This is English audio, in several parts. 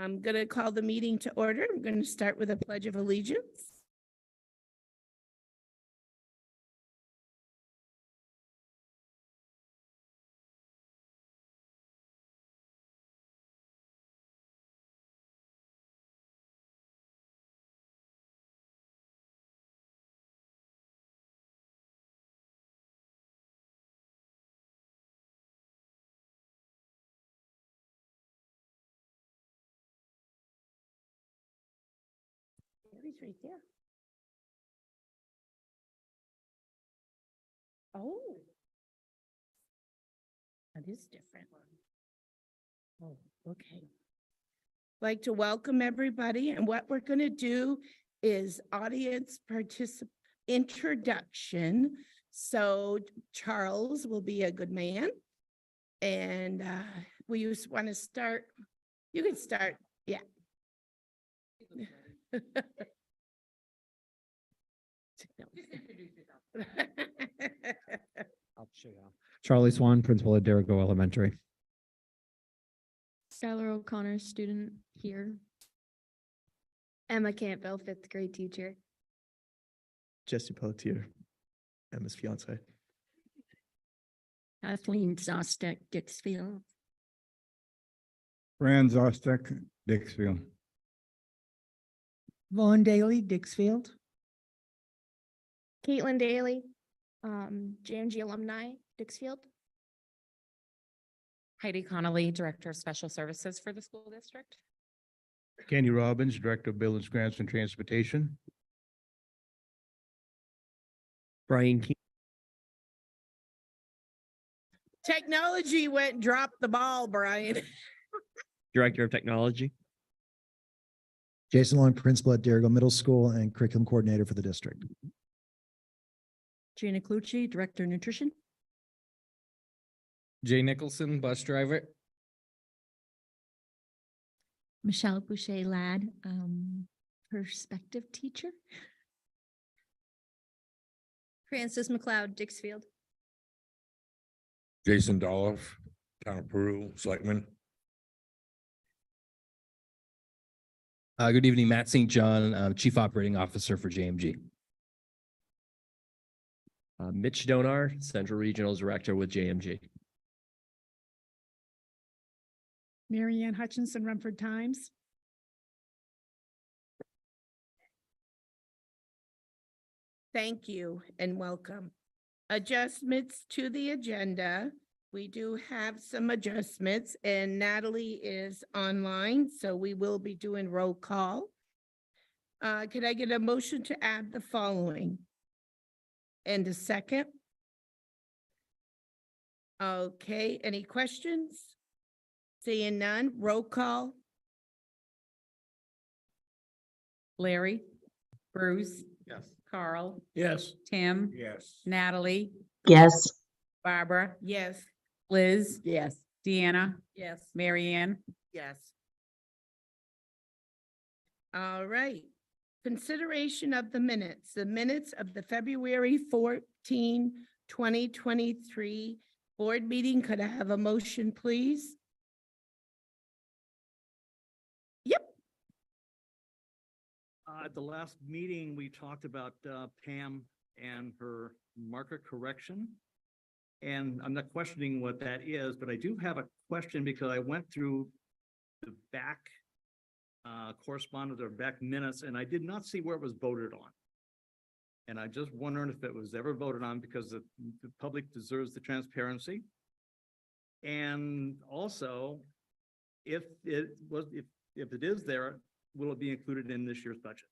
I'm going to call the meeting to order. I'm going to start with a pledge of allegiance. He's right there. Oh, that is different. Oh, okay. Like to welcome everybody, and what we're going to do is audience introduction. So Charles will be a good man, and we just want to start. You can start, yeah. I'll show you. Charlie Swan, principal at Derigo Elementary. Skylar O'Connor, student here. Emma Campbell, fifth grade teacher. Jesse Pelletier, Emma's fiance. Kathleen Zostek, Dixfield. Fran Zostek, Dixfield. Vaughn Daly, Dixfield. Caitlin Daly, JMG alumni, Dixfield. Heidi Connolly, Director of Special Services for the school district. Candy Robbins, Director of Buildings, Grants and Transportation. Brian Key. Technology went and dropped the ball, Brian. Director of Technology. Jason Long, principal at Derigo Middle School and curriculum coordinator for the district. Gina Clucci, Director of Nutrition. Jay Nicholson, bus driver. Michelle Boucher Ladd, perspective teacher. Francis McLeod, Dixfield. Jason Dolph, Town of Peru, Selectman. Good evening, Matt St. John, Chief Operating Officer for JMG. Mitch Donar, Central Regional Director with JMG. Mary Ann Hutchinson, Rumford Times. Thank you and welcome. Adjustments to the agenda. We do have some adjustments and Natalie is online, so we will be doing roll call. Could I get a motion to add the following? And a second? Okay, any questions? Seeing none, roll call. Larry, Bruce, Yes. Carl, Yes. Tim, Yes. Natalie, Yes. Barbara, Yes. Liz, Yes. Deanna, Yes. Mary Ann. Yes. All right. Consideration of the minutes of the February 14, 2023 board meeting. Could I have a motion, please? Yep. At the last meeting, we talked about Pam and her marker correction. And I'm not questioning what that is, but I do have a question because I went through the back correspondence or back minutes, and I did not see where it was voted on. And I just wondering if it was ever voted on because the public deserves the transparency. And also, if it was, if it is there, will it be included in this year's budget?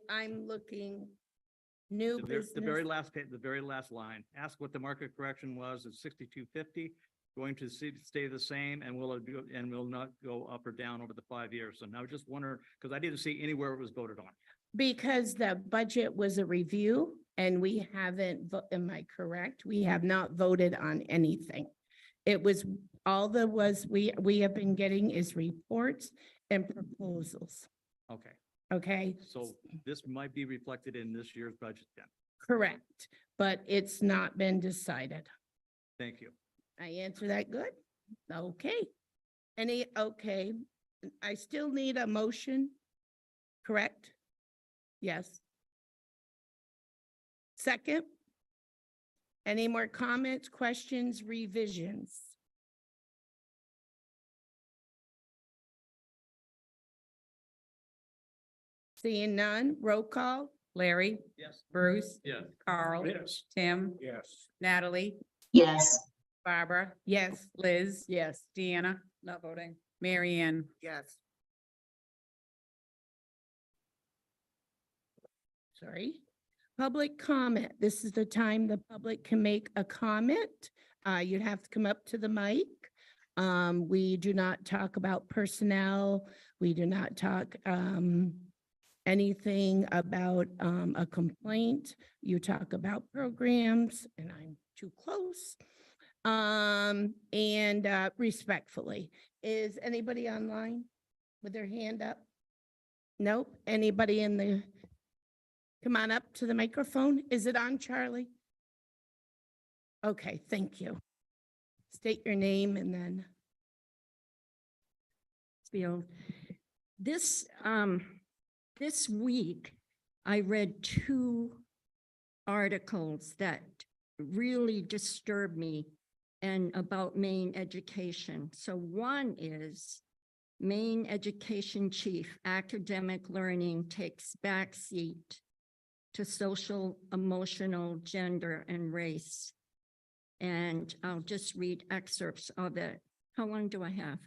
I'm looking new The business. very last page, the very last line, ask what the market correction was, it's 6250, going to stay the same and will it do, and will not go up or down over the 5 years. So now I just wonder, because I didn't see anywhere it was voted on. Because the budget was a review and we haven't, am I correct? We have not voted on anything. It was, all that was, we have been getting is reports and proposals, Okay, okay? so this might be reflected in this year's budget then. Correct, but it's not been decided. Thank you. I answer that good? Okay. Okay, I still need a motion, correct? Yes. Second? Any more comments, questions, revisions? Seeing none, roll call? Larry, Yes. Bruce, Yes. Carl, Yes. Tim, Yes. Natalie, Yes. Barbara, Yes. Liz, Yes. Deanna. Not voting. Mary Ann. Yes. Sorry. Public comment. This is the time the public can make a comment. You'd have to come up to the mic. We do not talk about personnel. We do not talk anything about a complaint. You talk about programs, and I'm too close. And respectfully, is anybody online with their hand up? Nope. Anybody in the, come on up to the microphone. Is it on, Charlie? Okay, thank you. State your name and then. This, this week, I read 2 articles that really disturbed me and about Maine education. So one is Maine education chief, academic learning takes backseat to social, emotional, gender, and race. And I'll just read excerpts of it. How long do I have?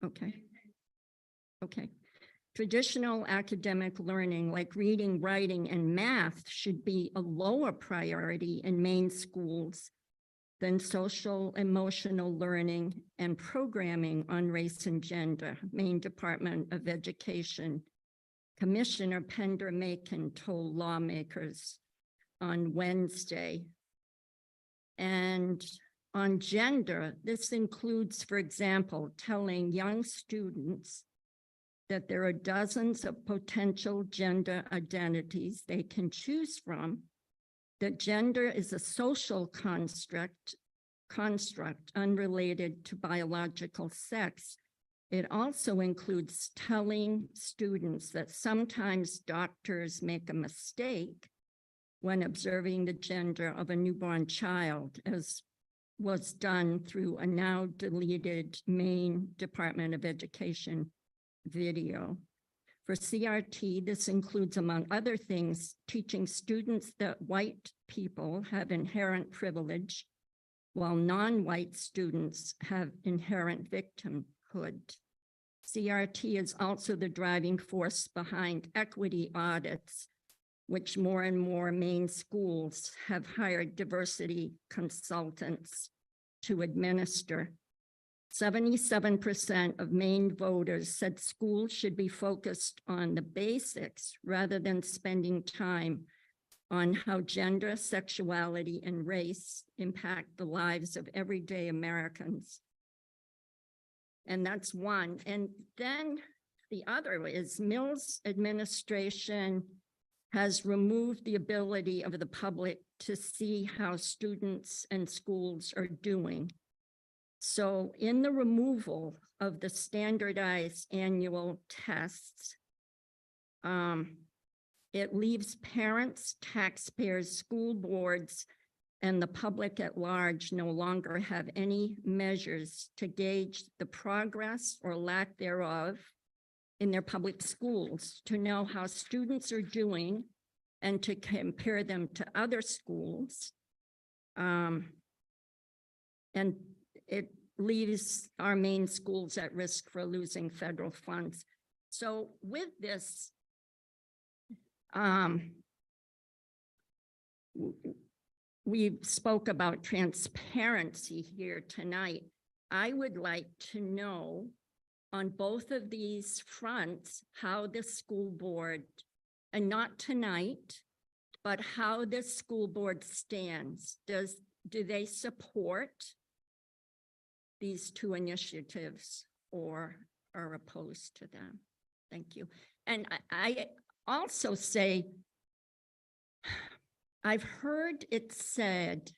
Okay. Okay. Traditional academic learning like reading, writing, and math should be a lower priority in Maine schools than social emotional learning and programming on race and gender. Maine Department of Education Commissioner Pender Macon told lawmakers on Wednesday. And on gender, this includes, for example, telling young students that there are dozens of potential gender identities they can choose from, that gender is a social construct unrelated to biological sex. It also includes telling students that sometimes doctors make a mistake when observing the gender of a newborn child, as was done through a now deleted Maine Department of Education video. For CRT, this includes, among other things, teaching students that white people have inherent privilege, while non-white students have inherent victimhood. CRT is also the driving force behind equity audits, which more and more Maine schools have hired diversity consultants to administer. 77% of Maine voters said schools should be focused on the basics rather than spending time on how gender, sexuality, and race impact the lives of everyday Americans. And that's one. And then the other is Mills administration has removed the ability of the public to see how students and schools are doing. So in the removal of the standardized annual tests, it leaves parents, taxpayers, school boards, and the public at large no longer have any measures to gauge the progress or lack thereof in their public schools, to know how students are doing and to compare them to other schools. And it leaves our Maine schools at risk for losing federal funds. So with this, we spoke about transparency here tonight. I would like to know on both of these fronts how the school board, and not tonight, but how the school board stands. Do they support these two initiatives or are opposed to them? Thank you. And I also say, I've heard it said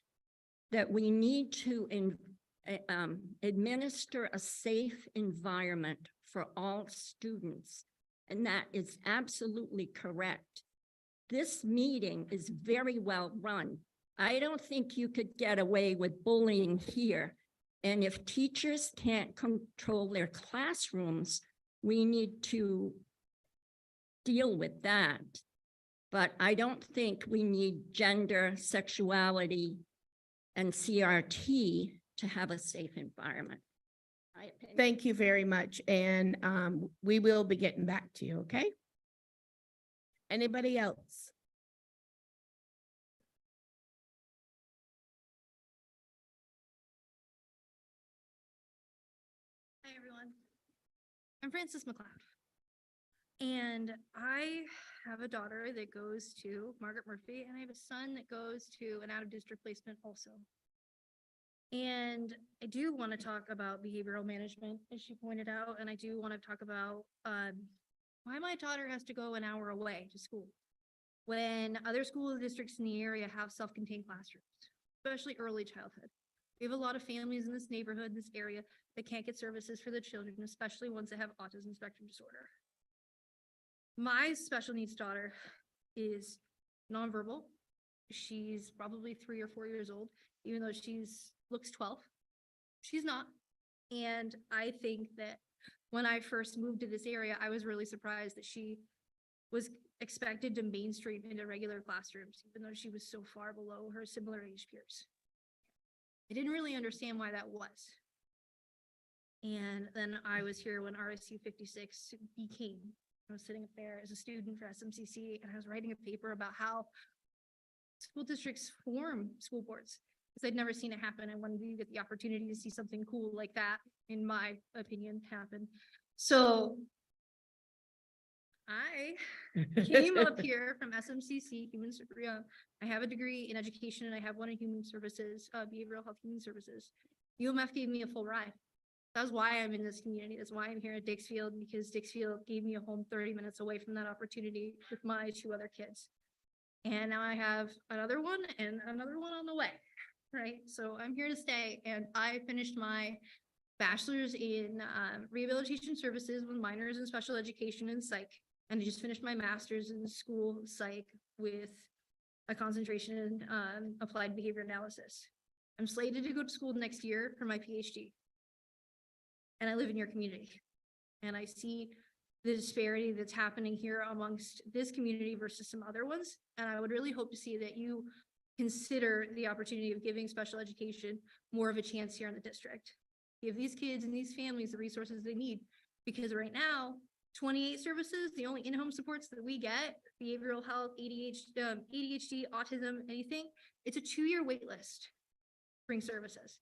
that we need to administer a safe environment for all students, and that is absolutely correct. This meeting is very well run. I don't think you could get away with bullying here. And if teachers can't control their classrooms, we need to deal with that. But I don't think we need gender, sexuality, and CRT to have a safe environment. Thank you very much. And we will be getting back to you, okay? Anybody else? Hi, everyone. I'm Frances McLeod. And I have a daughter that goes to Margaret Murphy, and I have a son that goes to an out-of-district placement also. And I do want to talk about behavioral management, as she pointed out, and I do want to talk about why my daughter has to go an hour away to school when other school districts in the area have self-contained classrooms, especially early childhood. We have a lot of families in this neighborhood, this area, that can't get services for the children, especially ones that have autism spectrum disorder. My special needs daughter is nonverbal. She's probably 3 or 4 years old, even though looks 12. She's not. And I think that when I first moved to this area, I was really surprised that she was expected to mainstream into regular classrooms, even though she was so far below her similar age peers. I didn't really understand why that was. And then I was here when RSU56 became I was sitting up there as a student for SMCC, and I was writing a paper about how school districts form school boards, because I'd never seen it happen. And when you get the opportunity to see something cool like that, in my opinion, happen. So I came up here from SMCC, I have a degree in education and I have one in human services, behavioral health human services. UMF gave me a full ride. That's why I'm in this community. That's why I'm here at Dixfield, because Dixfield gave me a home 30 minutes away from that opportunity with my 2 other kids. And now I have another one and another one on the way, right? So I'm here to stay, and I finished my bachelor's in rehabilitation services with minors in special education and psych. And I just finished my master's in school psych with a concentration in applied behavior analysis. I'm slated to go to school next year for my PhD. And I live in your community. And I see the disparity that's happening here amongst this community versus some other ones. And I would really hope to see that you consider the opportunity of giving special education more of a chance here in the district. Give these kids and these families the resources they need. Because right now, 28 services, the only in-home supports that we get, behavioral health, ADHD, autism, anything, it's a 2-year wait list to bring services.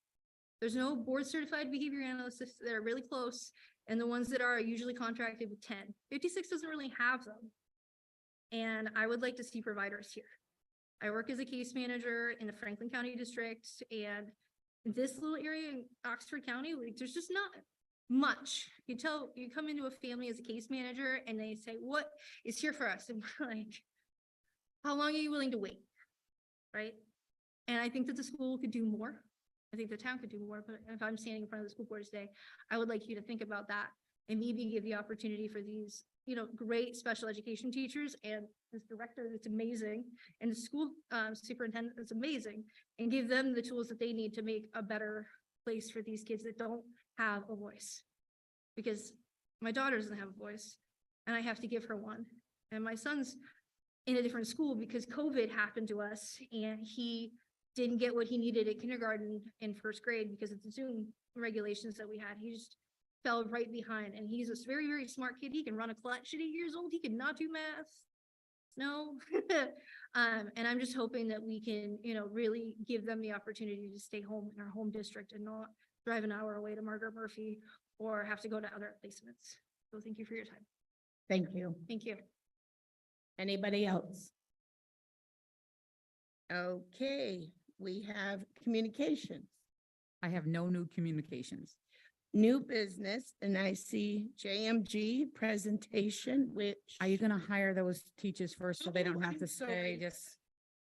There's no board certified behavior analysts that are really close, and the ones that are usually contracted with 10. 56 doesn't really have them. And I would like to see providers here. I work as a case manager in the Franklin County District, and in this little area in Oxford County, like, there's just not much. You come into a family as a case manager and they say, what is here for us? And we're like, how long are you willing to wait? Right? And I think that the school could do more. I think the town could do more, but if I'm standing in front of the school board today, I would like you to think about that and maybe give the opportunity for these, great special education teachers and this director that's amazing and the school superintendent that's amazing, and give them the tools that they need to make a better place for these kids that don't have a voice. Because my daughter doesn't have a voice and I have to give her one. And my son's in a different school because COVID happened to us and he didn't get what he needed at kindergarten in 1st grade because of the Zoom regulations that we had. He just fell right behind, and he's a very, very smart kid. He can run a clutch at 8 years old. He could not do math. No. And I'm just hoping that we can, really give them the opportunity to stay home in our home district and not drive an hour away to Margaret Murphy or have to go to other placements. So thank you for your time. Thank you. Thank you. Anybody else? Okay, we have communications, I have no new communications. new business, and I see JMG presentation, which. Are you gonna hire those teachers first so they don't have I'm to stay sorry. just?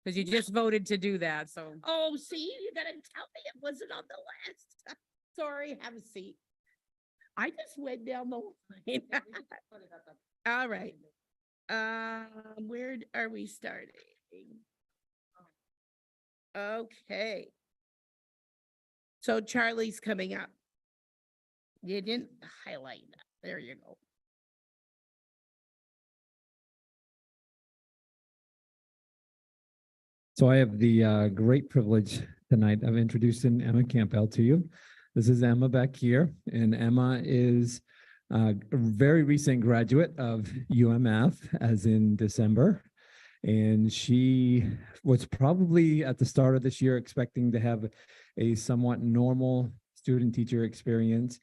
Because you just voted to do that, so. Oh, see, you gotta tell me it wasn't on the list. Sorry, have a seat. I just went down the line. All right. Where are we starting? Okay. So Charlie's coming up. You didn't highlight that. There you go. So I have the great privilege tonight of introducing Emma Campbell to you. This is Emma back here, and Emma is a very recent graduate of UMF, as in December. And she was probably at the start of this year expecting to have a somewhat normal student teacher experience.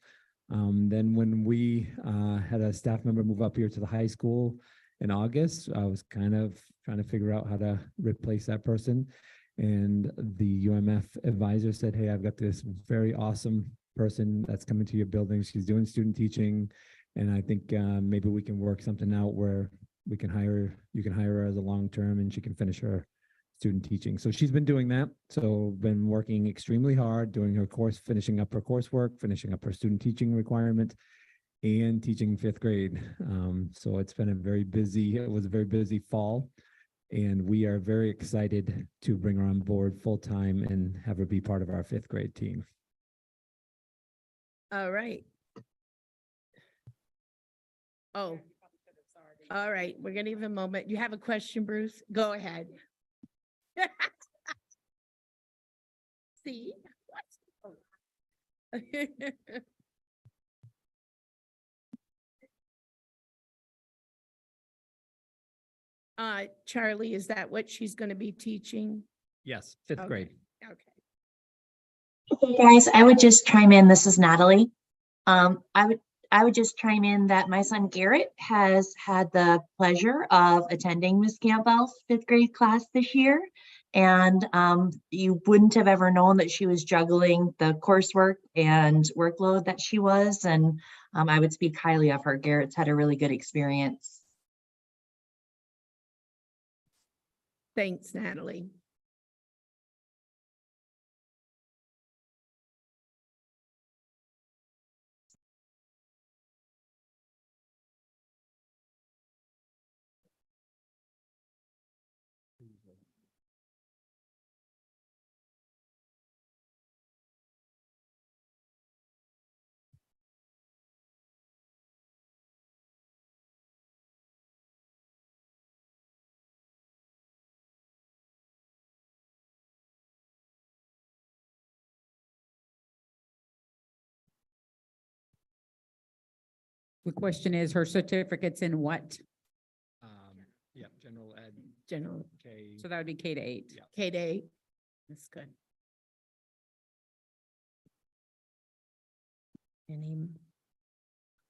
Then when we had a staff member move up here to the high school in August, I was kind of trying to figure out how to replace that person. And the UMF advisor said, hey, I've got this very awesome person that's coming to your building. She's doing student teaching. And I think maybe we can work something out where we can you can hire her as a long-term and she can finish her student teaching. So she's been doing that. So been working extremely hard, doing her course, finishing up her coursework, finishing up her student teaching requirement, and teaching 5th grade. So it was a very busy fall, and we are very excited to bring her on board full-time and have her be part of our 5th grade team. All right. Oh. All right, we're gonna give a moment. You have a question, Bruce? Go ahead. See? Charlie, is that what she's going to be teaching? Yes, fifth Okay. grade. Okay. Hey guys, I would just chime in. This is Natalie. I would just chime in that my son Garrett has had the pleasure of attending Miss Campbell's fifth grade class this year. And you wouldn't have ever known that she was juggling the coursework and workload that she was. And I would speak highly of her. Garrett's had a really good experience. Thanks, Natalie. The question is, her certificate's in what? Yeah, general ed, General K. So that would be K to 8. Yeah. K to 8. That's good.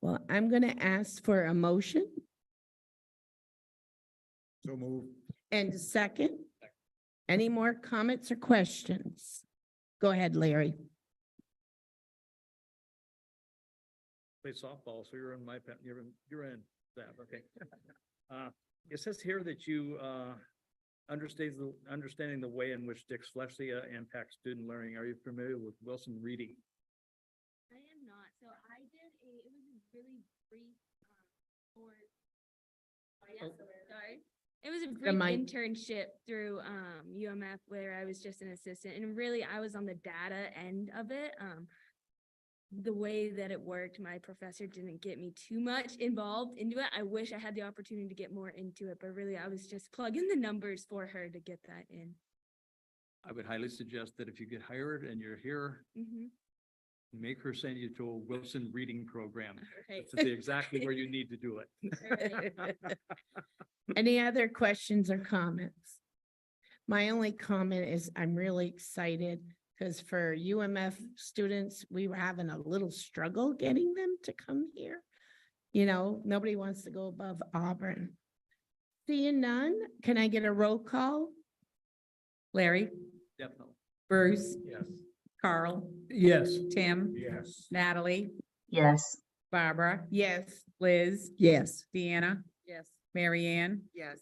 Well, I'm going to ask for a motion So move. and a second. Any more comments or questions? Go ahead, Larry. Play softball, so you're in my, you're in that, okay. It says here that you, understanding the way in which dyslexia impacts student learning. Are you familiar with Wilson reading? I am not. So I did it was a really brief, sorry. It was a brief mic. internship through, UMF where I was just an assistant and really I was on the data end of it. The way that it worked, my professor didn't get me too much involved into it. I wish I had the opportunity to get more into it, but really I was just plugging the numbers for her to get that in. I would highly suggest that if you get hired and you're here, make her send you to a Wilson reading program. Right. This is exactly where you need to do it. Any other questions or comments? My only comment is I'm really excited because for UMF students, we were having a little struggle getting them to come here. You know, nobody wants to go above Auburn. Seeing none, can I get a roll call? Larry, Definitely. Bruce, Yes. Carl, Yes. Tim, Yes. Natalie, Yes. Barbara, Yes. Liz, Yes. Deanna, Yes. Mary Ann. Yes.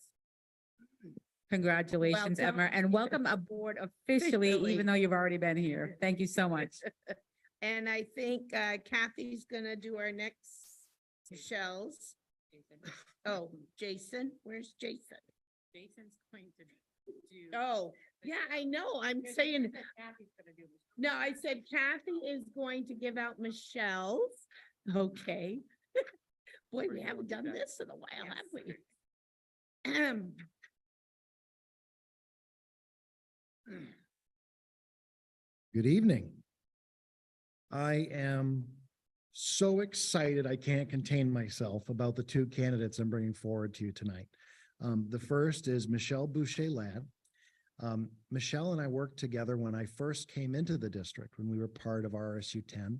Congratulations, Welcome. Emma, and welcome aboard officially, Officially. even though you've already been here. Thank you so much. And I think Kathy's gonna do our next shells. Oh, Jason, where's Jason? Jason's going to do. Oh, yeah, I know. I'm saying, no, I said Kathy is going to give out Michelle's. Okay. Boy, we haven't done this in a while, have we? Good evening. I am so excited I can't contain myself about the two candidates I'm bringing forward to you tonight. The first is Michelle Boucher-Ladd. Michelle and I worked together when I first came into the district, when we were part of RSU 10.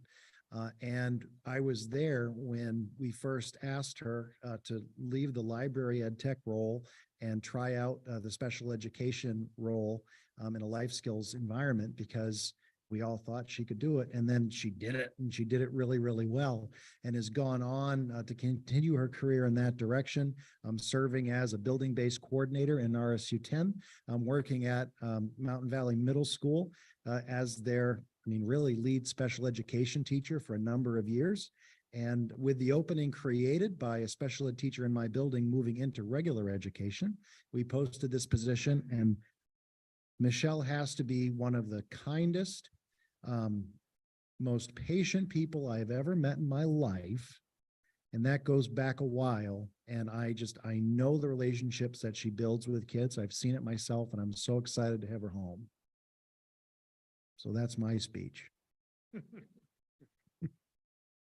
And I was there when we first asked her to leave the library ed tech role and try out the special education role in a life skills environment because we all thought she could do it. And then she did it, and she did it really, really well, and has gone on to continue her career in that direction, serving as a building-based coordinator in RSU 10, working at Mountain Valley Middle School as their, really lead special education teacher for a number of years. And with the opening created by a special ed teacher in my building moving into regular education, we posted this position, and Michelle has to be one of the kindest, most patient people I've ever met in my life. And that goes back a while. And I know the relationships that she builds with kids. I've seen it myself, and I'm so excited to have her home. So that's my speech.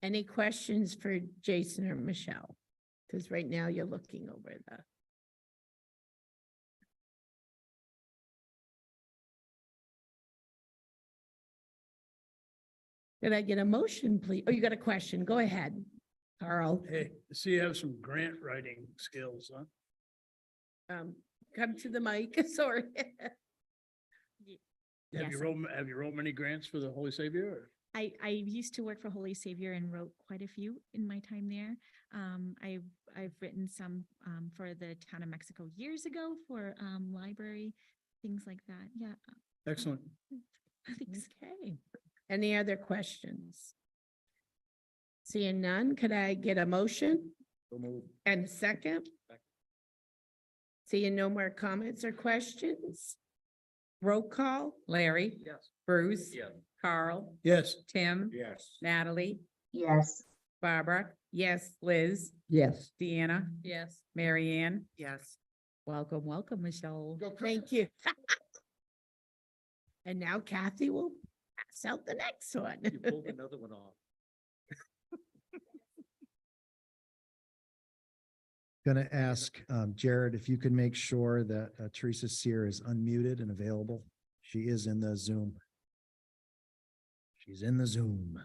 Any questions for Jason or Michelle? Because right now you're looking over the. Could I get a motion, please? Oh, you got a question? Go ahead, Carl. Hey, so you have some grant writing skills, huh? Come to the mic, sorry. Have you wrote many grants for the Holy Savior? Or? I used to work for Holy Savior and wrote quite a few in my time there. I've written some for the town of Mexico years ago for library, things like that. Yeah. Excellent. Thanks. Okay. Any other questions? Seeing none, could I get a motion and a second? Seeing no more comments or questions? Roll call? Larry. Yes. Bruce. Yes. Carl. Yes. Tim. Yes. Natalie. Yes. Barbara. Yes. Liz. Yes. Deanna. Yes. Mary Ann. Yes. Welcome, welcome, Michelle. Thank you. And now Kathy will pass out the next one. You pulled another one off. Going to ask Jared if you can make sure that Teresa Sear is unmuted and available. She is in the Zoom. She's in the Zoom.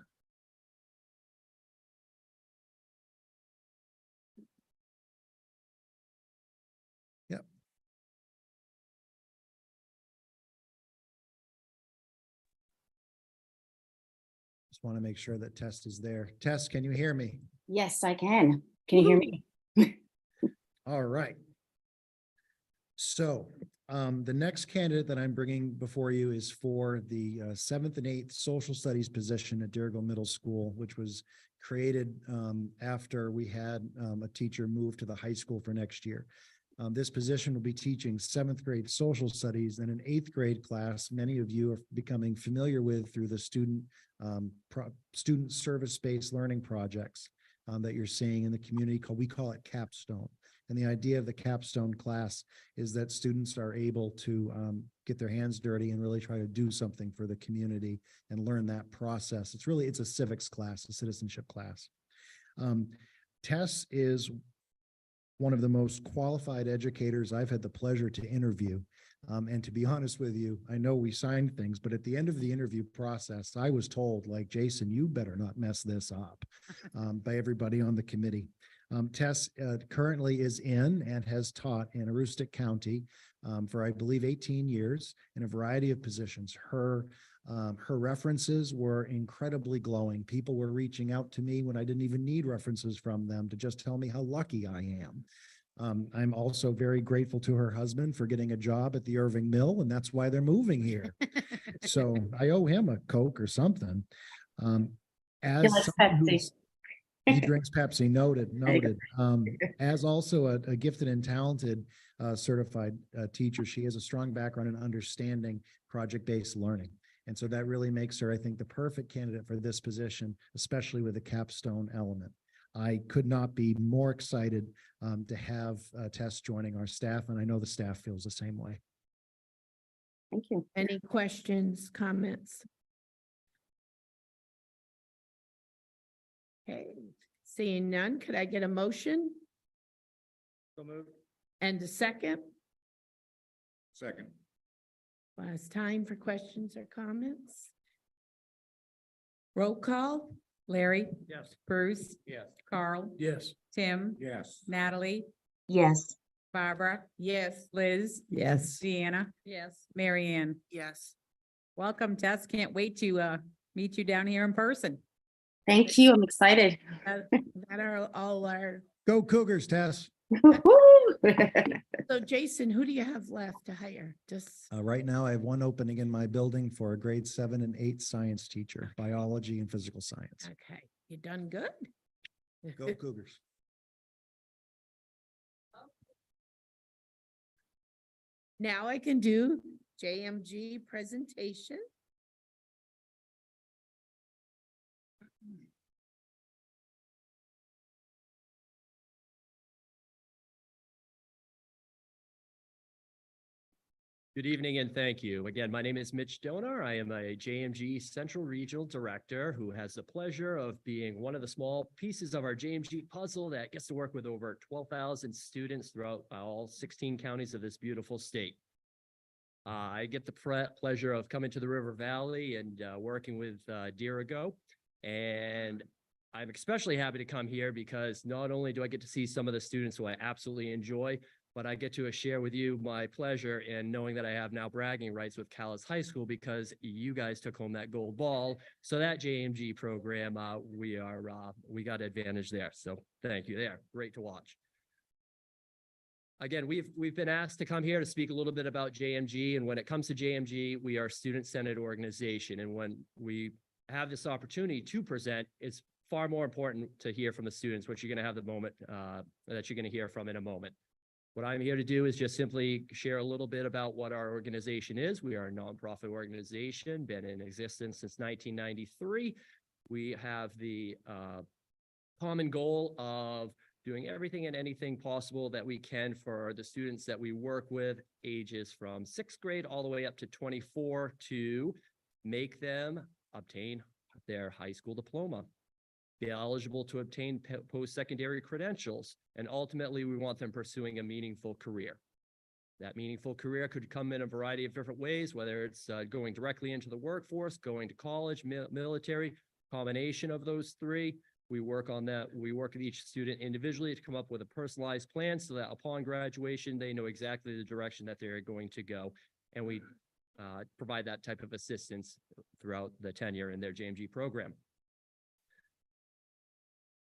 Yep. Just want to make sure that Tess is there. Tess, can you hear me? Yes, I can. Can you hear me? All right. So the next candidate that I'm bringing before you is for the 7th and 8th social studies position at Deerville Middle School, which was created after we had a teacher move to the high school for next year. This position will be teaching 7th grade social studies and an 8th grade class. Many of you are becoming familiar with through the student service-based learning projects that you're seeing in the community. We call it Capstone. And the idea of the Capstone class is that students are able to get their hands dirty and really try to do something for the community and learn that process. It's a civics class, a citizenship class. Tess is one of the most qualified educators I've had the pleasure to interview. And to be honest with you, I know we signed things, but at the end of the interview process, I was told, like, Jason, you better not mess this up by everybody on the committee. Tess currently is in and has taught in Aroostook County for, I believe, 18 years in a variety of positions. Her references were incredibly glowing. People were reaching out to me when I didn't even need references from them to just tell me how lucky I am. I'm also very grateful to her husband for getting a job at the Irving Mill, and that's why they're moving here. So I owe him a Coke or something. He drinks Pepsi, noted. As also a gifted and talented certified teacher, she has a strong background in understanding project-based learning. And so that really makes her, I think, the perfect candidate for this position, especially with the capstone element. I could not be more excited to have Tess joining our staff, and I know the staff feels the same way. Thank you. Any questions, comments? Okay, seeing none, could I get a motion So moved. and a second? Second. Last time for questions or comments? Roll call? Larry. Yes. Bruce. Yes. Carl. Yes. Tim. Yes. Natalie. Yes. Barbara. Yes. Liz. Yes. Deanna. Yes. Mary Ann. Yes. Welcome, Tess. Can't wait to meet you down here in person. Thank you. I'm excited. That are all our, Go Cougars, Tess. so Jason, who do you have left to hire? Just, Right now, I have one opening in my building for a grade 7 and 8 science teacher, biology and physical science. okay, you done good? Go Cougars. Now I can do JMG presentation. Good evening and thank you. Again, my name is Mitch Donar. I am a JMG Central Regional Director who has the pleasure of being one of the small pieces of our JMG puzzle that gets to work with over 12,000 students throughout all 16 counties of this beautiful state. I get the pleasure of coming to the River Valley and working with Dirigo. And I'm especially happy to come here because not only do I get to see some of the students who I absolutely enjoy, but I get to share with you my pleasure in knowing that I have now bragging rights with Calais High School because you guys took home that gold ball. So that JMG program, we got advantage there. So thank you there. Great to watch. Again, we've been asked to come here to speak a little bit about JMG. And when it comes to JMG, we are a student-centered organization. And when we have this opportunity to present, it's far more important to hear from the students, which you're going to have the moment that you're going to hear from in a moment. What I'm here to do is just simply share a little bit about what our organization is. We are a nonprofit organization, been in existence since 1993. We have the common goal of doing everything and anything possible that we can for the students that we work with, ages from 6th grade all the way up to 24, to make them obtain their high school diploma, be eligible to obtain post-secondary credentials, and ultimately we want them pursuing a meaningful career. That meaningful career could come in a variety of different ways, whether it's going directly into the workforce, going to college, military, combination of those three. We work on that. We work with each student individually to come up with a personalized plan so that upon graduation, they know exactly the direction that they're going to go. And we provide that type of assistance throughout the tenure in their JMG program.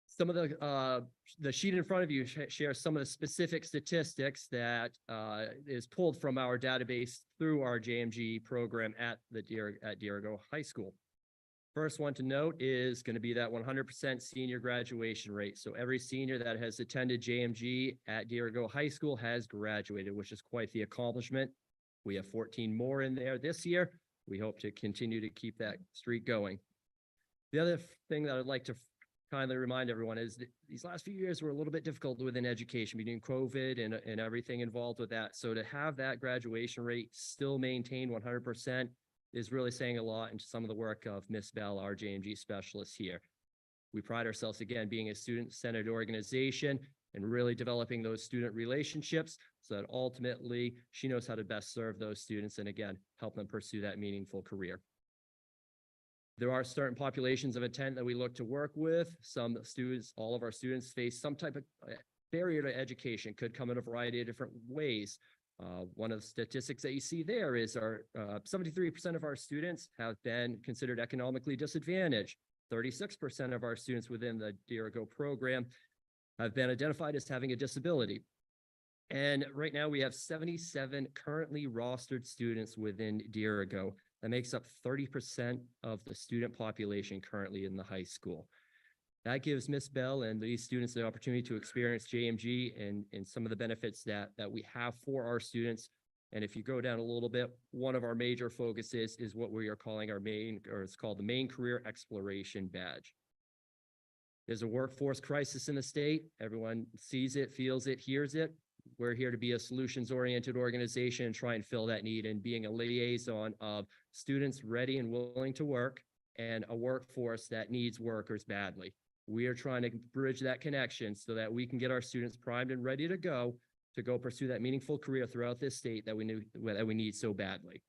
Some of the sheet in front of you shares some of the specific statistics that is pulled from our database through our JMG program at Dirigo High School. First one to note is going to be that 100% senior graduation rate. So every senior that has attended JMG at Dirigo High School has graduated, which is quite the accomplishment. We have 14 more in there this year. We hope to continue to keep that streak going. The other thing that I'd like to kindly remind everyone is that these last few years were a little bit difficult within education, between COVID and everything involved with that. So to have that graduation rate still maintain 100% is really saying a lot into some of the work of Miss Bell, our JMG specialist here. We pride ourselves, again, being a student-centered organization and really developing those student relationships so that ultimately she knows how to best serve those students and, again, help them pursue that meaningful career. There are certain populations of intent that we look to work with. Some students, all of our students face some type of barrier to education, could come in a variety of different ways. One of the statistics that you see there is our 73% of our students have been considered economically disadvantaged. 36% of our students within the Dirigo program have been identified as having a disability. And right now we have 77 currently rostered students within Dirigo. That makes up 30% of the student population currently in the high school. That gives Miss Bell and these students the opportunity to experience JMG and some of the benefits that we have for our students. And if you go down a little bit, one of our major focuses is what we are calling our main, or it's called the Main Career Exploration Badge. There's a workforce crisis in the state. Everyone sees it, feels it, hears it. We're here to be a solutions-oriented organization and try and fill that need, and being a liaison of students ready and willing to work and a workforce that needs workers badly. We are trying to bridge that connection so that we can get our students primed and ready to go pursue that meaningful career throughout this state that we need so badly.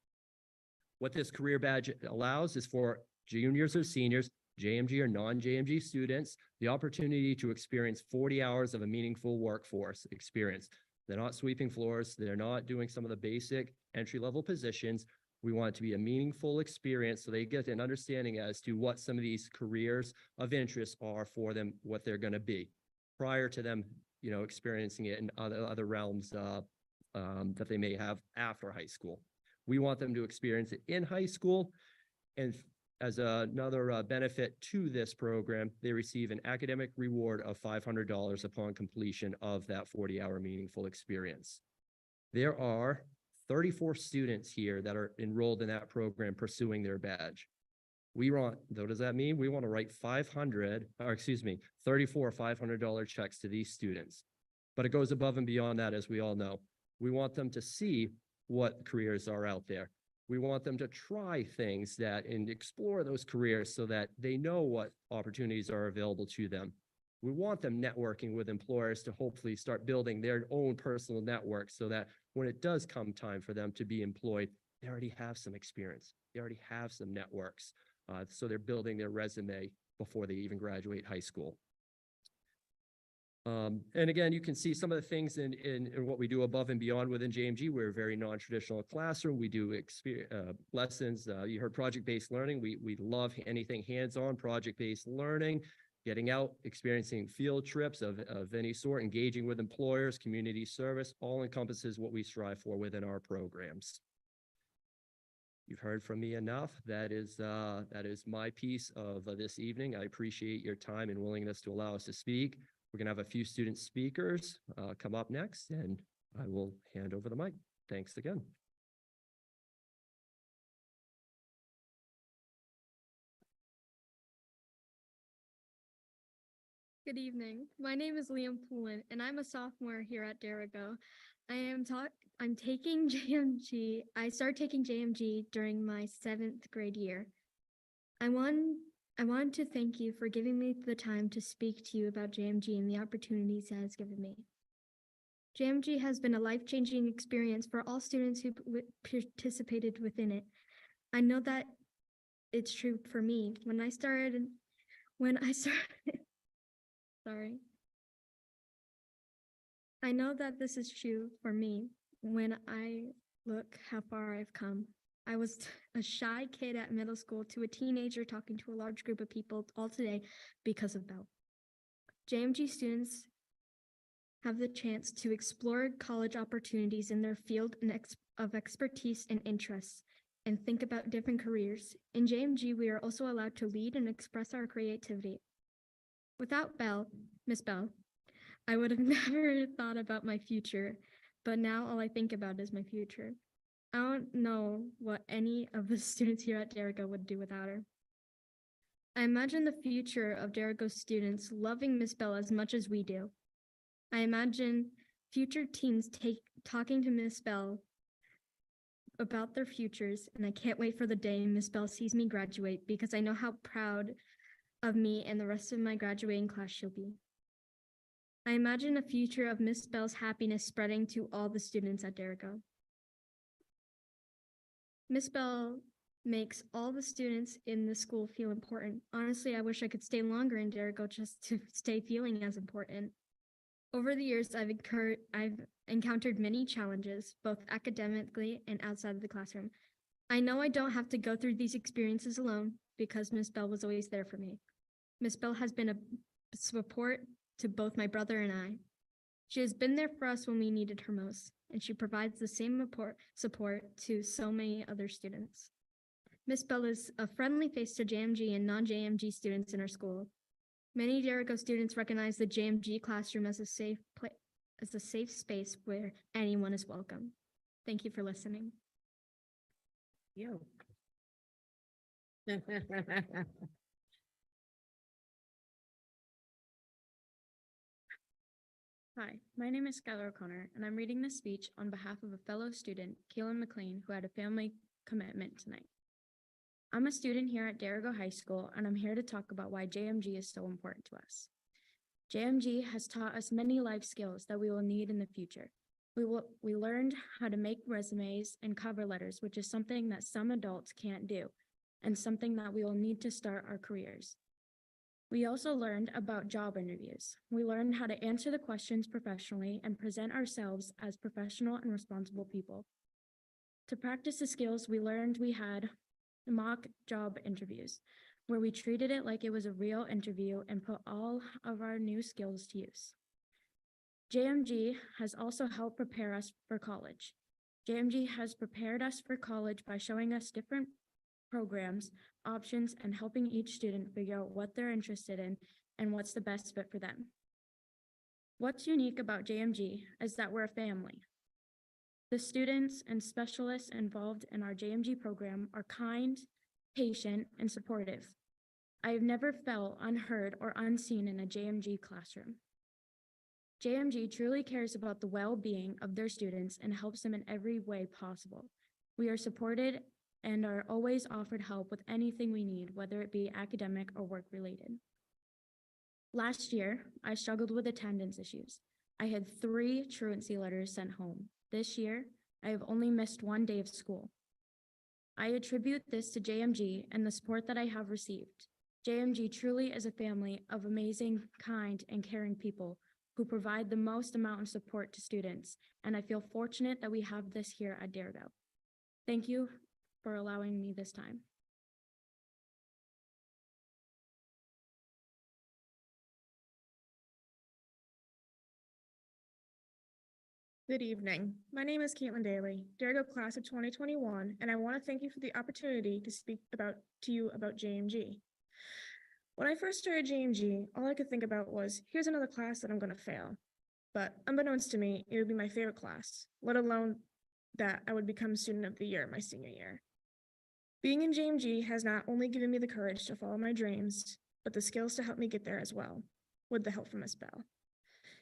What this career badge allows is for juniors or seniors, JMG or non-JMG students, the opportunity to experience 40 hours of a meaningful workforce experience. They're not sweeping floors. They're not doing some of the basic entry-level positions. We want it to be a meaningful experience so they get an understanding as to what some of these careers of interest are for them, what they're going to be, prior to them, experiencing it in other realms that they may have after high school. We want them to experience it in high school, and as another benefit to this program, they receive an academic reward of $500 upon completion of that 40-hour meaningful experience. There are 34 students here that are enrolled in that program pursuing their badge. What does that mean? We want to write 34 $500 checks to these students. But it goes above and beyond that, as we all know. We want them to see what careers are out there. We want them to try things and explore those careers so that they know what opportunities are available to them. We want them networking with employers to hopefully start building their own personal network so that when it does come time for them to be employed, they already have some experience. They already have some networks. So they're building their resume before they even graduate high school. And again, you can see some of the things in what we do above and beyond within JMG. We're a very non-traditional classroom. We do lessons. You heard project-based learning. We love anything hands-on project-based learning, getting out, experiencing field trips of any sort, engaging with employers, community service, all encompasses what we strive for within our programs. You've heard from me enough. That is my piece of this evening. I appreciate your time and willingness to allow us to speak. We're going to have a few student speakers come up next, and I will hand over the mic. Thanks again. Good evening. My name is Liam Poulin, and I'm a sophomore here at Derigo. I'm taking JMG. I started taking JMG during my 7th grade year. I wanted to thank you for giving me the time to speak to you about JMG and the opportunities it has given me. JMG has been a life-changing experience for all students who participated within it. I know that it's true for me. When I started, sorry. I know that this is true for me when I look how far I've come. I was a shy kid at middle school to a teenager talking to a large group of people all today because of Bell. JMG students have the chance to explore college opportunities in their field of expertise and interests and think about different careers. In JMG, we are also allowed to lead and express our creativity. Without Bell, Miss Bell, I would have never thought about my future, but now all I think about is my future. I don't know what any of the students here at Derigo would do without her. I imagine the future of Derigo students loving Miss Bell as much as we do. I imagine future teens talking to Miss Bell about their futures, and I can't wait for the day Miss Bell sees me graduate because I know how proud of me and the rest of my graduating class she'll be. I imagine a future of Miss Bell's happiness spreading to all the students at Derigo. Miss Bell makes all the students in the school feel important. Honestly, I wish I could stay longer in Derigo just to stay feeling as important. Over the years, I've encountered many challenges, both academically and outside of the classroom. I know I don't have to go through these experiences alone because Miss Bell was always there for me. Miss Bell has been a support to both my brother and I. She has been there for us when we needed her most, and she provides the same support to so many other students. Miss Bell is a friendly face to JMG and non-JMG students in our school. Many Derigo students recognize the JMG classroom as a safe space where anyone is welcome. Thank you for listening. You. Hi, my name is Skylar O'Connor, and I'm reading this speech on behalf of a fellow student, Kaylin McLean, who had a family commitment tonight. I'm a student here at Derigo High School, and I'm here to talk about why JMG is so important to us. JMG has taught us many life skills that we will need in the future. We learned how to make resumes and cover letters, which is something that some adults can't do, and something that we will need to start our careers. We also learned about job interviews. We learned how to answer the questions professionally and present ourselves as professional and responsible people. To practice the skills we learned, we had mock job interviews, where we treated it like it was a real interview and put all of our new skills to use. JMG has also helped prepare us for college. JMG has prepared us for college by showing us different programs, options, and helping each student figure out what they're interested in and what's the best fit for them. What's unique about JMG is that we're a family. The students and specialists involved in our JMG program are kind, patient, and supportive. I have never felt unheard or unseen in a JMG classroom. JMG truly cares about the well-being of their students and helps them in every way possible. We are supported and are always offered help with anything we need, whether it be academic or work-related. Last year, I struggled with attendance issues. I had 3 truancy letters sent home. This year, I have only missed 1 day of school. I attribute this to JMG and the support that I have received. JMG truly is a family of amazing, kind, and caring people who provide the most amount of support to students, and I feel fortunate that we have this here at Dirigo. Thank you for allowing me this time. Good evening. My name is Caitlin Daly, Dirigo class of 2021, and I want to thank you for the opportunity to speak to you about JMG. When I first started JMG, all I could think about was, here's another class that I'm going to fail. But unbeknownst to me, it would be my favorite class, let alone that I would become Student of the Year my senior year. Being in JMG has not only given me the courage to follow my dreams, but the skills to help me get there as well, with the help from Miss Bell.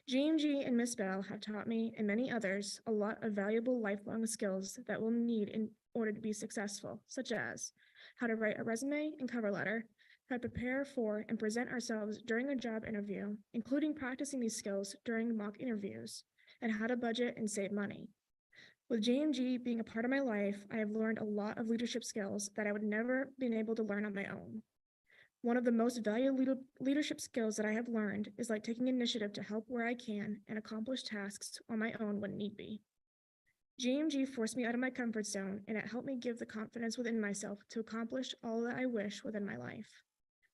JMG and Miss Bell have taught me and many others a lot of valuable lifelong skills that we'll need in order to be successful, such as how to write a resume and cover letter, how to prepare for and present ourselves during a job interview, including practicing these skills during mock interviews, and how to budget and save money. With JMG being a part of my life, I have learned a lot of leadership skills that I would never been able to learn on my own. One of the most valuable leadership skills that I have learned is like taking initiative to help where I can and accomplish tasks on my own when need be. JMG forced me out of my comfort zone, and it helped me give the confidence within myself to accomplish all that I wish within my life.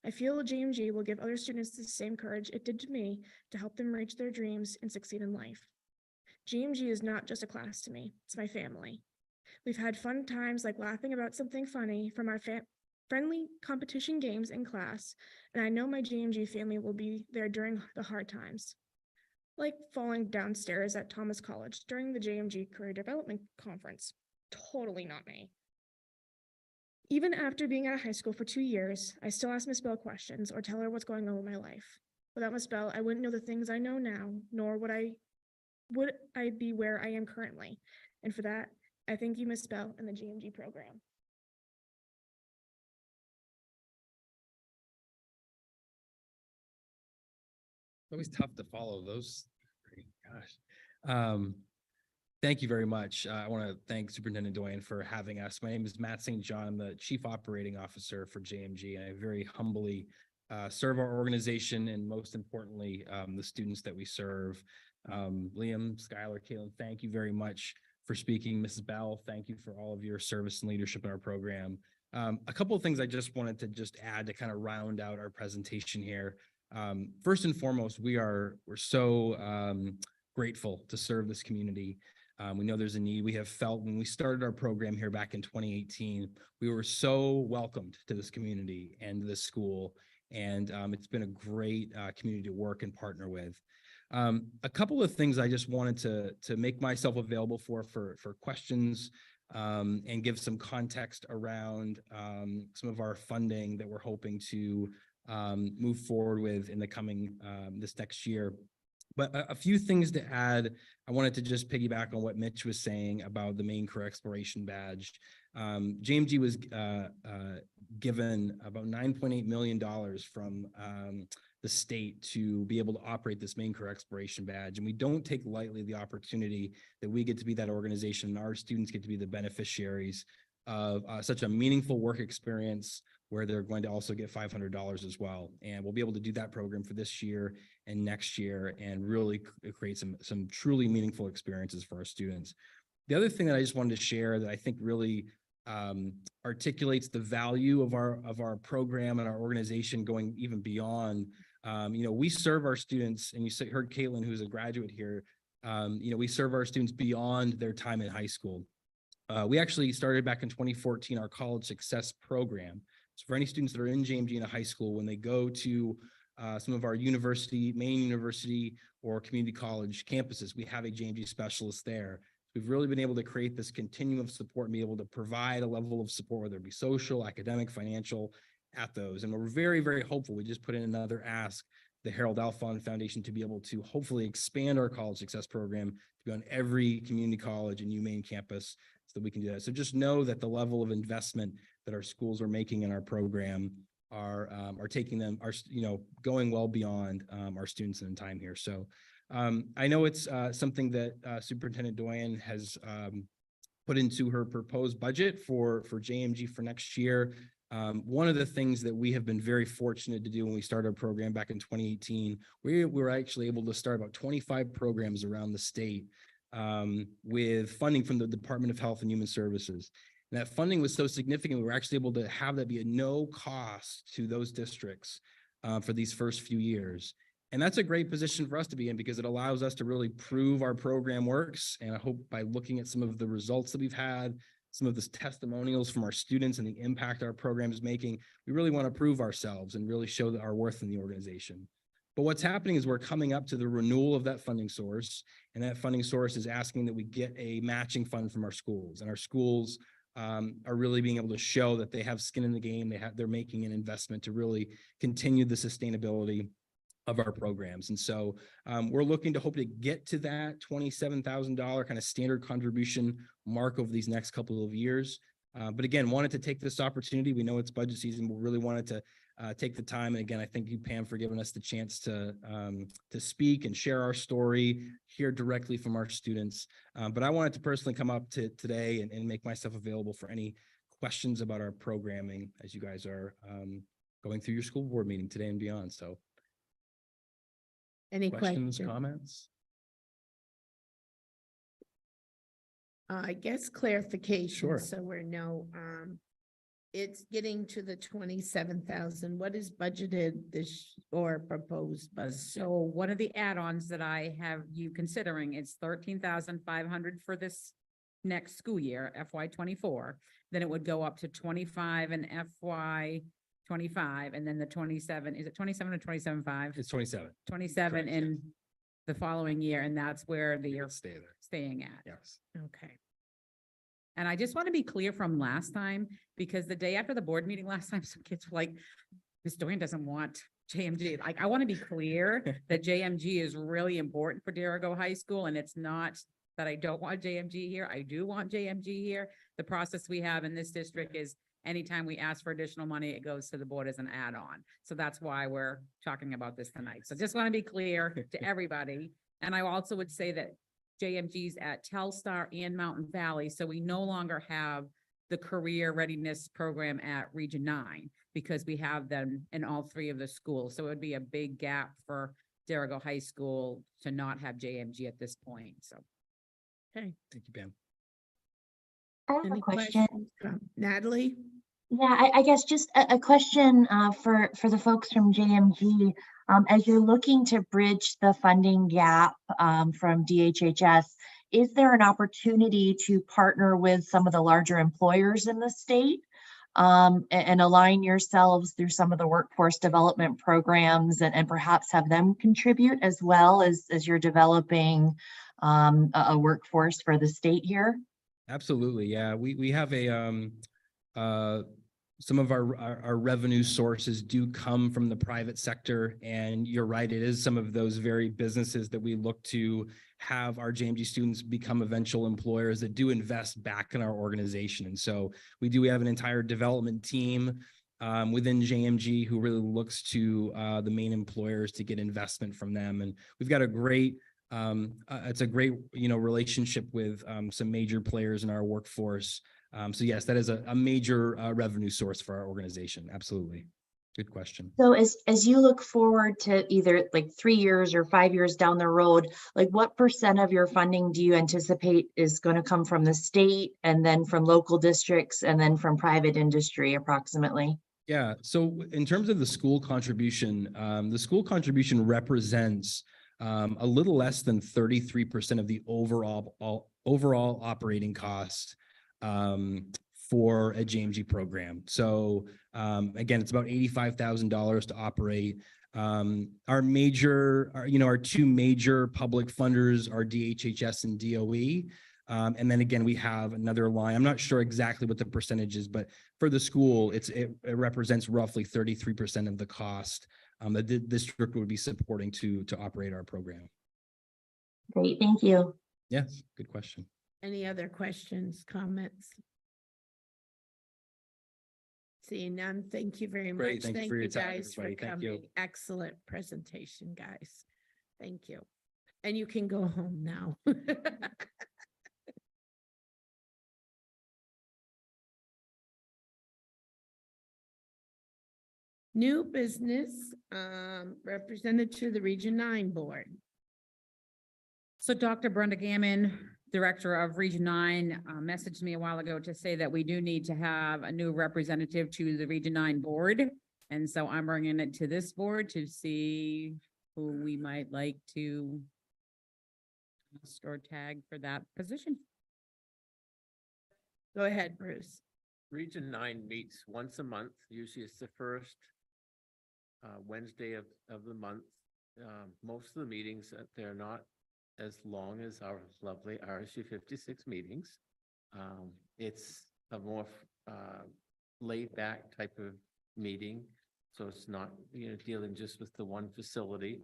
I feel JMG will give other students the same courage it did to me to help them reach their dreams and succeed in life. JMG is not just a class to me, it's my family. We've had fun times like laughing about something funny from our friendly competition games in class, and I know my JMG family will be there during the hard times, like falling downstairs at Thomas College during the JMG Career Development Conference. Totally not me. Even after being out of high school for 2 years, I still ask Miss Bell questions or tell her what's going on with my life. Without Miss Bell, I wouldn't know the things I know now, nor would I be where I am currently. And for that, I thank you, Miss Bell, and the JMG program. Always tough to follow those. Gosh. Thank you very much. I want to thank Superintendent Doyen for having us. My name is Matt St. John. I'm the Chief Operating Officer for JMG, and I very humbly serve our organization and most importantly, the students that we serve. Liam, Skylar, Caitlin, thank you very much for speaking. Mrs. Bell, thank you for all of your service and leadership in our program. A couple of things I just wanted to add to kind of round out our presentation here. First and foremost, we're so grateful to serve this community. We know there's a need. We have felt when we started our program here back in 2018, we were so welcomed to this community and this school. And it's been a great community to work and partner with. A couple of things I just wanted to make myself available for questions and give some context around some of our funding that we're hoping to move forward with in the coming this next year. But a few things to add. I wanted to just piggyback on what Mitch was saying about the Maine Career Exploration Badge. JMG was given about $9.8 million from the state to be able to operate this Maine Career Exploration Badge. And we don't take lightly the opportunity that we get to be that organization and our students get to be the beneficiaries of such a meaningful work experience where they're going to also get $500 as well. And we'll be able to do that program for this year and next year and really create some truly meaningful experiences for our students. The other thing that I just wanted to share that I think really articulates the value of our program and our organization going even beyond, we serve our students, and you heard Caitlin, who's a graduate here, we serve our students beyond their time in high school. We actually started back in 2014, our College Success Program. So for any students that are in JMG in a high school, when they go to some of our Maine University or community college campuses, we have a JMG specialist there. We've really been able to create this continuum of support and be able to provide a level of support, whether it be social, academic, financial, at those. And we're very, very hopeful. We just put in another ask, the Harold Alfond Foundation, to be able to hopefully expand our College Success Program to be on every community college and UMaine campus so that we can do that. So just know that the level of investment that our schools are making in our program are taking them, going well beyond our students in time here. So I know it's something that Superintendent Doyen has put into her proposed budget for JMG for next year. One of the things that we have been very fortunate to do when we started our program back in 2018, we were actually able to start about 25 programs around the state with funding from the Department of Health and Human Services. And that funding was so significant, we were actually able to have that be a no cost to those districts for these first few years. And that's a great position for us to be in because it allows us to really prove our program works. And I hope by looking at some of the results that we've had, some of the testimonials from our students and the impact our program is making, we really want to prove ourselves and really show our worth in the organization. But what's happening is we're coming up to the renewal of that funding source, and that funding source is asking that we get a matching fund from our schools, and our schools are really being able to show that they have skin in the game. They're making an investment to really continue the sustainability of our programs. And so we're looking to hope to get to that $27,000 kind of standard contribution mark over these next couple of years. But again, wanted to take this opportunity. We know it's budget season, but really wanted to take the time. And again, I thank you, Pam, for giving us the chance to speak and share our story, hear directly from our students. But I wanted to personally come up today and make myself available for any questions about our programming as you guys are going through your school board meeting today and beyond. So Any questions, questions? comments? I guess clarification. Sure. So we're it's getting to the 27,000. What is budgeted this or proposed budget? So one of the add-ons that I have you considering, it's 13,500 for this next school year, FY 24. Then it would go up to 25 in FY 25, and then the 27, is it 27 or 27.5? It's 27. 27 Correct, in the following year, and that's where the You're stay there. staying at. Yes. Okay. And I just want to be clear from last time, because the day after the board meeting last time, some kids were like, Ms. Dorian doesn't want JMG. Like, I want to be clear that JMG is really important for Dirigo High School, and it's not that I don't want JMG here. I do want JMG here. The process we have in this district is anytime we ask for additional money, it goes to the board as an add-on. So that's why we're talking about this tonight. So just want to be clear to everybody. And I also would say that JMG's at Telstar and Mountain Valley. So we no longer have the career readiness program at Region 9 because we have them in all three of the schools. So it would be a big gap for Dirigo High School to not have JMG at this point. So. Okay. Thank you, Pam. I have Any a question. questions? Natalie? Yeah, I guess just a question for the folks from JMG. As you're looking to bridge the funding gap from DHHS, is there an opportunity to partner with some of the larger employers in the state and align yourselves through some of the workforce development programs and perhaps have them contribute as well as you're developing a workforce for the state here? Absolutely. Yeah, we have some of our revenue sources do come from the private sector, and you're right, it is some of those very businesses that we look to have our JMG students become eventual employers that do invest back in our organization. And so we do have an entire development team within JMG who really looks to the main employers to get investment from them. And we've got a great it's a great, relationship with some major players in our workforce. So yes, that is a major revenue source for our organization. Absolutely. Good question. So as you look forward to either like 3 years or 5 years down the road, like what % of your funding do you anticipate is going to come from the state and then from local districts and then from private industry approximately? Yeah. So in terms of the school contribution represents a little less than 33% of the overall operating cost for a JMG program. So again, it's about $85,000 to operate. Our two major public funders are DHHS and DOE. And then again, we have another line. I'm not sure exactly what the percentage is, but for the school, it represents roughly 33% of the cost that the district would be supporting to operate our program. Great, thank you. Yes, good question. Any other questions, comments? Seeing none, thank you very much. Great, thank you for your time, guys for everybody. Thank you. coming. Excellent presentation, guys. Thank you. And you can go home now. New business, represented to the Region 9 Board. So Dr. Brenda Gammon, Director of Region 9, messaged me a while ago to say that we do need to have a new representative to the Region 9 Board. And so I'm bringing it to this board to see who we might like to or tag for that position. Go ahead, Bruce. Region 9 meets once a month. Usually it's the first Wednesday of the month. Most of the meetings, they're not as long as our lovely RSU56 meetings. It's a more laid back type of meeting. So it's not, dealing just with the one facility.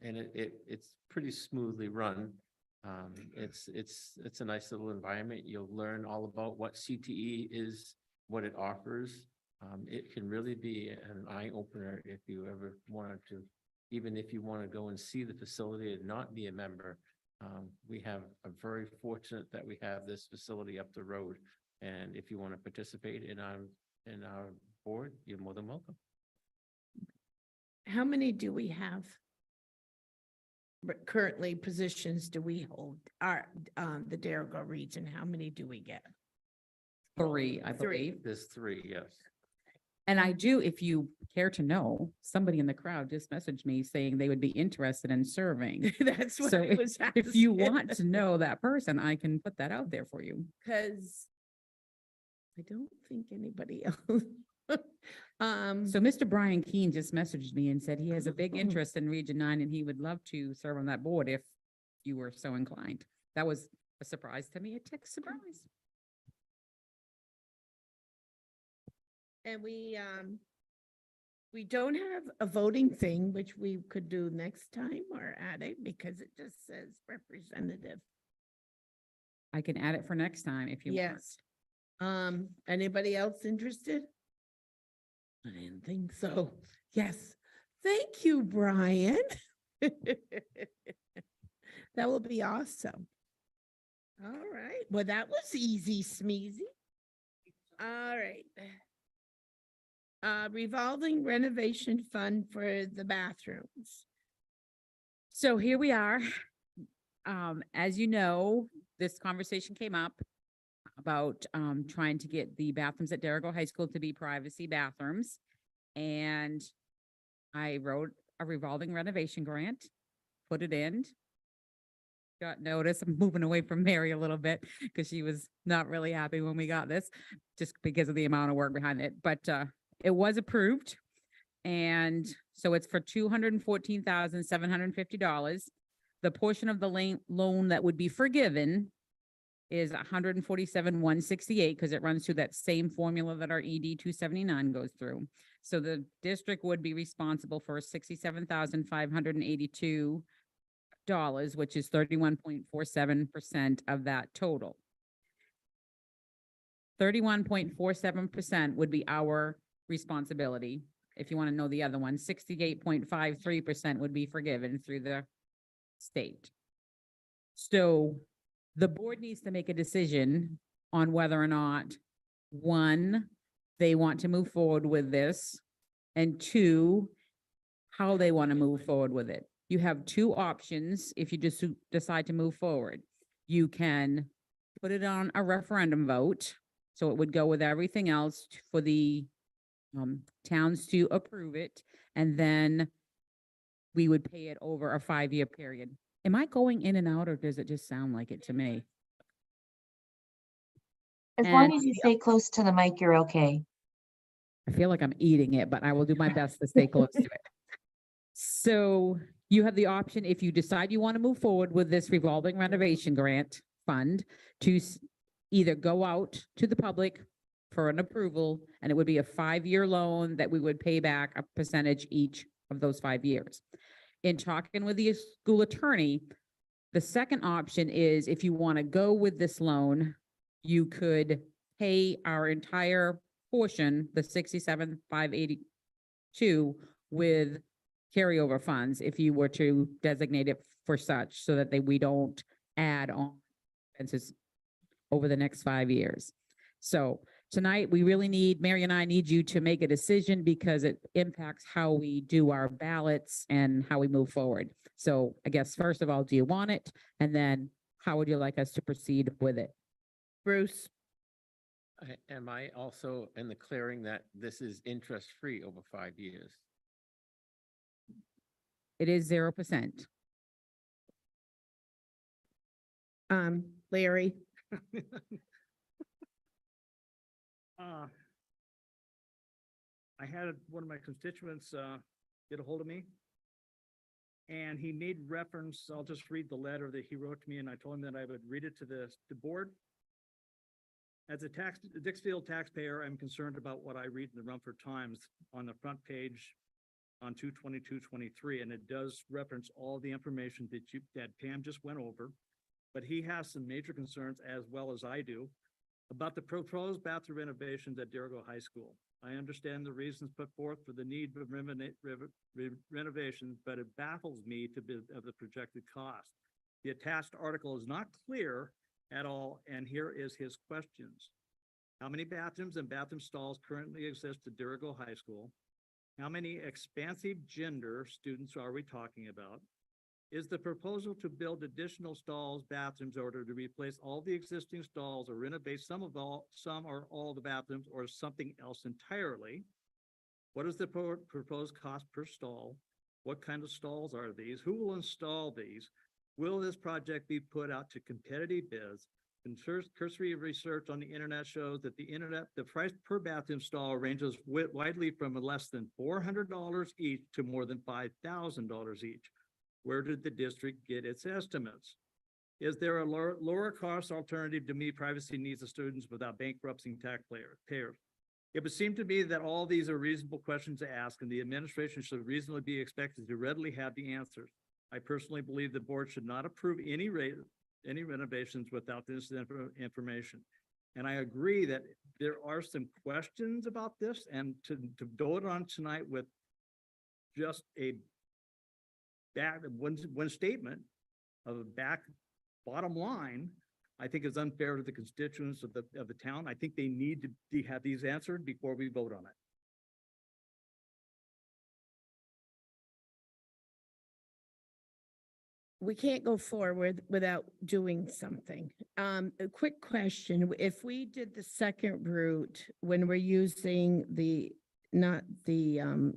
And it's pretty smoothly run. It's a nice little environment. You'll learn all about what CTE is, what it offers. It can really be an eye opener if you ever wanted to, even if you want to go and see the facility and not be a member. We have a very fortunate that we have this facility up the road. And if you want to participate in our board, you're more than welcome. How many do we have? But currently positions do we hold? The Derigo region, how many do we get? 3, I Three. believe. There's 3, yes. And I do, if you care to know, somebody in the crowd just messaged me saying they would be interested in serving. That's what So I was if you asking. want to know that person, I can put that out there for you. Because I don't think anybody else. So Mr. Brian Keene just messaged me and said he has a big interest in Region 9 and he would love to serve on that board if you were so inclined. That was a surprise to me. It took surprise. And we don't have a voting thing, which we could do next time or add it because it just says representative. I can add it for next time if you want. Yes. Anybody else interested? I didn't think so. Yes. Thank you, Brian. That will be awesome. All right. Well, that was easy, smeezy. All right. Revolving renovation fund for the bathrooms. So here we are. As you know, this conversation came up about trying to get the bathrooms at Derigo High School to be privacy bathrooms. And I wrote a revolving renovation grant, put it in. Got notice. I'm moving away from Mary a little bit because she was not really happy when we got this, just because of the amount of work behind it. But it was approved. And so it's for $214,750. The portion of the loan that would be forgiven is $147,168 because it runs through that same formula that our ED 279 goes through. So the district would be responsible for $67,582, which is 31.47% of that total. 31.47% would be our responsibility. If you want to know the other one, 68.53% would be forgiven through the state. So the board needs to make a decision on whether or not, 1, they want to move forward with this, and 2, how they want to move forward with it. You have 2 options if you just decide to move forward. You can put it on a referendum vote, so it would go with everything else for the towns to approve it, and then we would pay it over a 5-year period. Am I going in and out, or does it just sound like it to me? As long And as you stay close to the mic, you're okay. I feel like I'm eating it, but I will do my best to stay close to it. So you have the option, if you decide you want to move forward with this revolving renovation grant fund, to either go out to the public for an approval, and it would be a 5-year loan that we would pay back a percentage each of those 5 years. In talking with the school attorney, the second option is if you want to go with this loan, you could pay our entire portion, the $67,582, with carryover funds if you were to designate it for such, so that we don't add on expenses over the next 5 years. So tonight, we really need, Mary and I need you to make a decision because it impacts how we do our ballots and how we move forward. So I guess, first of all, do you want it? And then how would you like us to proceed with it? Bruce? Am I also in the clearing that this is interest-free over 5 years? It is 0%. Larry? I had one of my constituents get a hold of me. And he made reference, I'll just read the letter that he wrote to me, and I told him that I would read it to the board. As a Dixfield taxpayer, I'm concerned about what I read in the Rumford Times on the front page on 2/22/23, and it does reference all the information that Pam just went over. But he has some major concerns, as well as I do, about the proposed bathroom renovations at Dirigo High School. I understand the reasons put forth for the need for renovations, but it baffles me of the projected cost. The attached article is not clear at all, and here is his questions. How many bathrooms and bathroom stalls currently exist at Dirigo High School? How many expansive gender students are we talking about? Is the proposal to build additional stalls, bathrooms, in order to replace all the existing stalls or renovate some or all the bathrooms, or something else entirely? What is the proposed cost per stall? What kind of stalls are these? Who will install these? Will this project be put out to competitive bids? Cursory research on the internet shows that the price per bathroom stall ranges widely from less than $400 each to more than $5,000 each. Where did the district get its estimates? Is there a lower cost alternative to meet privacy needs of students without bankrupting taxpayers? It would seem to me that all these are reasonable questions to ask, and the administration should reasonably be expected to readily have the answers. I personally believe the board should not approve any renovations without this information. And I agree that there are some questions about this, and to vote on tonight with just one statement of a bottom line, I think is unfair to the constituents of the town. I think they need to have these answered before we vote on it. We can't go forward without doing something. A quick question, if we did the second route, when we're using not the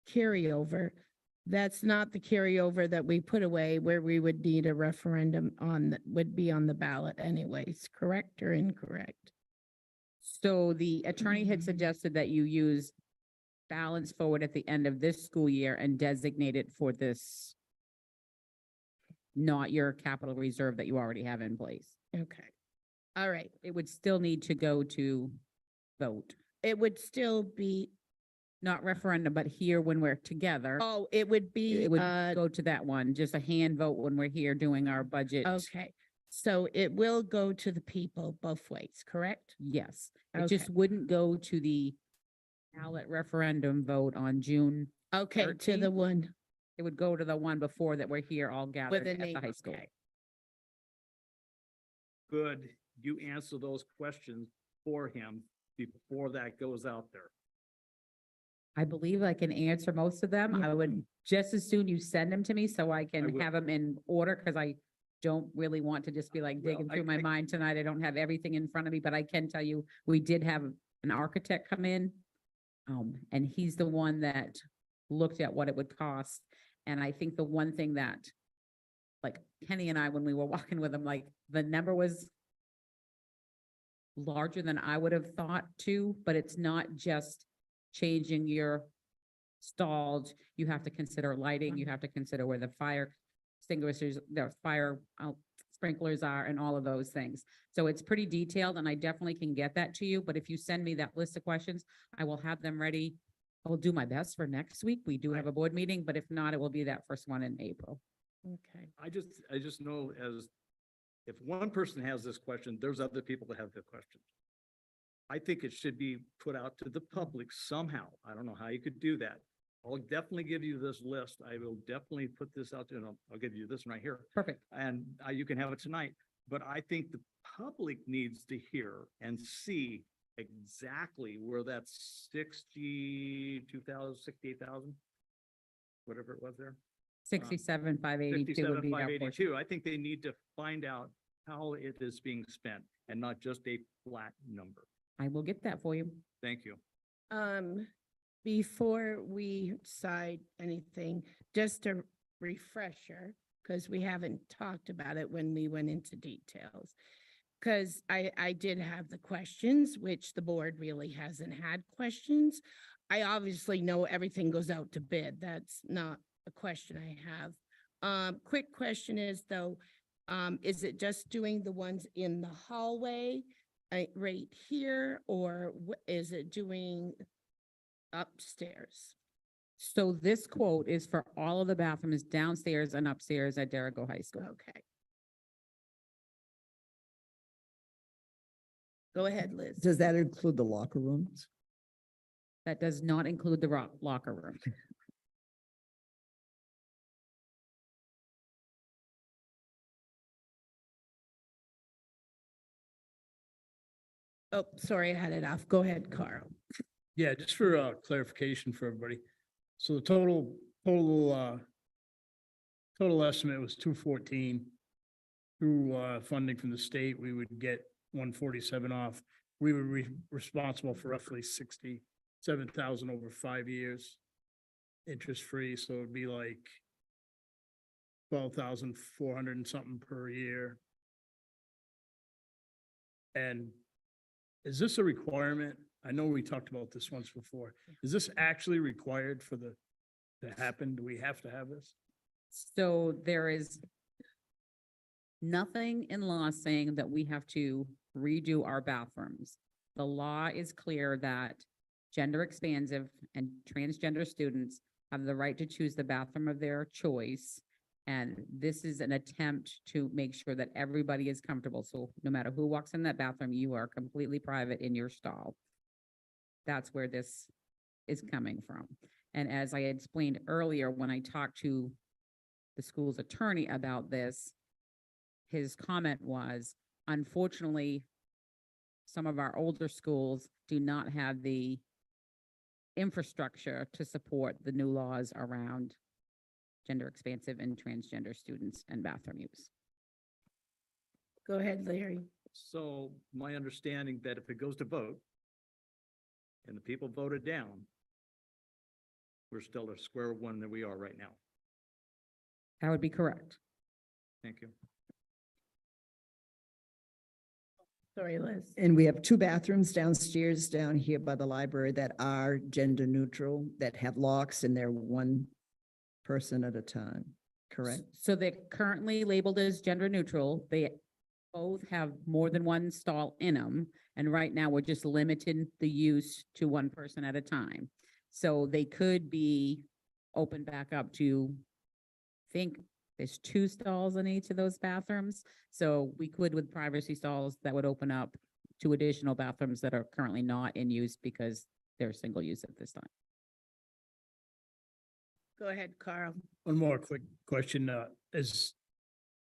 carryover, that's not the carryover that we put away where we would need a referendum on, that would be on the ballot anyways, correct or incorrect? So the attorney had suggested that you use balance forward at the end of this school year and designate it for this, not your capital reserve that you already have in place. Okay, all right. It would still need to go to vote, It would still be, not referendum, but here when we're together. oh, it would be, It would go to that one, just a hand vote when we're here doing our budget. okay. So it will go to the people both ways, correct? Yes, it Okay. just wouldn't go to the ballot referendum vote on June. Okay, to the 13th. one It would go to the one before that we're here all with gathered the at name. the high school. Okay. Could you answer those questions for him before that goes out there? I believe I can answer most of them. I would just as soon you send them to me so I can will. have them in order, because I don't really want to just be like Well, digging through my I- mind tonight. I don't have everything in front of me, but I can tell you, we did have an architect come in. And he's the one that looked at what it would cost. And I think the one thing that, like Kenny and I, when we were walking with him, like the number was larger than I would have thought too, but it's not just changing your stalls. You have to consider lighting, you have to consider where the fire extinguishers, the fire sprinklers are and all of those things. So it's pretty detailed and I definitely can get that to you, but if you send me that list of questions, I will have them ready. I will do my best for next week. We do have a board meeting, but if not, it will be that first one in April. Okay. I just know as, if one person has this question, there's other people that have the question. I think it should be put out to the public somehow. I don't know how you could do that. I'll definitely give you this list. I will definitely put this out there, and I'll give you this one right here. Perfect. And you can have it tonight. But I think the public needs to hear and see exactly where that 68,000, whatever it was there. 67,582 would be our portion. 57,582. I think they need to find out how it is being spent and not just a flat number. I will get that for you. Thank you. Before we decide anything, just a refresher, because we haven't talked about it when we went into details. Because I did have the questions, which the board really hasn't had questions. I obviously know everything goes out to bid. That's not a question I have. Quick question is though, is it just doing the ones in the hallway right here, or is it doing upstairs? So this quote is for all of the bathrooms downstairs and upstairs at Derigo High School. Okay. Go ahead, Liz. Does that include the locker rooms? That does not include the locker room. Oh, sorry, I had it off. Go ahead, Carl. Yeah, just for clarification for everybody. So the total estimate was 214. Through funding from the state, we would get 147 off. We were responsible for roughly 67,000 over 5 years, interest-free, so it'd be like 12,400 and something per year. And is this a requirement? I know we talked about this once before. Is this actually required for to happen? Do we have to have this? So there is nothing in law saying that we have to redo our bathrooms. The law is clear that gender expansive and transgender students have the right to choose the bathroom of their choice. And this is an attempt to make sure that everybody is comfortable. So no matter who walks in that bathroom, you are completely private in your stall. That's where this is coming from. And as I explained earlier, when I talked to the school's attorney about this, his comment was, unfortunately, some of our older schools do not have the infrastructure to support the new laws around gender expansive and transgender students and bathroom use. Go ahead, Larry. So my understanding that if it goes to vote and the people voted down, we're still at square one that we are right now. That would be correct. Thank you. Sorry, Liz. And we have 2 bathrooms downstairs down here by the library that are gender neutral, that have locks, and they're one person at a time, correct? So they're currently labeled as gender neutral. They both have more than one stall in them. And right now we're just limiting the use to one person at a time. So they could be opened back up to, I think there's 2 stalls in each of those bathrooms. So we could, with privacy stalls, that would open up 2 additional bathrooms that are currently not in use because they're single use at this time. Go ahead, Carl. One more quick question, is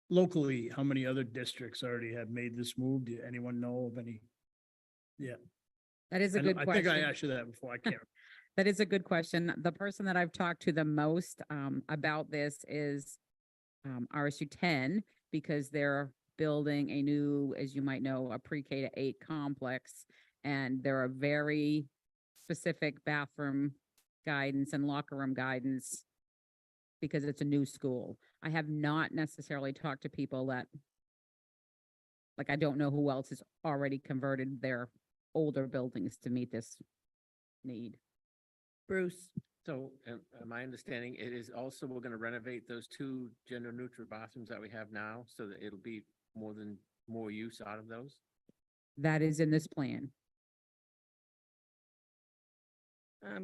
locally, how many other districts already have made this move? Do anyone know of any? Yeah. That is a good question. I think I asked you that before. I can't. That is a good question. The person that I've talked to the most about this is RSU10, because they're building a new, as you might know, a pre-K to 8 complex. And there are very specific bathroom guidance and locker room guidance because it's a new school. I have not necessarily talked to people that, like, I don't know who else has already converted their older buildings to meet this need. Bruce. So my understanding, it is also, we're going to renovate those 2 gender neutral bathrooms that we have now so that it'll be more use out of those. That is in this plan.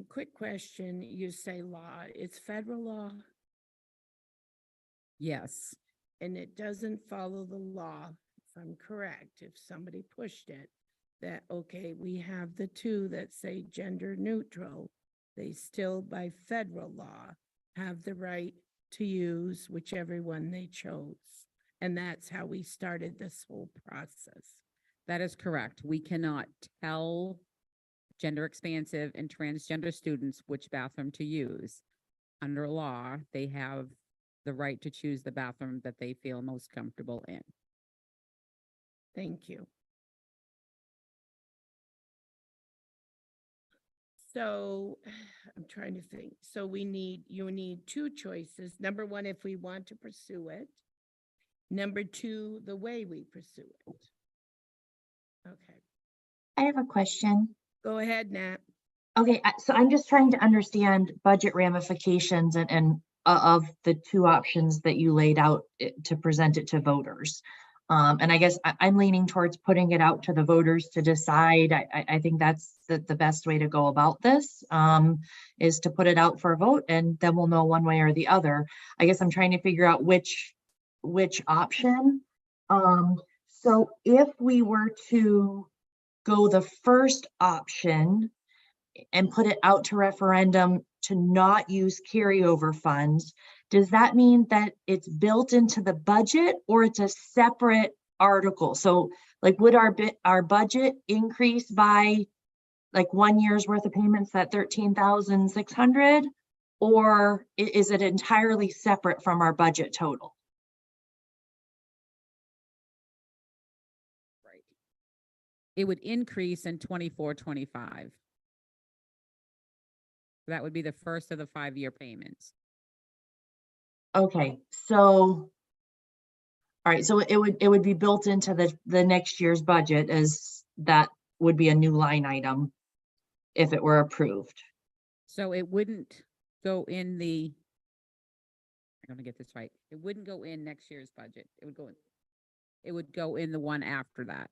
Quick question. You say law, it's federal law Yes. and it doesn't follow the law, if I'm correct, if somebody pushed it, that, okay, we have the 2 that say gender neutral. They still, by federal law, have the right to use whichever one they chose. And that's how we started this whole process. That is correct. We cannot tell gender expansive and transgender students which bathroom to use. Under law, they have the right to choose the bathroom that they feel most comfortable in. Thank you. So I'm trying to think. So you need two choices. Number one, if we want to pursue it. Number two, the way we pursue it. Okay, I have a question. go ahead, Nat. Okay, so I'm just trying to understand budget ramifications and of the two options that you laid out to present it to voters. And I guess I'm leaning towards putting it out to the voters to decide. I think that's the best way to go about this, is to put it out for a vote and then we'll know one way or the other. I guess I'm trying to figure out which option. So if we were to go the first option and put it out to referendum to not use carryover funds, does that mean that it's built into the budget or it's a separate article? So like, would our budget increase by like 1 year's worth of payments, that 13,600, or is it entirely separate from our budget total? Right. It would increase in 24-25. That would be the first of the 5-year payments. Okay, so, all right, so it would be built into the next year's budget, as that would be a new line item if it were approved. So it wouldn't go in the, I'm gonna get this right. It wouldn't go in next year's budget. It would go in the one after that.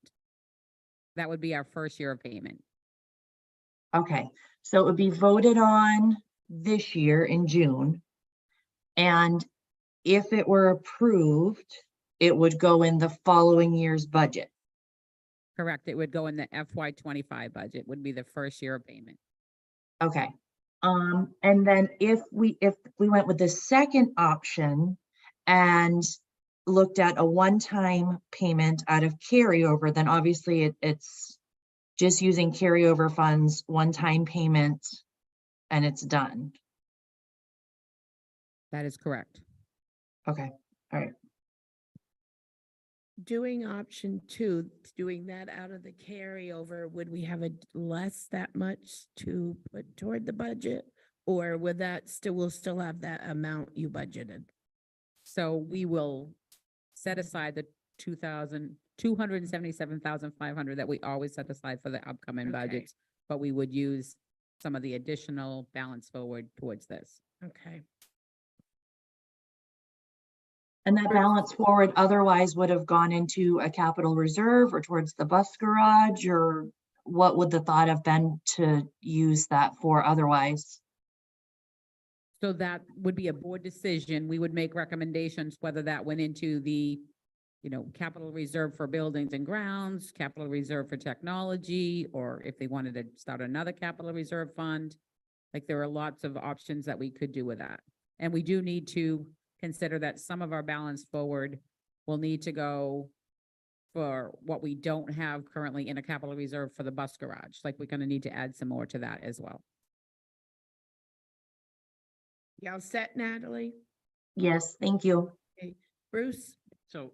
That would be our first year of payment. Okay, so it would be voted on this year in June. And if it were approved, it would go in the following year's budget. Correct. It would go in the FY25 budget, would be the first year of payment. Okay. And then if we went with the second option and looked at a one-time payment out of carryover, then obviously it's just using carryover funds, one-time payment, and it's done. That is correct. Okay, all right. Doing option two, doing that out of the carryover, would we have a less that much to put toward the budget? Or would that we'll still have that amount you budgeted? So we will set aside the 277,500 that we always set aside for the upcoming Okay. budgets, but we would use some of the additional balance forward towards this. Okay. And that balance forward otherwise would have gone into a capital reserve or towards the bus garage, or what would the thought have been to use that for otherwise? So that would be a board decision. We would make recommendations whether that went into the, capital reserve for buildings and grounds, capital reserve for technology, or if they wanted to start another capital reserve fund. Like, there are lots of options that we could do with that. And we do need to consider that some of our balance forward will need to go for what we don't have currently in a capital reserve for the bus garage. Like, we're gonna need to add some more to that as well. Y'all set, Natalie? Yes, thank you. Okay, Bruce? So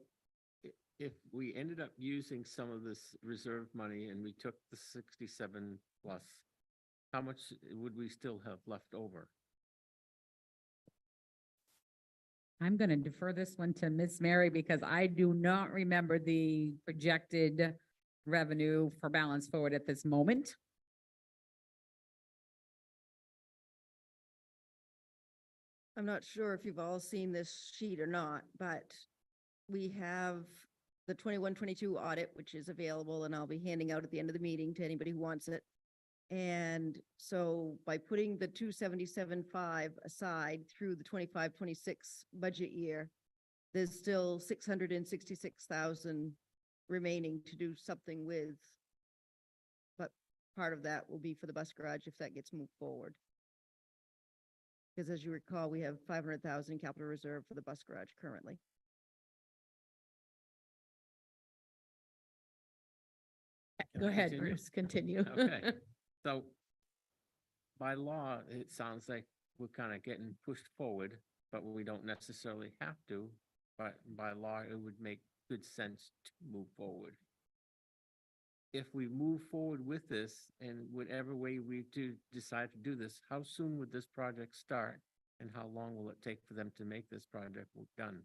if we ended up using some of this reserve money and we took the 67 plus, how much would we still have left over? I'm gonna defer this one to Miss Mary because I do not remember the projected revenue for balance forward at this moment. I'm not sure if you've all seen this sheet or not, but we have the 21-22 audit, which is available, and I'll be handing out at the end of the meeting to anybody who wants it. And so by putting the 277.5 aside through the 25-26 budget year, there's still 666,000 remaining to do something with. But part of that will be for the bus garage if that gets moved forward. Because as you recall, we have 500,000 capital reserve for the bus garage currently. Go ahead, Continue? Bruce, continue. Okay. So by law, it sounds like we're kind of getting pushed forward, but we don't necessarily have to. But by law, it would make good sense to move forward. If we move forward with this in whatever way we do decide to do this, how soon would this project start? And how long will it take for them to make this project done?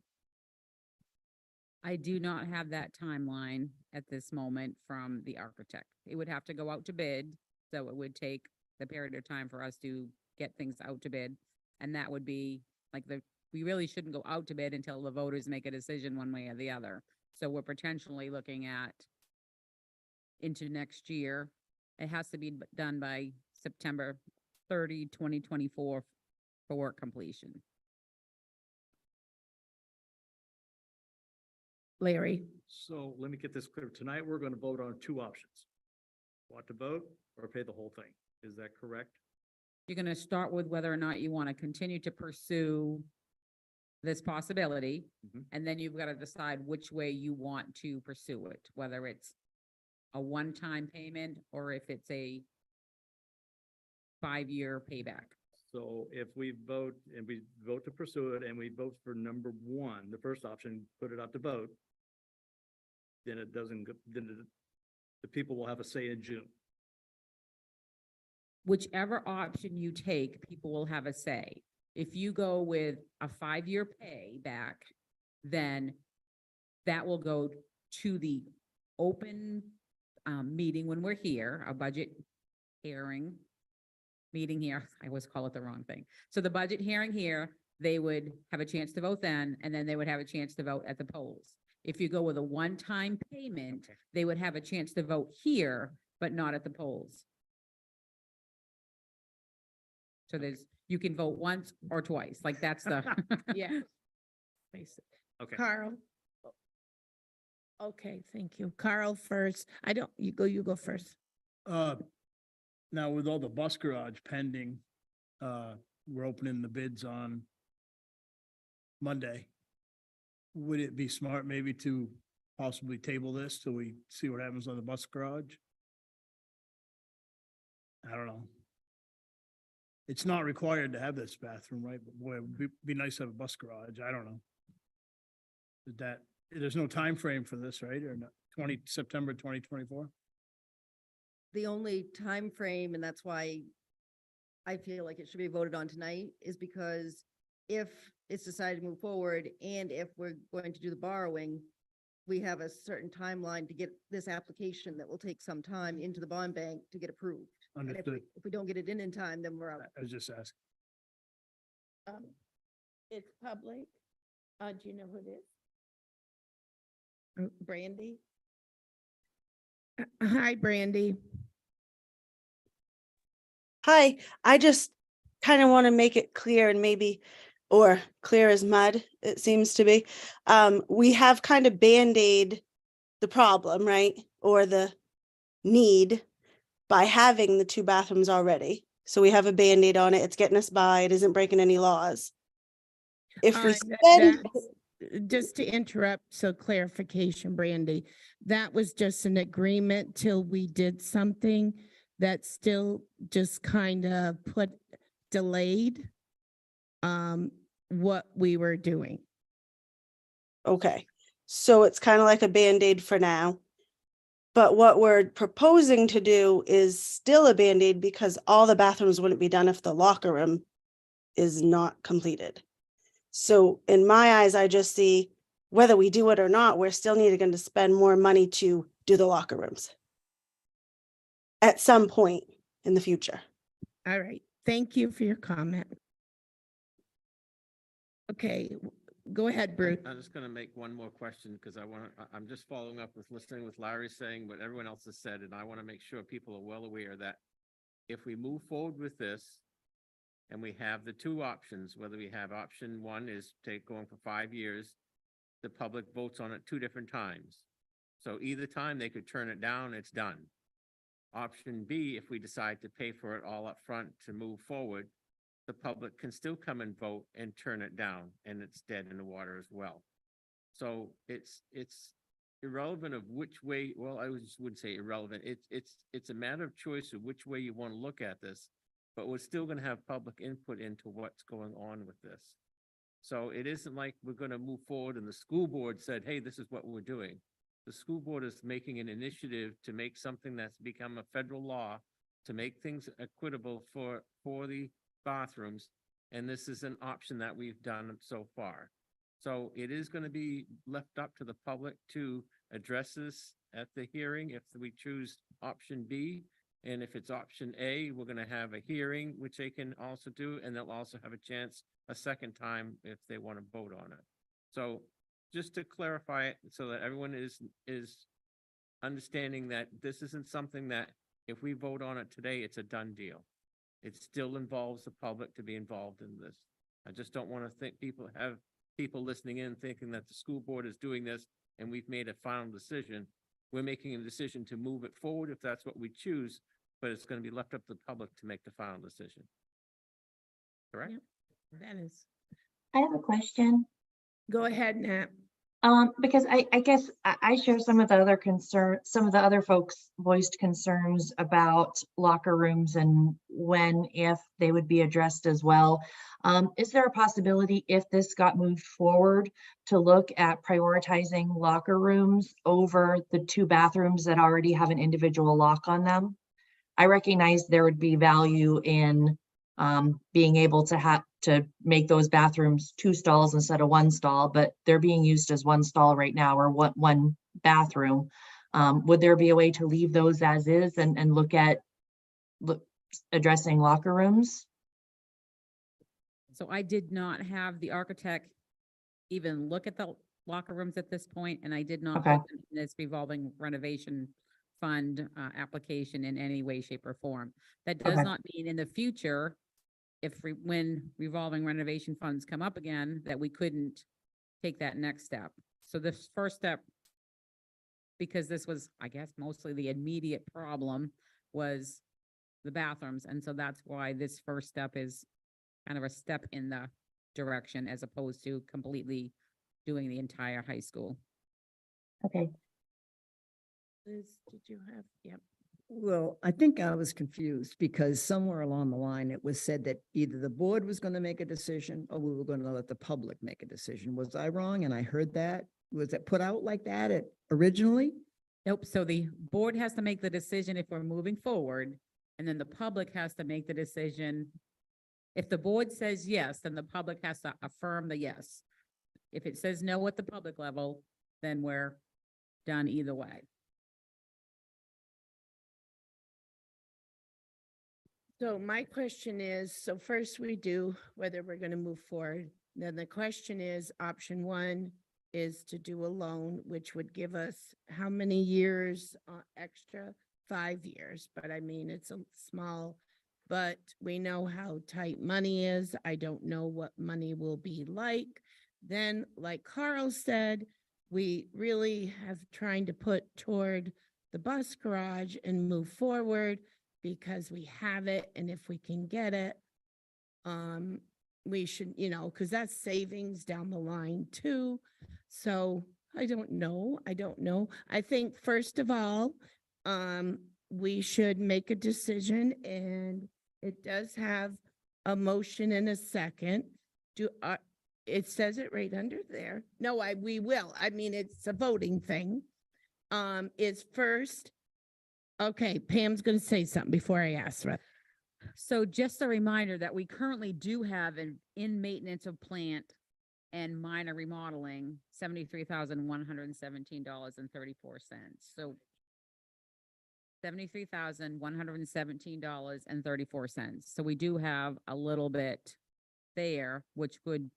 I do not have that timeline at this moment from the architect. It would have to go out to bid, so it would take the period of time for us to get things out to bid. And that would be like we really shouldn't go out to bid until the voters make a decision one way or the other. So we're potentially looking at into next year. It has to be done by September 30, 2024 for work completion. Larry, So let me get this clear. Tonight, we're going to vote on two options. Want to vote or pay the whole thing? Is that correct? You're gonna start with whether or not you want to continue to pursue this possibility, Mhm. and then you've got to decide which way you want to pursue it, whether it's a one-time payment or if it's a 5-year payback. So if we vote and we vote to pursue it and we vote for number one, the first option, put it out to vote, then it doesn't, the people will have a say in June. Whichever option you take, people will have a say. If you go with a 5-year payback, then that will go to the open meeting when we're here, a budget hearing meeting here. I always call it the wrong thing. So the budget hearing here, they would have a chance to vote then, and then they would have a chance to vote at the polls. If you go with a one-time payment, they would have a chance to vote here, but not at the polls. So you can vote once or twice, like that's the. yeah. Basic. Okay. Carl. Okay, thank you. Carl first. You go first. Now with all the bus garage pending, we're opening the bids on Monday. Would it be smart maybe to possibly table this till we see what happens on the bus garage? I don't know. It's not required to have this bathroom, right? But boy, it'd be nice to have a bus garage. I don't know. There's no time frame for this, right? Or not, September 2024? The only time frame, and that's why I feel like it should be voted on tonight, is because if it's decided to move forward and if we're going to do the borrowing, we have a certain timeline to get this application that will take some time into the bond bank to get approved. And Understood. if we don't get it in time, then we're out. I was just asking. It's public. Do you know who it is? Brandy? Hi, Brandy. Hi, I just kind of want to make it clear and maybe, or clear as mud, it seems to be. We have kind of Band-Aid the problem, right? Or the need by having the 2 bathrooms already. So we have a Band-Aid on it. It's getting us by. It isn't breaking any laws. If we spend, Just to interrupt, so clarification, Brandy, that was just an agreement till we did something that still just kind of delayed what we were doing. okay, so it's kind of like a Band-Aid for now. But what we're proposing to do is still a Band-Aid because all the bathrooms wouldn't be done if the locker room is not completed. So in my eyes, I just see whether we do it or not, we're still needing to spend more money to do the locker rooms at some point in the future. All right, thank you for your comment. Okay, go ahead, Bruce. I'm just gonna make one more question because I'm just following up with listening with Larry saying what everyone else has said, and I want to make sure people are well aware that if we move forward with this and we have the 2 options, whether we have option 1 is going for 5 years, the public votes on it 2 different times. So either time they could turn it down, it's done. Option B, if we decide to pay for it all up front to move forward, the public can still come and vote and turn it down, and it's dead in the water as well. So it's irrelevant of which way, well, I just wouldn't say irrelevant. It's a matter of choice of which way you want to look at this, but we're still going to have public input into what's going on with this. So it isn't like we're going to move forward and the school board said, hey, this is what we're doing. The school board is making an initiative to make something that's become a federal law to make things equitable for the bathrooms. And this is an option that we've done so far. So it is going to be left up to the public to address this at the hearing if we choose option B. And if it's option A, we're going to have a hearing, which they can also do, and they'll also have a chance a second time if they want to vote on it. So just to clarify it so that everyone is understanding that this isn't something that if we vote on it today, it's a done deal. It still involves the public to be involved in this. I just don't want to think people listening in thinking that the school board is doing this and we've made a final decision. We're making a decision to move it forward if that's what we choose, but it's going to be left up to the public to make the final decision. Correct? Yep. That is, I have a question. go ahead, Nat. Because I guess I share some of the other some of the other folks voiced concerns about locker rooms and when, if they would be addressed as well. Is there a possibility if this got moved forward to look at prioritizing locker rooms over the 2 bathrooms that already have an individual lock on them? I recognize there would be value in being able to make those bathrooms 2 stalls instead of 1 stall, but they're being used as 1 stall right now, or one bathroom. Would there be a way to leave those as is and look at addressing locker rooms? So I did not have the architect even look at the locker rooms at this point, and I did not Okay. put them in this revolving renovation fund application in any way, shape, or form. That does Okay. not mean in the future, when revolving renovation funds come up again, that we couldn't take that next step. So this first step, because this was, I guess, mostly the immediate problem, was the bathrooms. And so that's why this first step is kind of a step in the direction as opposed to completely doing the entire high school. Okay. Liz, did you have, yep. Well, I think I was confused because somewhere along the line, it was said that either the board was going to make a decision or we were going to let the public make a decision. Was I wrong? And I heard that. Was it put out like that originally? Nope. So the board has to make the decision if we're moving forward, and then the public has to make the decision. If the board says yes, then the public has to affirm the yes. If it says no at the public level, then we're done either way. So my question is, so first we do whether we're going to move forward. Then the question is, option 1 is to do a loan, which would give us how many years extra? 5 years, but I mean, it's a small, but we know how tight money is. I don't know what money will be like. Then, like Carl said, we really have trying to put toward the bus garage and move forward because we have it. And if we can get it, we should, because that's savings down the line too. So I don't know. I think first of all, we should make a decision, and it does have a motion and a second. It says it right under there. No, we will. I mean, it's a voting thing. Is first. Okay, Pam's going to say something before I ask her. So just a reminder that we currently do have in maintenance of plant and minor remodeling, $73,117.34. So $73,117.34. So we do have a little bit there, which you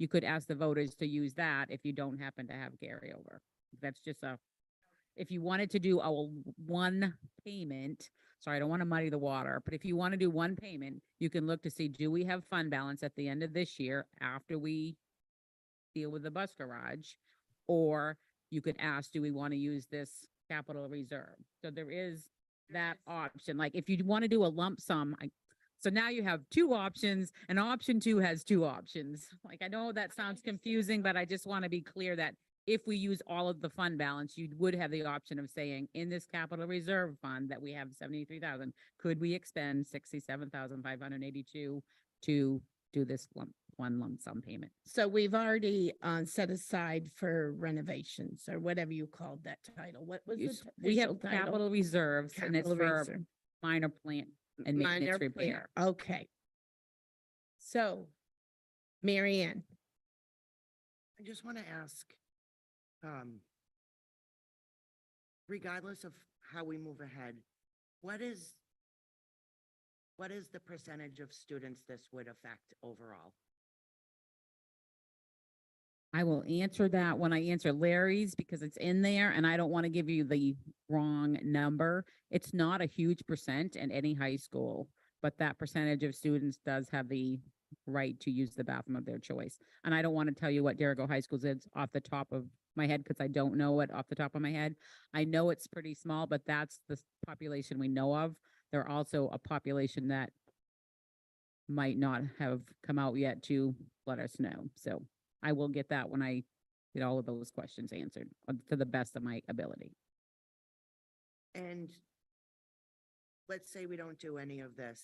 could ask the voters to use that if you don't happen to have carryover. That's just if you wanted to do a one payment, sorry, I don't want to muddy the water, but if you want to do one payment, you can look to see, do we have fund balance at the end of this year after we deal with the bus garage? Or you could ask, do we want to use this capital reserve? So there is that option. Like if you want to do a lump sum, so now you have 2 options, and option 2 has 2 options. Like I know that sounds confusing, but I just want to be clear that if we use all of the fund balance, you would have the option of saying, in this capital reserve fund that we have 73,000, could we expend 67,582 to do this one lump sum payment? So we've already set aside for renovations or whatever you called that title. What was the We have official title? capital reserves and it's Capital for reserve. minor plant and maintenance Minor repair. plan. Okay. So, Mary Ann, I just want to ask, regardless of how we move ahead, what is the percentage of students this would affect overall? I will answer that when I answer Larry's because it's in there and I don't want to give you the wrong number. It's not a huge percent in any high school, but that percentage of students does have the right to use the bathroom of their choice. And I don't want to tell you what Derigo High School's is off the top of my head because I don't know it off the top of my head. I know it's pretty small, but that's the population we know of. There are also a population that might not have come out yet to let us know. So I will get that when I get all of those questions answered to the best of my ability. And let's say we don't do any of this.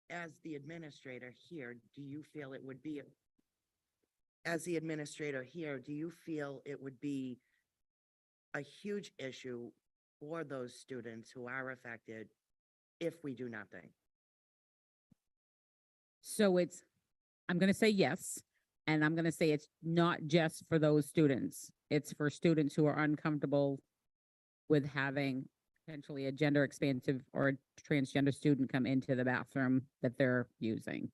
As the administrator here, do you feel it would be, as the administrator here, do you feel it would be a huge issue for those students who are affected if we do nothing? So I'm going to say yes. And I'm going to say it's not just for those students. It's for students who are uncomfortable with having potentially a gender expansive or a transgender student come into the bathroom that they're using.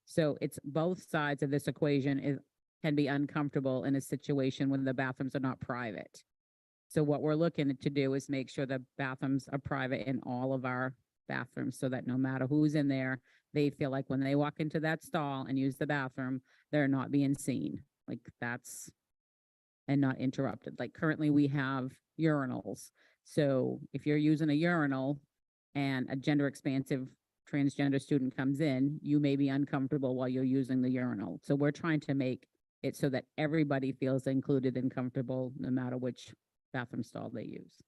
So it's both sides of this equation can be uncomfortable in a situation when the bathrooms are not private. So what we're looking to do is make sure the bathrooms are private in all of our bathrooms so that no matter who's in there, they feel like when they walk into that stall and use the bathroom, they're not being seen. Like that's, and not interrupted. Like currently we have urinals. So if you're using a urinal and a gender expansive transgender student comes in, you may be uncomfortable while you're using the urinal. So we're trying to make it so that everybody feels included and comfortable no matter which bathroom stall they use.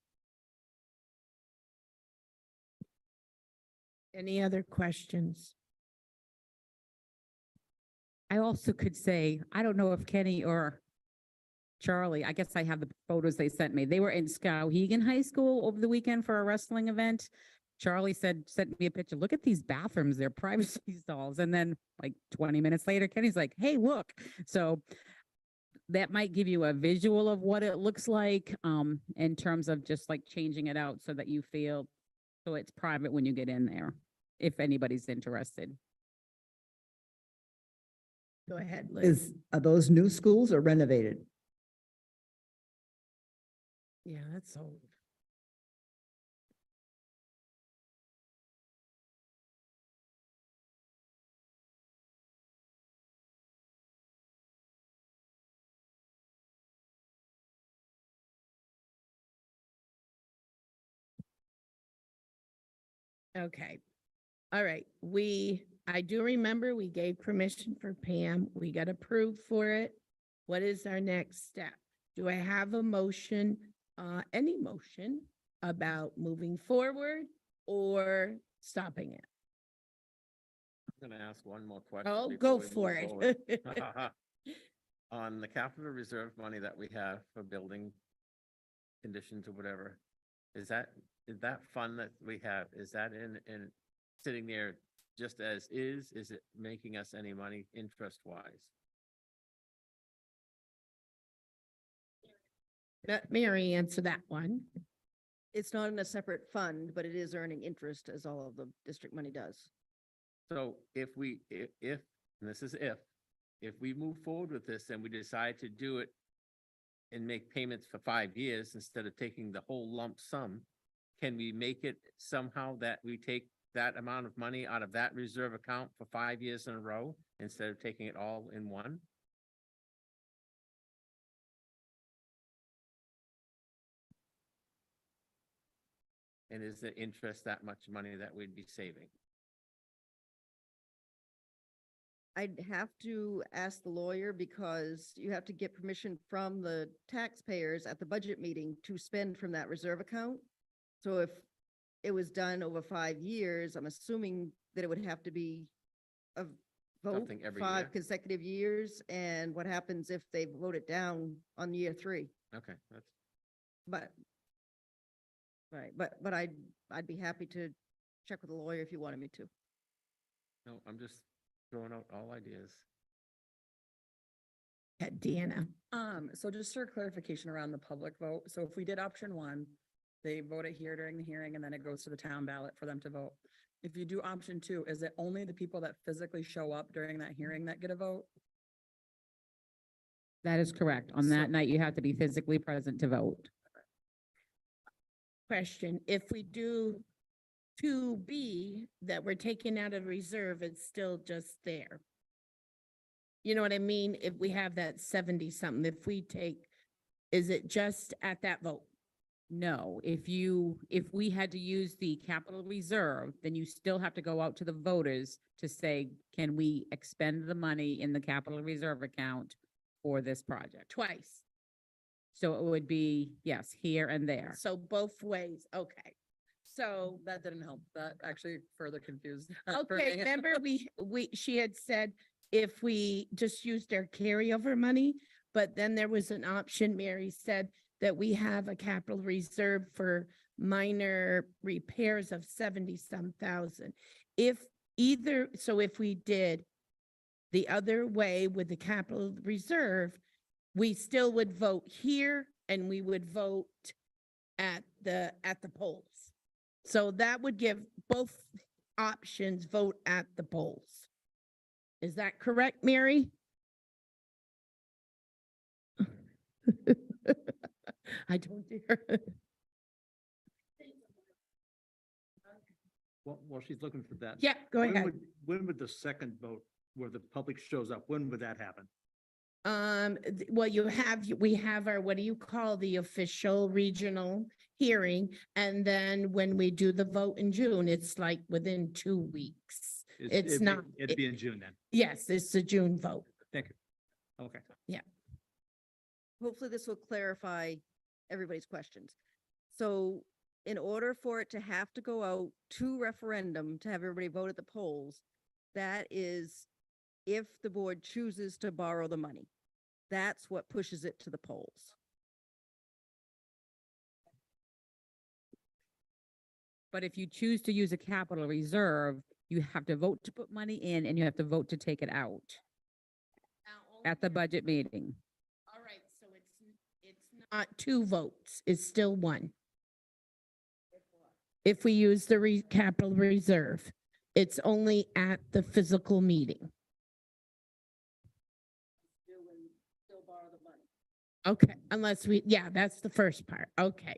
any other questions? I also could say, I don't know if Kenny or Charlie, I guess I have the photos they sent me. They were in Skowhegan High School over the weekend for a wrestling event. Charlie sent me a picture. Look at these bathrooms, they're privacy stalls. And then like 20 minutes later, Kenny's like, hey, look. So that might give you a visual of what it looks like in terms of just like changing it out so that you feel so it's private when you get in there, if anybody's interested. Go ahead, Liz. Are those new schools or renovated? Yeah, that's old. Okay. All right. I do remember we gave permission for Pam. We got approved for it. What is our next step? Do I have a motion, any motion about moving forward or stopping it? I'm gonna ask one more question. Oh, before go we move for it. forward. On the capital reserve money that we have for building conditions or whatever, is that fund that we have, is that in sitting there just as is? Is it making us any money interest wise? Let Mary answer that one. It's not in a separate fund, but it is earning interest as all of the district money does. So if and this is if we move forward with this and we decide to do it and make payments for 5 years instead of taking the whole lump sum, can we make it somehow that we take that amount of money out of that reserve account for 5 years in a row instead of taking it all in one? And is the interest that much money that we'd be saving? I'd have to ask the lawyer because you have to get permission from the taxpayers at the budget meeting to spend from that reserve account. So if it was done over 5 years, I'm assuming that it would have to be a vote, Something every year. 5 consecutive years. And what happens if they vote it down on year 3? Okay, that's, But, right, but I'd be happy to check with the lawyer if you wanted me to. no, I'm just throwing out all ideas. Deanna. So just for clarification around the public vote, so if we did option one, they vote it here during the hearing and then it goes to the town ballot for them to vote. If you do option two, is it only the people that physically show up during that hearing that get a vote? That is correct. On that night, you have to be physically present to vote. Question, if we do 2B that we're taking out of reserve, it's still just there. You know what I mean? If we have that 70 something, if we take, is it just at that vote? No, if we had to use the capital reserve, then you still have to go out to the voters to say, can we expend the money in the capital reserve account for this project? Twice. So it would be, yes, here and there. So both ways, okay. So, That didn't help. That actually further confused. that for okay, me. remember she had said if we just used our carryover money, but then there was an option, Mary said, that we have a capital reserve for minor repairs of 70-some thousand. If we did the other way with the capital reserve, we still would vote here and we would vote at the polls. So that would give both options vote at the polls. Is that correct, Mary? I don't dare. While she's looking for that. Yeah, go when ahead. When would the second vote where the public shows up, when would that happen? Well, we have our, what do you call the official regional hearing? And then when we do the vote in June, it's like within 2 weeks. It's not. It'd be in June then. Yes, it's a June vote. Thank you. Okay. Yeah. Hopefully this will clarify everybody's questions. So in order for it to have to go out to referendum to have everybody vote at the polls, that is if the board chooses to borrow the money. That's what pushes it to the polls. But if you choose to use a capital reserve, you have to vote to put money in and you have to vote to take it out at the budget meeting. All right, so it's not 2 votes, it's still 1. If we use the capital reserve, it's only at the physical meeting. Okay, unless that's the first part. Okay.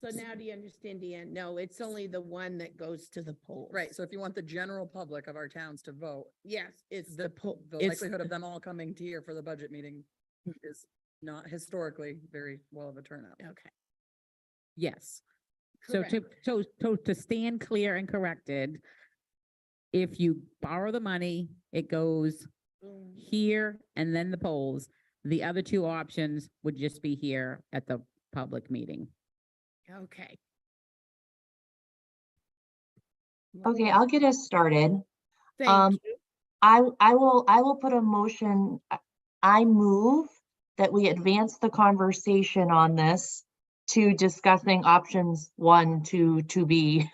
So now do you understand, Deanne? No, it's only the one that goes to the polls. Right, so if you want the general public of our towns to vote, Yes, it's the poll. the likelihood of them all coming to here for the budget meeting is not historically very well of a turnout. Okay. Yes. So to stand clear and corrected, if you borrow the money, it goes here and then the polls. The other 2 options would just be here at the public meeting. Okay. Okay, I'll get us started. Thank you. I will put a motion. I move that we advance the conversation on this to discussing options 1 to 2B.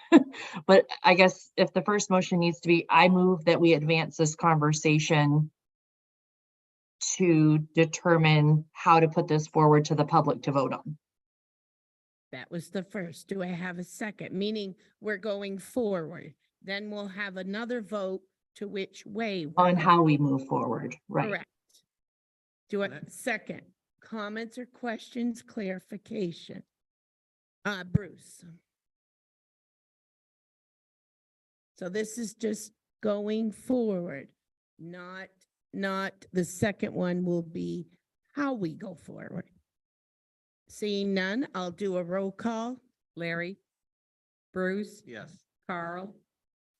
But I guess if the first motion needs to be, I move that we advance this conversation to determine how to put this forward to the public to vote on. That was the first. Do I have a second? Meaning we're going forward. Then we'll have another vote to which way. we're On going. how we move forward, right? Correct. Do I, second, comments or questions, clarification? Bruce. So this is just going forward, not the second one will be how we go forward. Seeing none, I'll do a roll call. Larry? Bruce? Yes. Carl?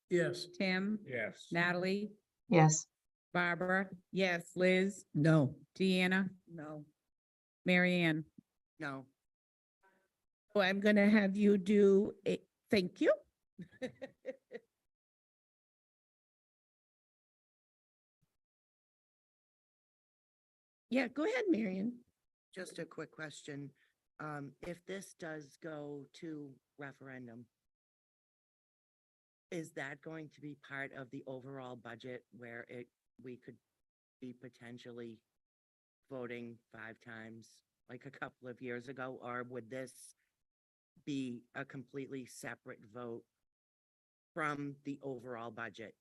Yes. Tim? Yes. Natalie? Yes. Barbara, Yes. Liz, No. Deanna, No. Mary Ann. No. So I'm gonna have you do a, thank you. Yeah, go ahead, Marion. Just a quick question. If this does go to referendum, is that going to be part of the overall budget where we could be potentially voting 5 times like a couple of years ago, or would this be a completely separate vote from the overall budget?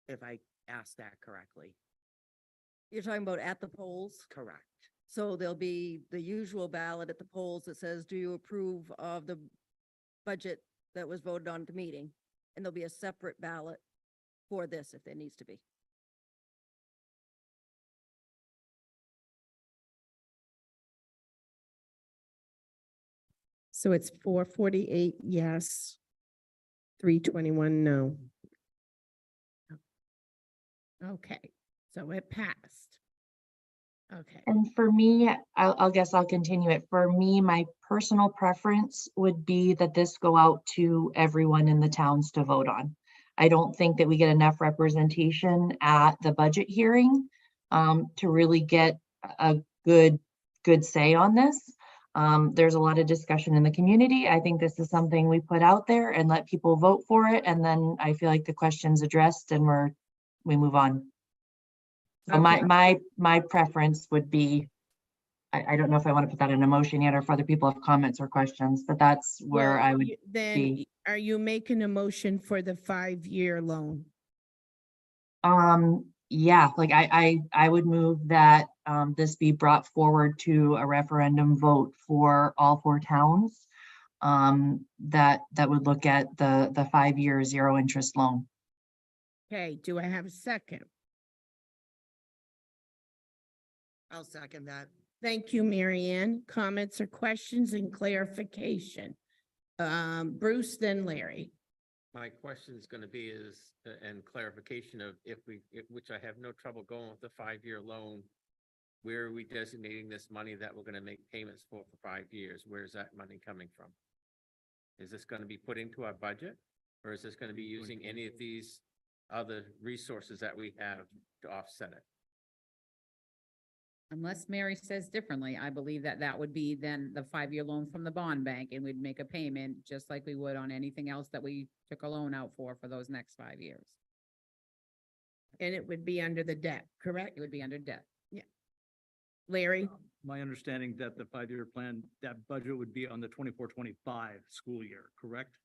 If I asked that correctly. You're talking about at the polls? Correct. So there'll be the usual ballot at the polls that says, do you approve of the budget that was voted on at the meeting? And there'll be a separate ballot for this if there needs to be. So it's 448, yes. 321, no. Okay, so it passed. Okay. And for me, I'll guess I'll continue it. For me, my personal preference would be that this go out to everyone in the towns to vote on. I don't think that we get enough representation at the budget hearing to really get a good say on this. There's a lot of discussion in the community. I think this is something we put out there and let people vote for it. And then I feel like the question's addressed and we move on. So Okay. my preference would be, I don't know if I want to put that in a motion yet or if other people have comments or questions, but that's where Well, I would then, be. are you making a motion for the 5-year loan? Yeah, like I would move that this be brought forward to a referendum vote for all 4 towns. That would look at the 5-year 0 interest loan. Okay, do I have a second? I'll second that. Thank you, Mary Ann. Comments or questions and clarification? Bruce, then Larry. My question is gonna be and clarification of which I have no trouble going with the 5-year loan. Where are we designating this money that we're gonna make payments for 5 years? Where's that money coming from? Is this gonna be put into our budget? Or is this gonna be using any of these other resources that we have to offset it? Unless Mary says differently, I believe that that would be then the 5-year loan from the bond bank, and we'd make a payment just like we would on anything else that we took a loan out for those next 5 years. And it would be under the debt, correct? It would be under debt. Larry? My understanding that the 5-year plan, that budget would be on the 24-25 school year, correct?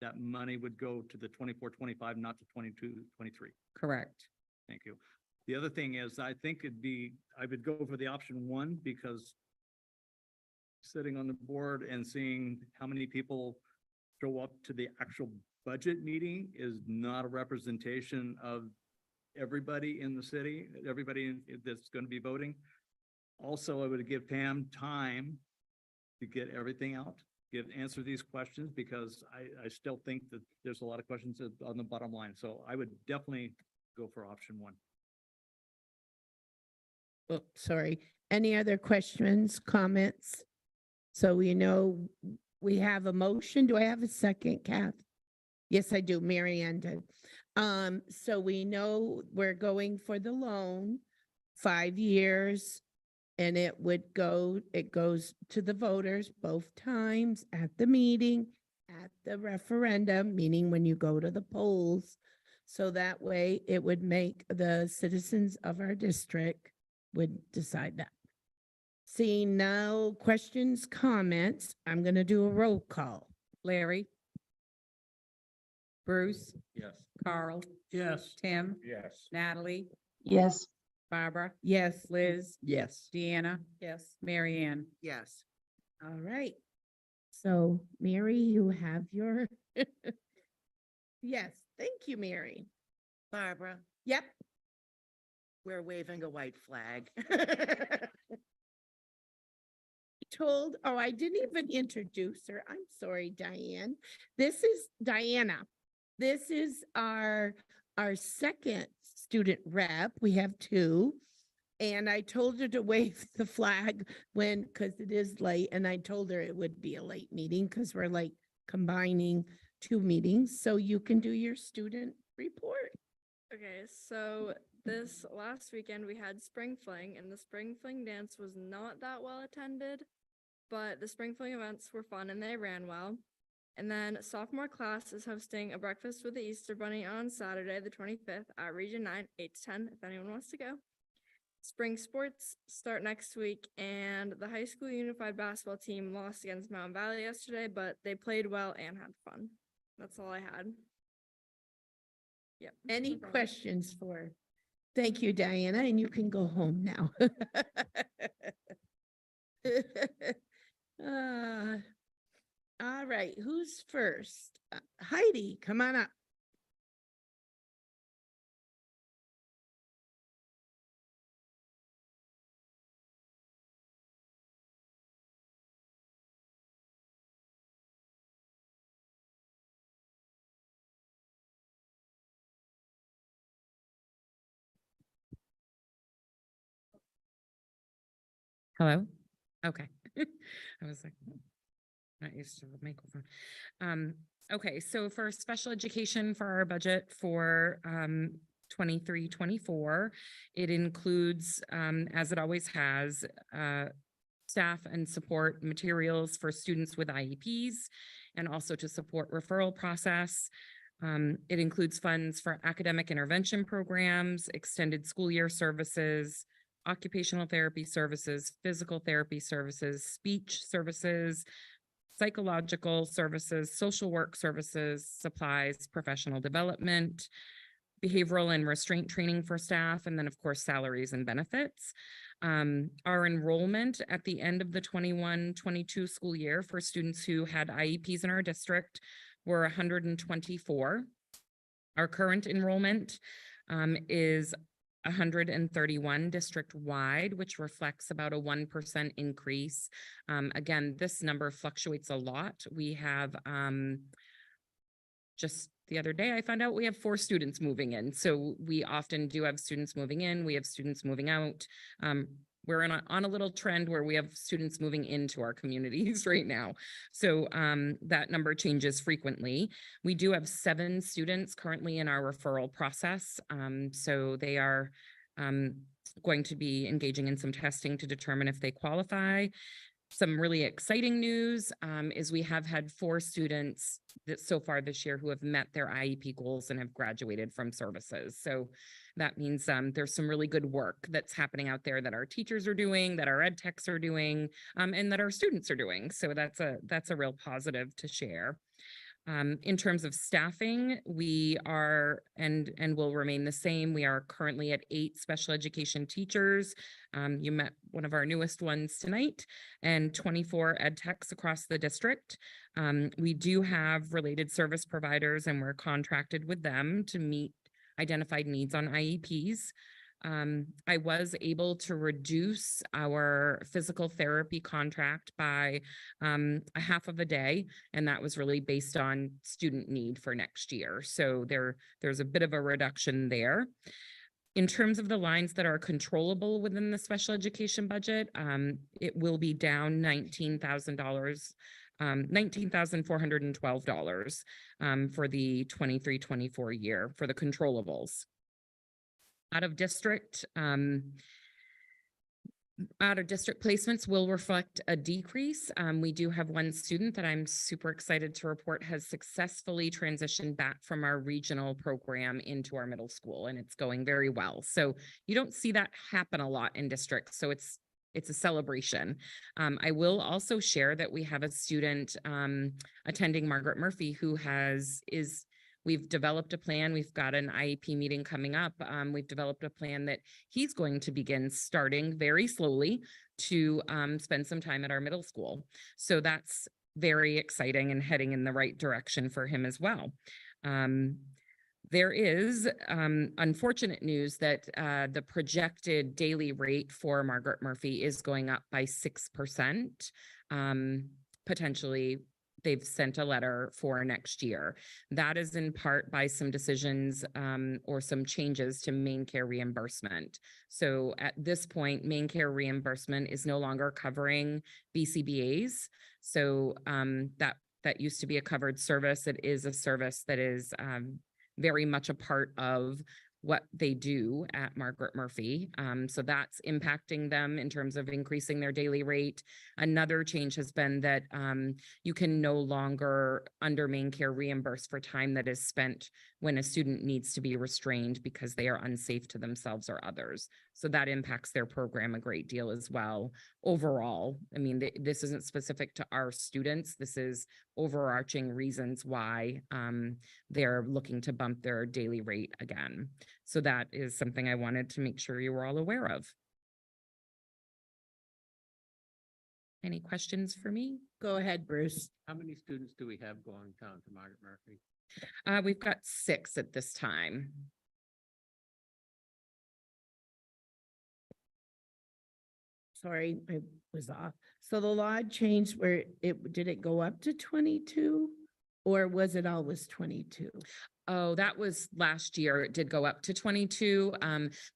That money would go to the 24-25, not the 22-23. Correct. Thank you. The other thing is, I think I would go for the option 1 because sitting on the board and seeing how many people show up to the actual budget meeting is not a representation of everybody in the city, everybody that's going to be voting. Also, I would give Pam time to get everything out, answer these questions, because I still think that there's a lot of questions on the bottom line. So I would definitely go for option 1. Oh, sorry. Any other questions, comments? So we know we have a motion. Do I have a second, Kath? Yes, I do. Mary Ann did. So we know we're going for the loan, 5 years, and it goes to the voters both times at the meeting, at the referendum, meaning when you go to the polls. So that way it would make the citizens of our district would decide that. Seeing no questions, comments, I'm going to do a roll call. Larry? Bruce? Yes. Carl? Yes. Tim? Yes. Natalie? Yes. Barbara? Yes. Liz? Yes. Deanna? Yes. Mary Ann? Yes. All right. So Mary, you have your, yes, thank you, Mary. Barbara, Yep. we're waving a white flag. I didn't even introduce her. I'm sorry, Diane. This is Diana. This is our our second student rep, we have two. And I told her to wave the flag because it is late, and I told her it would be a late meeting because we're like combining two meetings, so you can do your student report. Okay, so this last weekend we had spring fling, and the spring fling dance was not that well attended, but the spring fling events were fun and they ran well. And then sophomore class is hosting a breakfast with the Easter Bunny on Saturday, the 25th at Region 9, 8 to 10, if anyone wants to go. Spring sports start next week, and the high school unified basketball team lost against Mountain Valley yesterday, but they played well and had fun. That's all I had. Yep. Any no problem. questions for? Thank you, Diana, and you can go home now. All right, who's first? Heidi, come on up. Hello? Okay. I was like, not used to the microphone. Okay, so for special education for our budget for 23-24, it includes, as it always has, staff and support materials for students with IEPs, and also to support referral process. It includes funds for academic intervention programs, extended school year services, occupational therapy services, physical therapy services, speech services, psychological services, social work services, supplies, professional development, behavioral and restraint training for staff, and then of course, salaries and benefits. Our enrollment at the end of the 21-22 school year for students who had IEPs in our district were 124. Our current enrollment is 131 district-wide, which reflects about a 1% increase. Again, this number fluctuates a lot. We have just the other day, I found out we have 4 students moving in. So we often do have students moving in. We have students moving out. We're on a little trend where we have students moving into our communities right now. So that number changes frequently. We do have 7 students currently in our referral process. So they are going to be engaging in some testing to determine if they qualify. Some really exciting news is we have had 4 students that so far this year who have met their IEP goals and have graduated from services. So that means there's some really good work that's happening out there that our teachers are doing, that our ed techs are doing, and that our students are doing. So that's a real positive to share. In terms of staffing, we are and will remain the same. We are currently at 8 special education teachers. You met one of our newest ones tonight, and 24 ed techs across the district. We do have related service providers, and we're contracted with them to meet identified needs on IEPs. I was able to reduce our physical therapy contract by a half of a day, and that was really based on student need for next year. So there's a bit of a reduction there. In terms of the lines that are controllable within the special education budget, it will be down $19,000. $19,412 for the 23-24 year for the controllables. Out of district placements will reflect a decrease. We do have one student that I'm super excited to report has successfully transitioned back from our regional program into our middle school, and it's going very well. So you don't see that happen a lot in districts. So it's a celebration. I will also share that we have a student attending Margaret Murphy who we've developed a plan. We've got an IEP meeting coming up. We've developed a plan that he's going to begin starting very slowly to spend some time at our middle school. So that's very exciting and heading in the right direction for him as well. There is unfortunate news that the projected daily rate for Margaret Murphy is going up by 6%, potentially they've sent a letter for next year. That is in part by some decisions or some changes to main care reimbursement. So at this point, main care reimbursement is no longer covering BCBAs. So that used to be a covered service. It is a service that is very much a part of what they do at Margaret Murphy. So that's impacting them in terms of increasing their daily rate. Another change has been that you can no longer under main care reimburse for time that is spent when a student needs to be restrained because they are unsafe to themselves or others. So that impacts their program a great deal as well. Overall, I mean, this isn't specific to our students. This is overarching reasons why they're looking to bump their daily rate again. So that is something I wanted to make sure you were all aware of. Any questions for me? Go ahead, Bruce. How many students do we have going down to Margaret Murphy? We've got 6 at this time. Sorry, I was off. So the law changed where did it go up to 22? Or was it always 22? Oh, that was last year. It did go up to 22.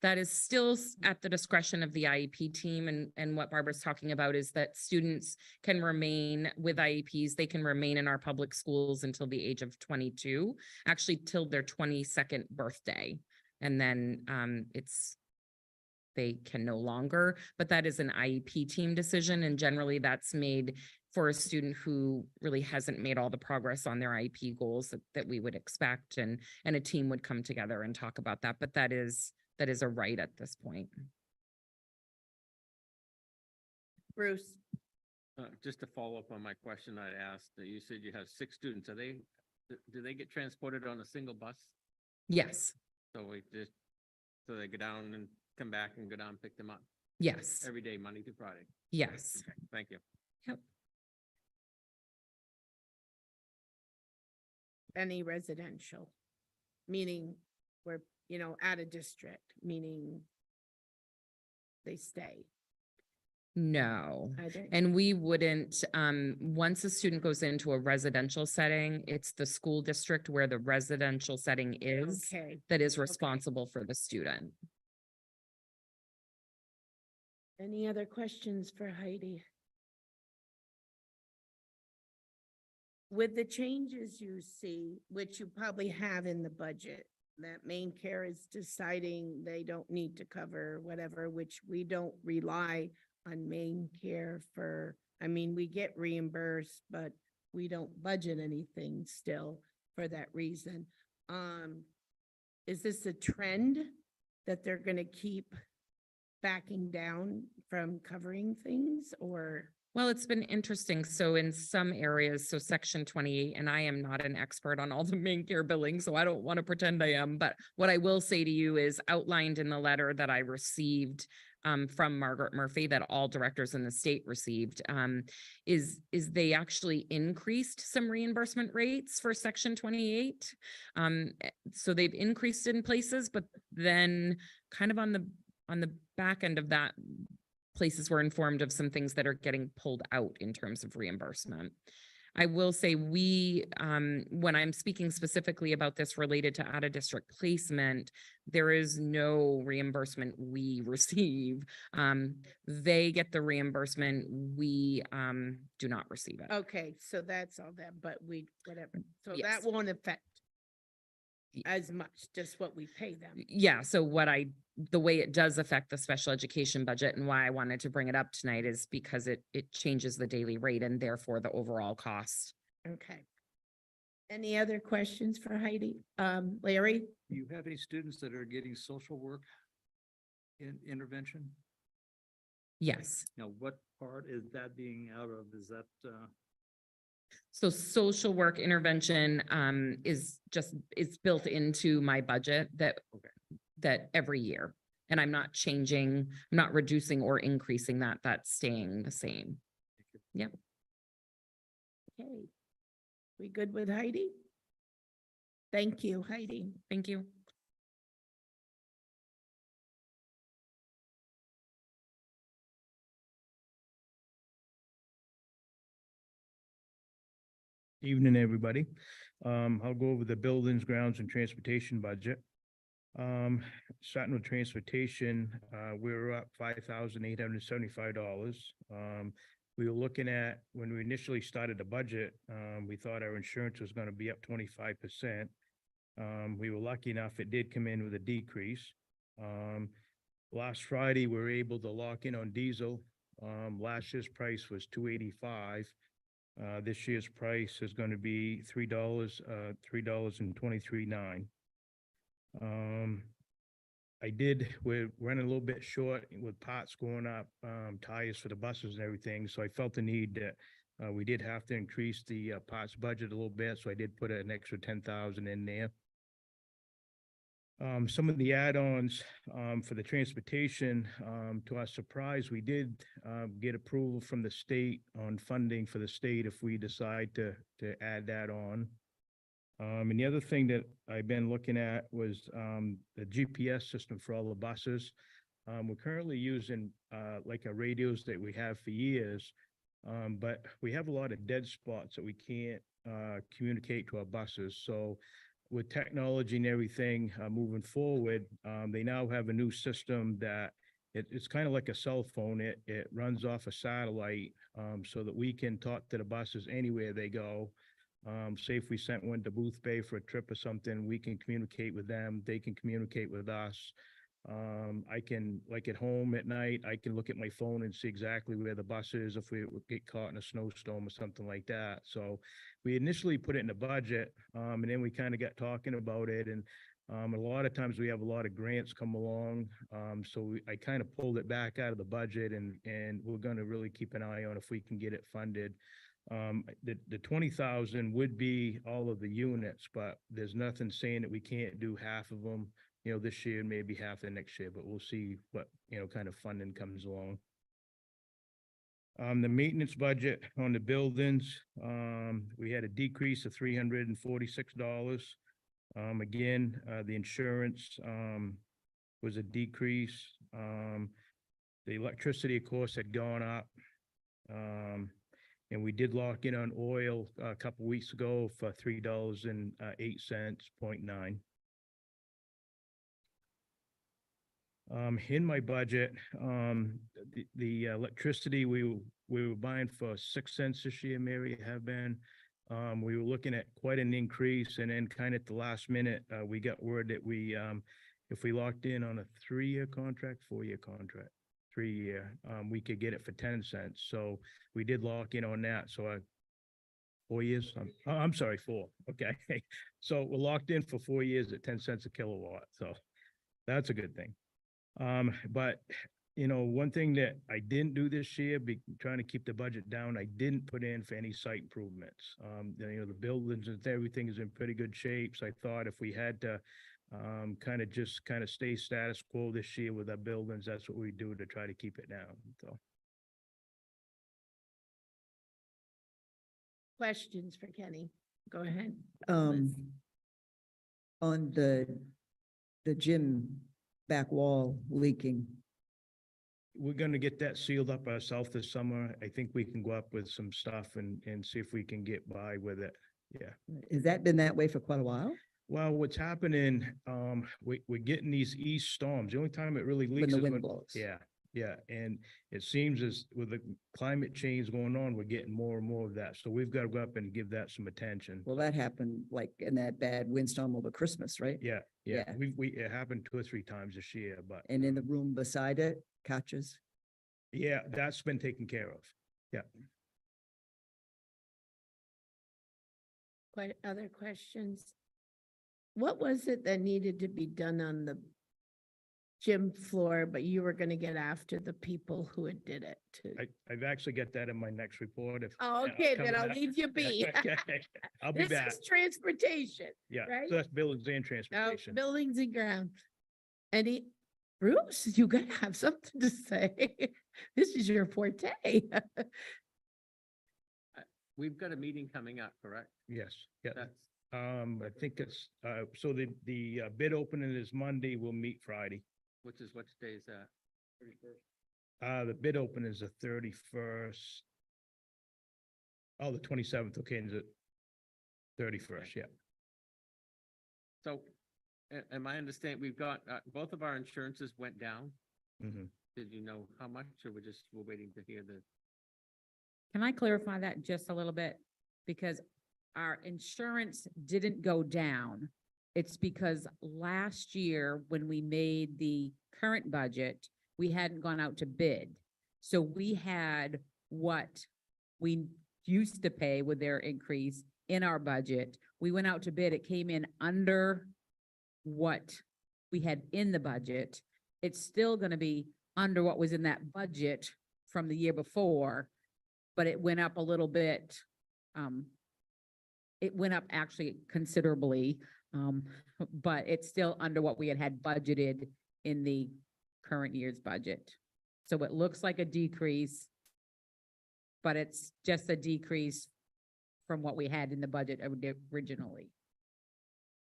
That is still at the discretion of the IEP team. And what Barbara's talking about is that students can remain with IEPs. They can remain in our public schools until the age of 22, actually till their 22nd birthday. And then they can no longer, but that is an IEP team decision. And generally that's made for a student who really hasn't made all the progress on their IEP goals that we would expect, and a team would come together and talk about that. But that is a right at this point. Bruce? Just to follow up on my question I asked, you said you have 6 students. Do they get transported on a single bus? Yes. So they go down and come back and go down and pick them up Yes. every day, Monday through Friday? Yes. Okay, thank you. Yep. Any residential, meaning we're, out of district, meaning they stay. No. Are they? And we wouldn't, once a student goes into a residential setting, it's the school district where the residential setting is Okay. that is responsible for the student. Any other questions for Heidi? With the changes you see, which you probably have in the budget, that main care is deciding they don't need to cover whatever, which we don't rely on main care for, we get reimbursed, but we don't budget anything still for that reason. Is this a trend that they're gonna keep backing down from covering things, or? Well, it's been interesting. So in some areas, so section 28, and I am not an expert on all the main care billing, so I don't want to pretend I am, but what I will say to you is outlined in the letter that I received from Margaret Murphy, that all directors in the state received, is they actually increased some reimbursement rates for section 28. So they've increased in places, but then kind of on the back end of that, places were informed of some things that are getting pulled out in terms of reimbursement. I will say when I'm speaking specifically about this related to out-of-district placement, there is no reimbursement we receive. They get the reimbursement, we do not receive it. Okay, so that's all that, but whatever. So Yes. that won't affect as much, just what we pay them. Yeah, so the way it does affect the special education budget and why I wanted to bring it up tonight is because it changes the daily rate and therefore the overall cost. Okay. Any other questions for Heidi? Larry? Do you have any students that are getting social work intervention? Yes. Now, what part is that being out of? Is that, So social work intervention is built into my budget that every year. And I'm not reducing or increasing that. That's staying the same. Yep. Okay. We good with Heidi? Thank you, Heidi. Thank you. Evening, everybody. I'll go over the buildings, grounds and transportation budget. Starting with transportation, we're up $5,875. We were looking at, when we initially started the budget, we thought our insurance was gonna be up 25%. We were lucky enough, it did come in with a decrease. Last Friday, we were able to lock in on diesel. Last year's price was $2.85. This year's price is going to be $3.23. We're running a little bit short with parts going up, tires for the buses and everything, so I felt the need that we did have to increase the parts budget a little bit, so I did put an extra 10,000 in there. Some of the add-ons for the transportation, to our surprise, we did get approval from the state on funding for the state if we decide to add that on. And the other thing that I've been looking at was the GPS system for all the buses. We're currently using like our radios that we have for years, but we have a lot of dead spots that we can't communicate to our buses. So with technology and everything moving forward, they now have a new system that it's kind of like a cell phone. It runs off a satellite so that we can talk to the buses anywhere they go. Say if we sent one to Booth Bay for a trip or something, we can communicate with them. They can communicate with us. I can, like at home at night, I can look at my phone and see exactly where the bus is if we get caught in a snowstorm or something like that. So we initially put it in the budget, and then we kind of got talking about it. And a lot of times we have a lot of grants come along. So I kind of pulled it back out of the budget, and we're going to really keep an eye on if we can get it funded. The 20,000 would be all of the units, but there's nothing saying that we can't do half of them, this year, and maybe half the next year, but we'll see what, kind of funding comes along. The maintenance budget on the buildings, we had a decrease of $346. Again, the insurance, was a decrease. The electricity, of course, had gone up. And we did lock in on oil a couple weeks ago for $3.08, 0.9. In my budget, the electricity we were buying for 6 cents this year, Mary, have been. We were looking at quite an increase, and then kind of at the last minute, we got word that if we locked in on a 3-year contract, 4-year contract, 3-year, we could get it for 10 cents. So we did lock in on that. So 4 years, I'm sorry, 4. Okay. So we're locked in for 4 years at 10 cents a kilowatt. So that's a good thing. But one thing that I didn't do this year, trying to keep the budget down, I didn't put in for any site improvements. The buildings and everything is in pretty good shape. So I thought if we had to kind of stay status quo this year with our buildings, that's what we do to try to keep it down. So. Questions for Kenny? Go ahead. On the gym back wall leaking. We're gonna get that sealed up ourselves this summer. I think we can go up with some stuff and see if we can get by with it. Yeah. Has that been that way for quite a while? Well, what's happening, we're getting these east storms. The only time it really leaks When the is wind blows. Yeah. And it seems as with the climate change going on, we're getting more and more of that. So we've got to go up and give that some attention. Well, that happened like in that bad windstorm over Christmas, right? Yeah. Yeah. It happened 2 or 3 times this year, but And in the room beside it, couches. yeah, that's been taken care of. Yeah. Quite other questions? What was it that needed to be done on the gym floor, but you were gonna get after the people who had did it too? I've actually got that in my next report. Oh, yeah, okay, come then I'll back. leave you be. Okay, I'll be This back. is transportation. Yeah, right? so that's buildings and No, transportation. buildings and ground. Bruce, you gotta have something to say. This is your forte. We've got a meeting coming up, correct? Yes, yeah. That's, I think it's, so the bid opening is Monday, we'll meet Friday. which day is that? 31st. The bid open is the 31st. Oh, the 27th, okay, is it? 31st, yeah. So, am I understand, we've got, both of our insurances went down? Mhm. Did you know how much, or we're waiting to hear the? Can I clarify that just a little bit? Because our insurance didn't go down. It's because last year, when we made the current budget, we hadn't gone out to bid. So we had what we used to pay with their increase in our budget. We went out to bid. It came in under what we had in the budget. It's still gonna be under what was in that budget from the year before, but it went up a little bit. It went up actually considerably, but it's still under what we had budgeted in the current year's budget. So it looks like a decrease, but it's just a decrease from what we had in the budget originally.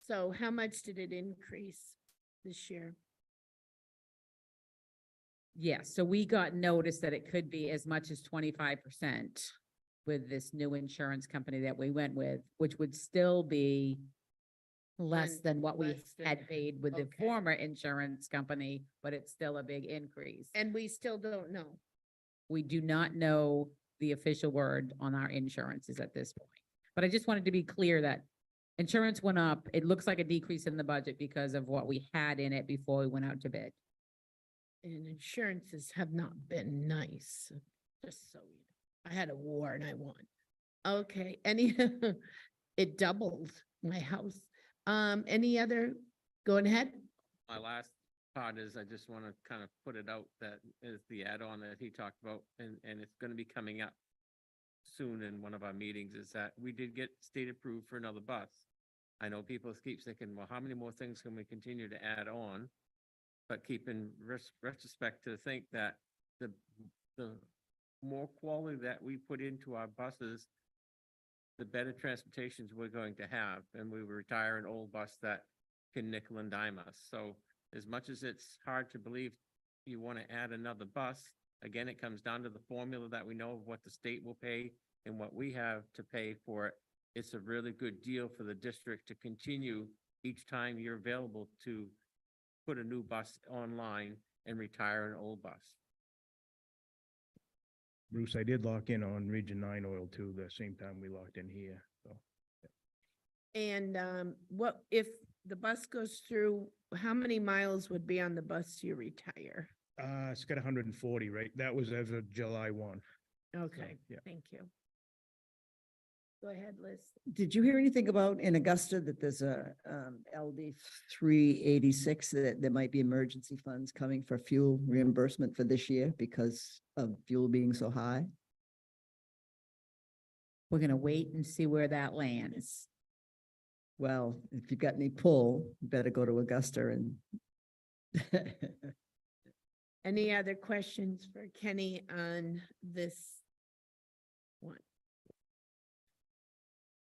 So how much did it increase this year? Yes, so we got notice that it could be as much as 25% with this new insurance company that we went with, which would still be less than what we less than- had paid with the okay. former insurance company, but it's still a big increase. And we still don't know. We do not know the official word on our insurances at this point. But I just wanted to be clear that insurance went up. It looks like a decrease in the budget because of what we had in it before we went out to bid. And insurances have not been nice, just so you know. I had a war and I won. Okay, it doubled my house. Any other, going ahead? My last part is I just want to kind of put it out that is the add-on that he talked about, and it's going to be coming up soon in one of our meetings, is that we did get state approved for another bus. I know people keep thinking, well, how many more things can we continue to add on? But keep in retrospect to think that the more quality that we put into our buses, the better transportations we're going to have, and we will retire an old bus that can nickel and dime us. So as much as it's hard to believe you want to add another bus, again, it comes down to the formula that we know of what the state will pay and what we have to pay for it. It's a really good deal for the district to continue each time you're available to put a new bus online and retire an old bus. Bruce, I did lock in on Region 9 oil too, the same time we locked in here, so. And what if the bus goes through, how many miles would be on the bus you retire? It's got 140, right? That was as of July 1. Okay, yeah. thank you. Go ahead, Liz. Did you hear anything about in Augusta that there's a LD 386 that there might be emergency funds coming for fuel reimbursement for this year because of fuel being so high? We're gonna wait and see where that lands. Well, if you've got any pull, you better go to Augusta and Any other questions for Kenny on this one?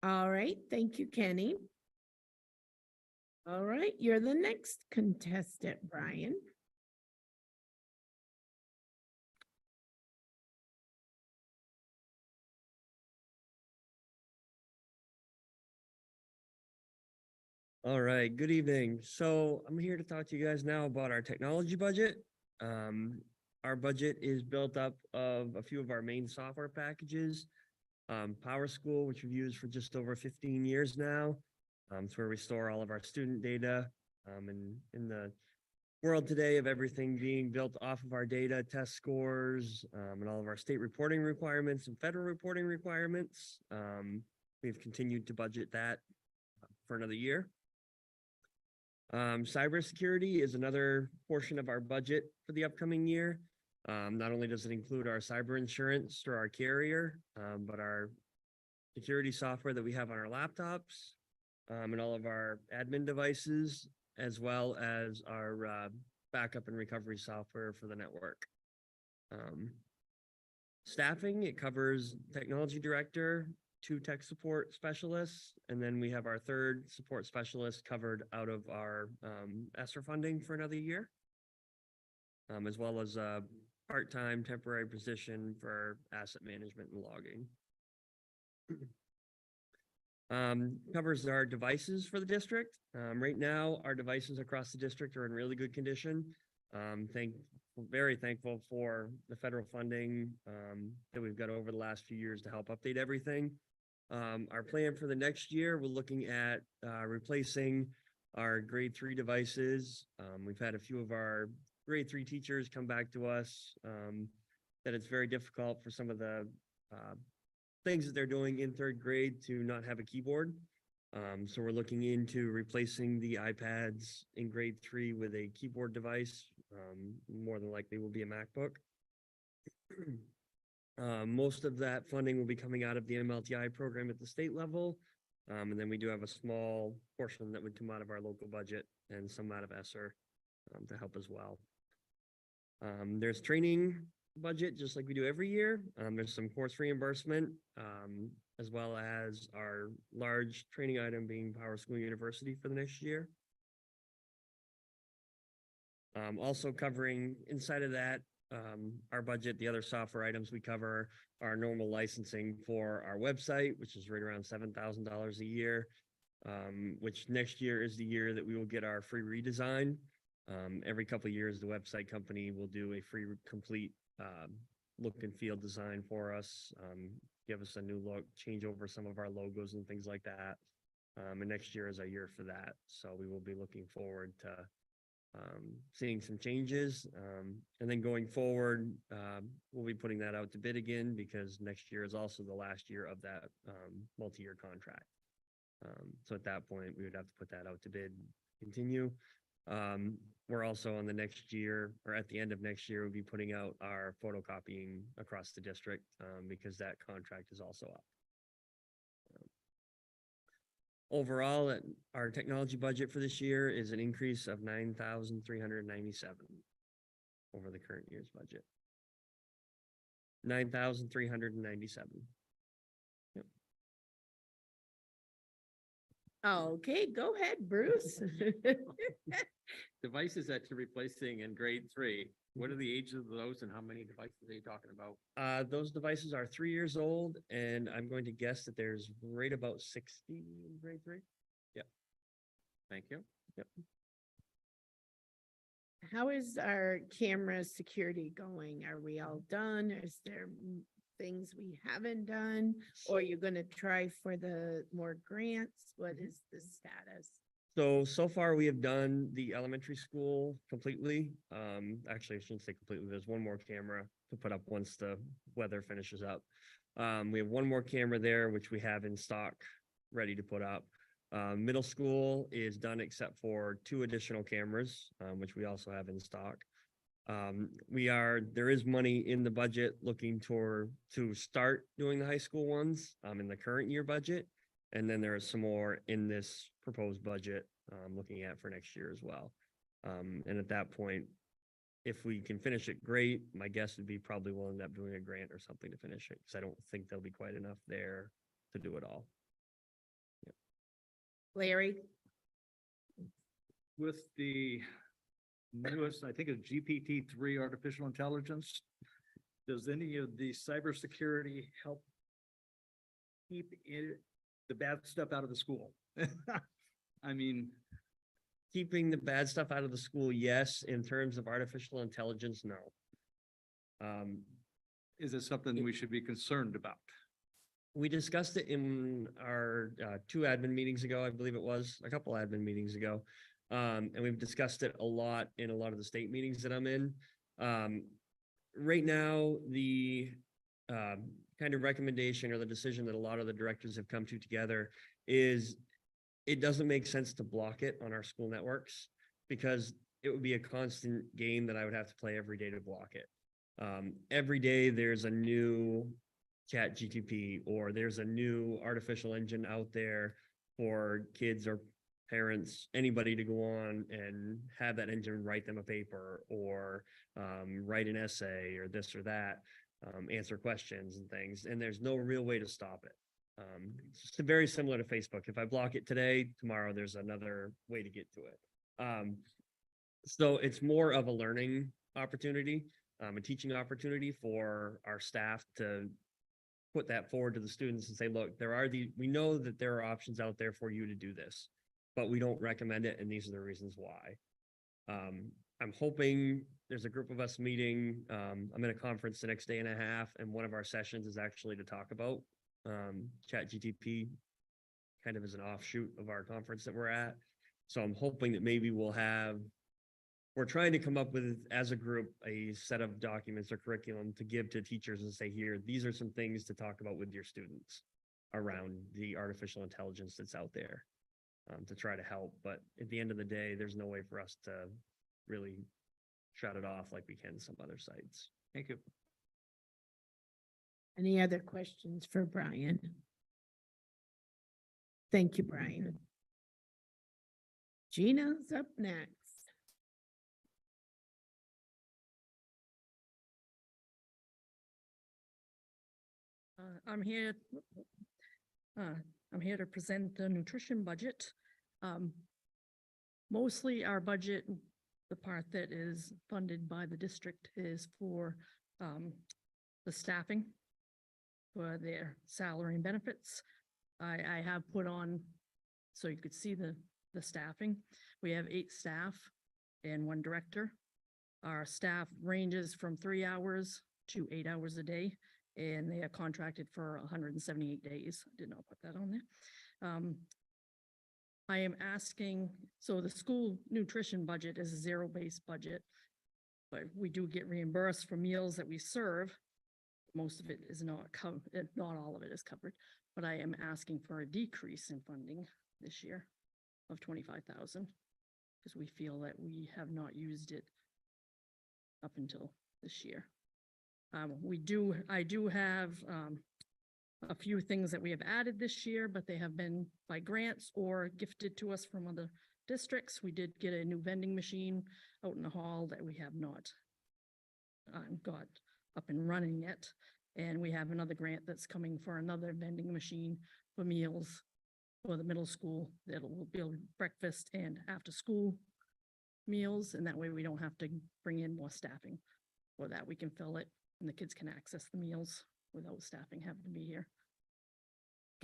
All right, thank you, Kenny. All right, you're the next contestant, Brian. All right, good evening. So I'm here to talk to you guys now about our technology budget. Our budget is built up of a few of our main software packages. PowerSchool, which we've used for just over 15 years now. It's where we store all of our student data. In the world today of everything being built off of our data, test scores, and all of our state reporting requirements and federal reporting requirements, we've continued to budget that for another year. Cybersecurity is another portion of our budget for the upcoming year. Not only does it include our cyber insurance through our carrier, but our security software that we have on our laptops, and all of our admin devices, as well as our backup and recovery software for the network. Staffing, it covers technology director, 2 tech support specialists, and then we have our 3rd support specialist covered out of our ESSER funding for another year, as well as a part-time temporary position for asset management and logging. Covers our devices for the district. Right now, our devices across the district are in really good condition. Very thankful for the federal funding that we've got over the last few years to help update everything. Our plan for the next year, we're looking at replacing our grade 3 devices. We've had a few of our grade 3 teachers come back to us that it's very difficult for some of the things that they're doing in 3rd grade to not have a keyboard. So we're looking into replacing the iPads in grade 3 with a keyboard device. More than likely will be a MacBook. Most of that funding will be coming out of the MLTI program at the state level. And then we do have a small portion that would come out of our local budget and some out of ESSER to help as well. There's training budget, just like we do every year. There's some course reimbursement, as well as our large training item being Power School University for the next year. Also covering inside of that, our budget, the other software items we cover are normal licensing for our website, which is right around $7,000 a year, which next year is the year that we will get our free redesign. Every couple of years, the website company will do a free complete look and feel design for us, give us a new look, change over some of our logos and things like that. And next year is our year for that. So we will be looking forward to seeing some changes. And then going forward, we'll be putting that out to bid again because next year is also the last year of that multi-year contract. So at that point, we would have to put that out to bid, continue. We're also on the next year, or at the end of next year, we'll be putting out our photocopying across the district because that contract is also up. Overall, our technology budget for this year is an increase of 9,397 over the current year's budget. 9,397. Yep. Okay, go ahead, Bruce. Devices that you're replacing in grade 3, what are the ages of those and how many devices are you talking about? Those devices are 3 years old, and I'm going to guess that there's right about 60 in grade 3. Yep. Thank you. Yep. How is our camera security going? Are we all done? Is there things we haven't done? Or are you gonna try for the more grants? What is the status? So far we have done the elementary school completely. Actually, I shouldn't say completely. There's one more camera to put up once the weather finishes up. We have one more camera there, which we have in stock, ready to put up. Middle school is done except for 2 additional cameras, which we also have in stock. There is money in the budget looking to start doing the high school ones in the current year budget. And then there is some more in this proposed budget looking at for next year as well. And at that point, if we can finish it, great. My guess would be probably we'll end up doing a grant or something to finish it because I don't think there'll be quite enough there to do it all. Yep. Larry? With the newest, I think it's GPT-3 artificial intelligence, does any of the cybersecurity help keep the bad stuff out of the school? I mean, keeping the bad stuff out of the school, yes. In terms of artificial intelligence, no. Is it something we should be concerned about? We discussed it in our 2 admin meetings ago, I believe it was, a couple admin meetings ago. And we've discussed it a lot in a lot of the state meetings that I'm in. Right now, the kind of recommendation or the decision that a lot of the directors have come to together is it doesn't make sense to block it on our school networks because it would be a constant game that I would have to play every day to block it. Every day there's a new chat GTP or there's a new artificial engine out there for kids or parents, anybody to go on and have that engine write them a paper or write an essay or this or that, answer questions and things. And there's no real way to stop it. It's just very similar to Facebook. If I block it today, tomorrow there's another way to get to it. So it's more of a learning opportunity, a teaching opportunity for our staff to put that forward to the students and say, look, we know that there are options out there for you to do this, but we don't recommend it, and these are the reasons why. I'm hoping there's a group of us meeting. I'm in a conference the next day and a half, and one of our sessions is actually to talk about ChatGPT, kind of as an offshoot of our conference that we're at. So I'm hoping that maybe we're trying to come up with, as a group, a set of documents or curriculum to give to teachers and say, here, these are some things to talk about with your students around the artificial intelligence that's out there, to try to help. But at the end of the day, there's no way for us to really shut it off like we can some other sites. Thank you. Any other questions for Brian? Thank you, Brian. Gina's up next. I'm here to present the nutrition budget. Mostly our budget, the part that is funded by the district, is for the staffing for their salary and benefits. I have put on, so you could see the staffing. We have 8 staff and 1 director. Our staff ranges from 3 hours to 8 hours a day, and they are contracted for 178 days. I did not put that on there. I am asking, so the school nutrition budget is a zero-based budget, but we do get reimbursed for meals that we serve. Most of it is not covered, not all of it is covered, but I am asking for a decrease in funding this year of 25,000, because we feel that we have not used it up until this year. I do have a few things that we have added this year, but they have been by grants or gifted to us from other districts. We did get a new vending machine out in the hall that we have not got up and running yet. And we have another grant that's coming for another vending machine for meals for the middle school that will build breakfast and after school meals. And that way we don't have to bring in more staffing for that. We can fill it and the kids can access the meals without staffing having to be here.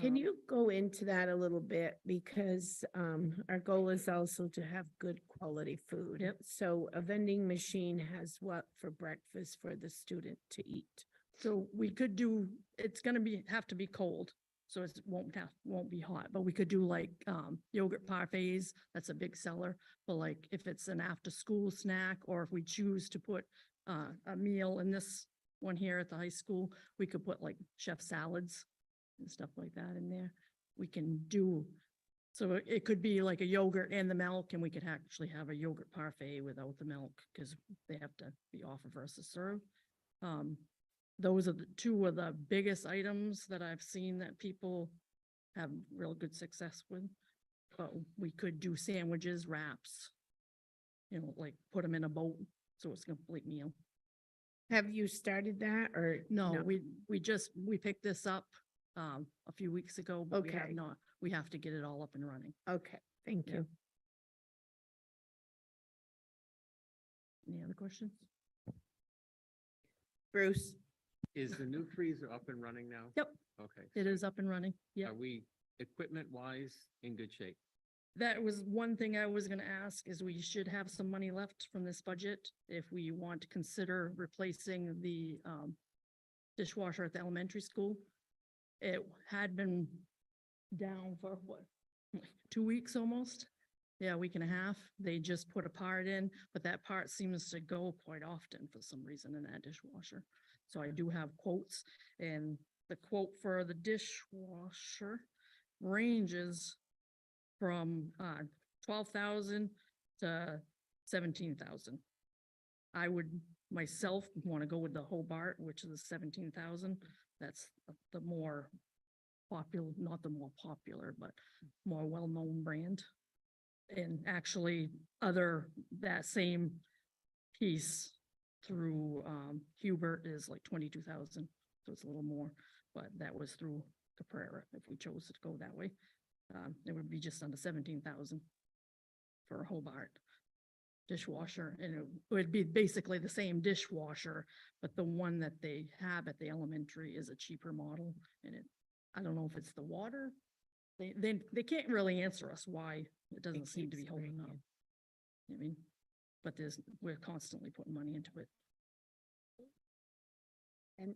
Can you go into that a little bit? Because our goal is also to have good quality food. Yep. So a vending machine has what for breakfast for the student to eat? So we could do, it's gonna have to be cold, so it won't be hot, but we could do like yogurt parfaits. That's a big seller. But like if it's an after school snack, or if we choose to put a meal in this one here at the high school, we could put like chef salads and stuff like that in there. We can do, so it could be like a yogurt and the milk, and we could actually have a yogurt parfait without the milk because they have to be offered versus served. Those are the 2 of the biggest items that I've seen that people have real good success with. But we could do sandwiches, wraps, like put them in a boat, so it's a complete meal. Have you started that or? No, we picked this up a few weeks ago, but we have Okay. not, we have to get it all up and running. Okay, thank Yeah. you. Any other questions? Bruce? Is the new freezer up and running now? Yep, Okay. it is up and running. Yeah. Are we equipment wise in good shape? That was one thing I was gonna ask, is we should have some money left from this budget if we want to consider replacing the dishwasher at the elementary school. It had been down for what, like 2 weeks almost? Yeah, a week and a half. They just put a part in, but that part seems to go quite often for some reason in that dishwasher. So I do have quotes, and the quote for the dishwasher ranges from 12,000 to 17,000. I would myself want to go with the Hobart, which is 17,000. That's the more popular, not the more popular, but more well-known brand. And actually that same piece through Hubert is like 22,000, so it's a little more, but that was through Caprera if we chose to go that way. It would be just under 17,000 for a Hobart dishwasher, and it would be basically the same dishwasher, but the one that they have at the elementary is a cheaper model, and I don't know if it's the water. They can't really answer us why it doesn't seem to be holding up. I mean, but we're constantly putting money into it. And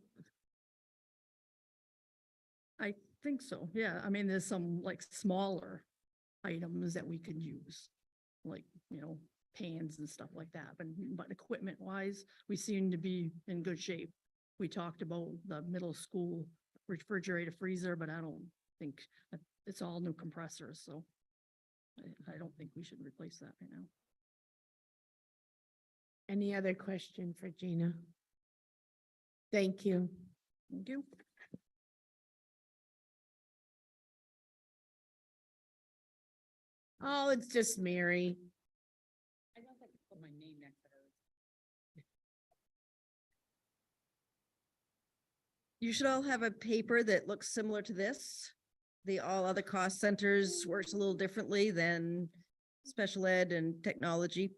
I think so, yeah. I mean, there's some like smaller items that we could use, like, pans and stuff like that, but equipment wise, we seem to be in good shape. We talked about the middle school refrigerator freezer, but I don't think it's all new compressors, so I don't think we should replace that right now. Any other question for Gina? Thank you. Thank you. Oh, it's just Mary. I guess I could put my name next to hers. You should all have a paper that looks similar to this. The all other cost centers works a little differently than special ed and technology.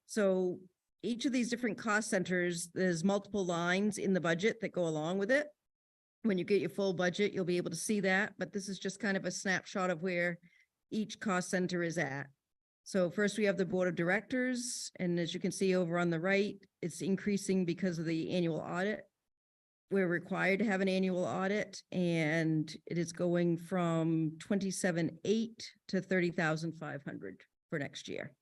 So each of these different cost centers, there's multiple lines in the budget that go along with it. When you get your full budget, you'll be able to see that, but this is just kind of a snapshot of where each cost center is at. So first we have the board of directors, and as you can see over on the right, it's increasing because of the annual audit. We're required to have an annual audit, and it is going from 27,800 to 30,500 for next year.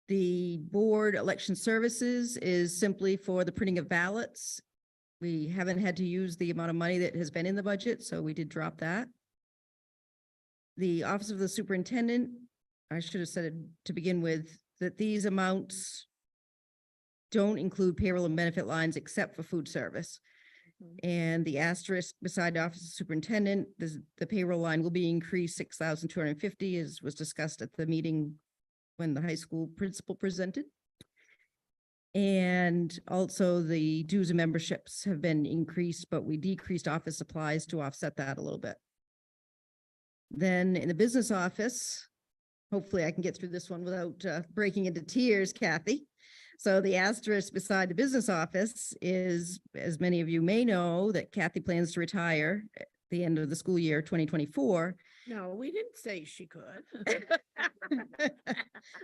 The board election services is simply for the printing of ballots. We haven't had to use the amount of money that has been in the budget, so we did drop that. The office of the superintendent, I should have said it to begin with, that these amounts don't include payroll and benefit lines except for food service. And the asterisk beside the office of superintendent, the payroll line will be increased 6,250, as was discussed at the meeting when the high school principal presented. And also the dues and memberships have been increased, but we decreased office supplies to offset that a little bit. Then in the business office, hopefully I can get through this one without breaking into tears, Kathy. So the asterisk beside the business office is, as many of you may know, that Kathy plans to retire at the end of the school year 2024. No, we didn't say she could.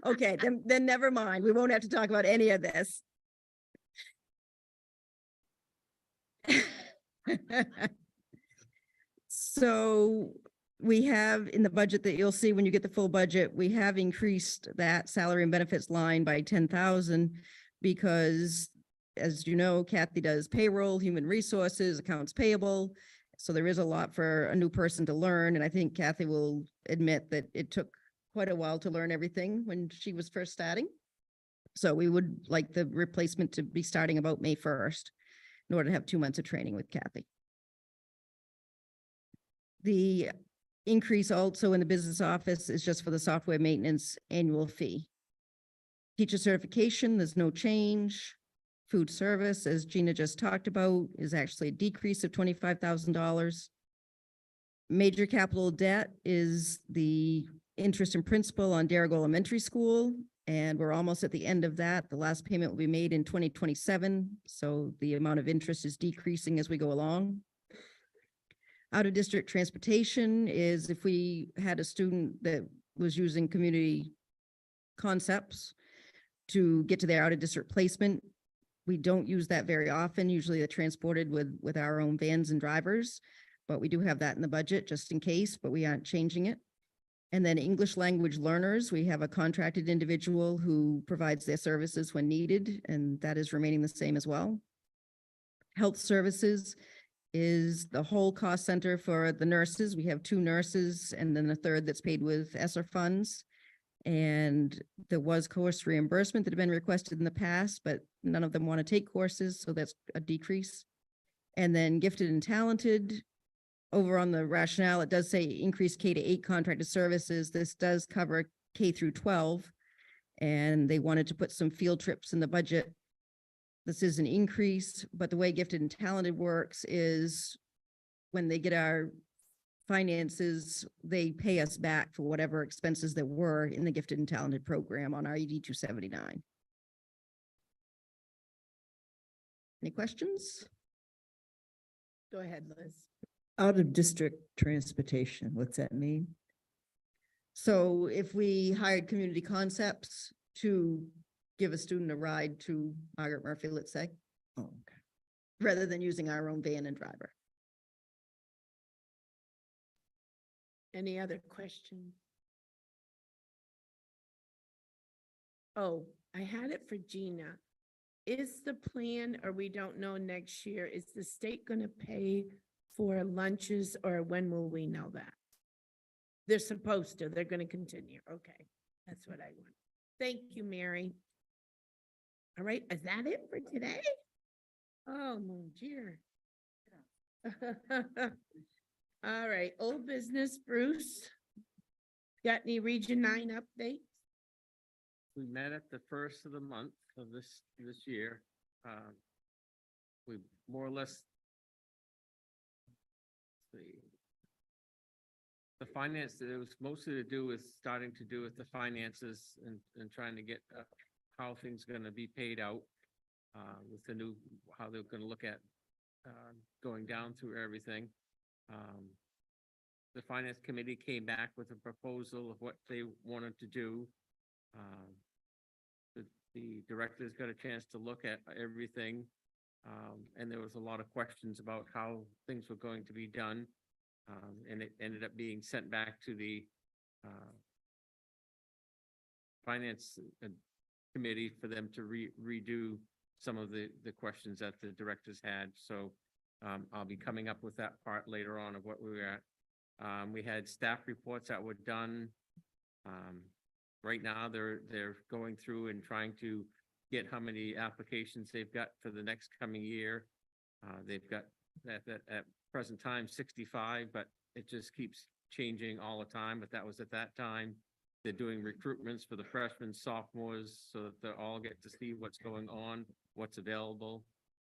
Okay, then never mind. We won't have to talk about any of this. So we have in the budget that you'll see when you get the full budget, we have increased that salary and benefits line by 10,000 because, as you know, Kathy does payroll, human resources, accounts payable. So there is a lot for a new person to learn. And I think Kathy will admit that it took quite a while to learn everything when she was first starting. So we would like the replacement to be starting about May 1st in order to have 2 months of training with Kathy. The increase also in the business office is just for the software maintenance annual fee. Teacher certification, there's no change. Food service, as Gina just talked about, is actually a decrease of $25,000. Major capital debt is the interest and principal on Darragh Elementary School, and we're almost at the end of that. The last payment will be made in 2027, so the amount of interest is decreasing as we go along. Out of district transportation is if we had a student that was using community concepts to get to their out of district placement. We don't use that very often. Usually they're transported with our own vans and drivers, but we do have that in the budget just in case, but we aren't changing it. And then English language learners, we have a contracted individual who provides their services when needed, and that is remaining the same as well. Health services is the whole cost center for the nurses. We have 2 nurses and then a third that's paid with ESSER funds. And there was course reimbursement that had been requested in the past, but none of them want to take courses, so that's a decrease. And then gifted and talented, over on the rationale, it does say increase K-8 contracted services. This does cover K through 12, and they wanted to put some field trips in the budget. This is an increase, but the way gifted and talented works is when they get our finances, they pay us back for whatever expenses there were in the gifted and talented program on our ED 279. Any questions? Go ahead, Liz. Out of district transportation, what's that mean? So if we hired Community Concepts to give a student a ride to Margaret Murphy, let's say, Oh, okay. rather than using our own van and driver. Any other questions? Oh, I had it for Gina. Is the plan, or we don't know next year, is the state gonna pay for lunches, or when will we know that? They're supposed to, they're gonna continue. Okay, that's what I want. Thank you, Mary. All right, is that it for today? Oh, mon dear. All right, old business, Bruce. Got any Region 9 updates? We met at the first of the month of this year. We more or less. See. The finance, it was mostly to do with starting to do with the finances and trying to get how things are gonna be paid out. With the new, how they're gonna look at going down through everything. The finance committee came back with a proposal of what they wanted to do. The directors got a chance to look at everything. And there was a lot of questions about how things were going to be done. And it ended up being sent back to the finance committee for them to redo some of the questions that the directors had. So I'll be coming up with that part later on of what we were at. We had staff reports that were done. Right now, they're going through and trying to get how many applications they've got for the next coming year. They've got at present time 65, but it just keeps changing all the time. But that was at that time. They're doing recruitments for the freshmen, sophomores, so that they all get to see what's going on, what's available.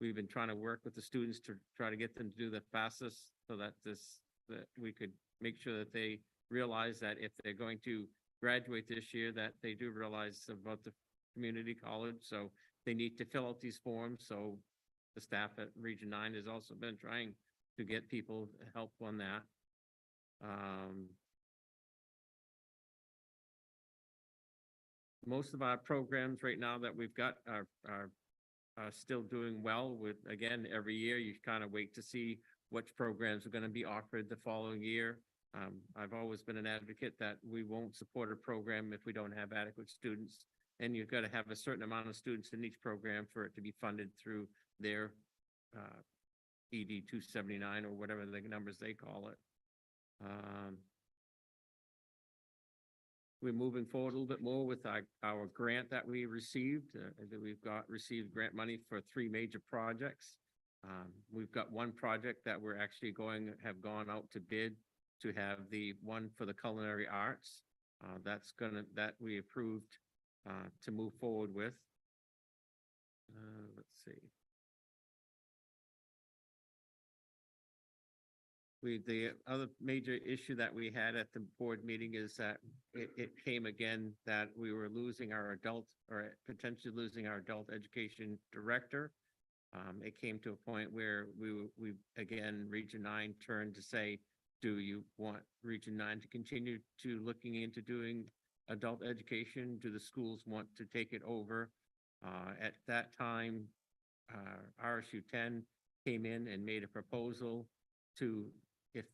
We've been trying to work with the students to try to get them to do the fastest so that that we could make sure that they realize that if they're going to graduate this year, that they do realize about the community college. So they need to fill out these forms. So the staff at Region 9 has also been trying to get people help on that. Most of our programs right now that we've got are still doing well with, again, every year you kind of wait to see which programs are going to be offered the following year. I've always been an advocate that we won't support a program if we don't have adequate students. And you've got to have a certain amount of students in each program for it to be funded through their ED 279 or whatever the numbers they call it. We're moving forward a little bit more with our grant that we received. That we've received grant money for 3 major projects. We've got one project that we're actually have gone out to bid to have the one for the culinary arts. That we approved to move forward with. Let's see. The other major issue that we had at the board meeting is that it came again that we were losing our adult or potentially losing our adult education director. It came to a point where we again, Region 9 turned to say, do you want Region 9 to continue to looking into doing adult education? Do the schools want to take it over? At that time, RSU10 came in and made a proposal to, if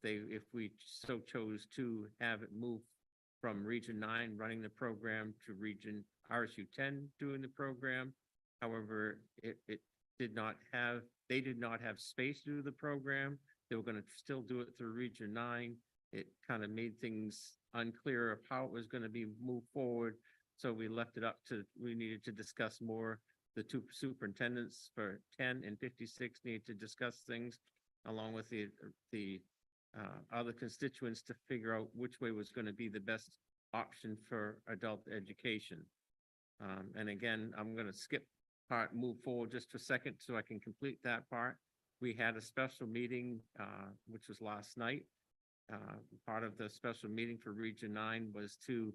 we so chose to have it move from Region 9 running the program to Region RSU10 doing the program. However, they did not have space to do the program. They were going to still do it through Region 9. It kind of made things unclear of how it was going to be moved forward. So we left it up to, we needed to discuss more. The 2 superintendents for 10 and 56 need to discuss things along with the other constituents to figure out which way was going to be the best option for adult education. And again, I'm going to skip part, move forward just for a second so I can complete that part. We had a special meeting, which was last night. part of the special meeting for Region 9 was to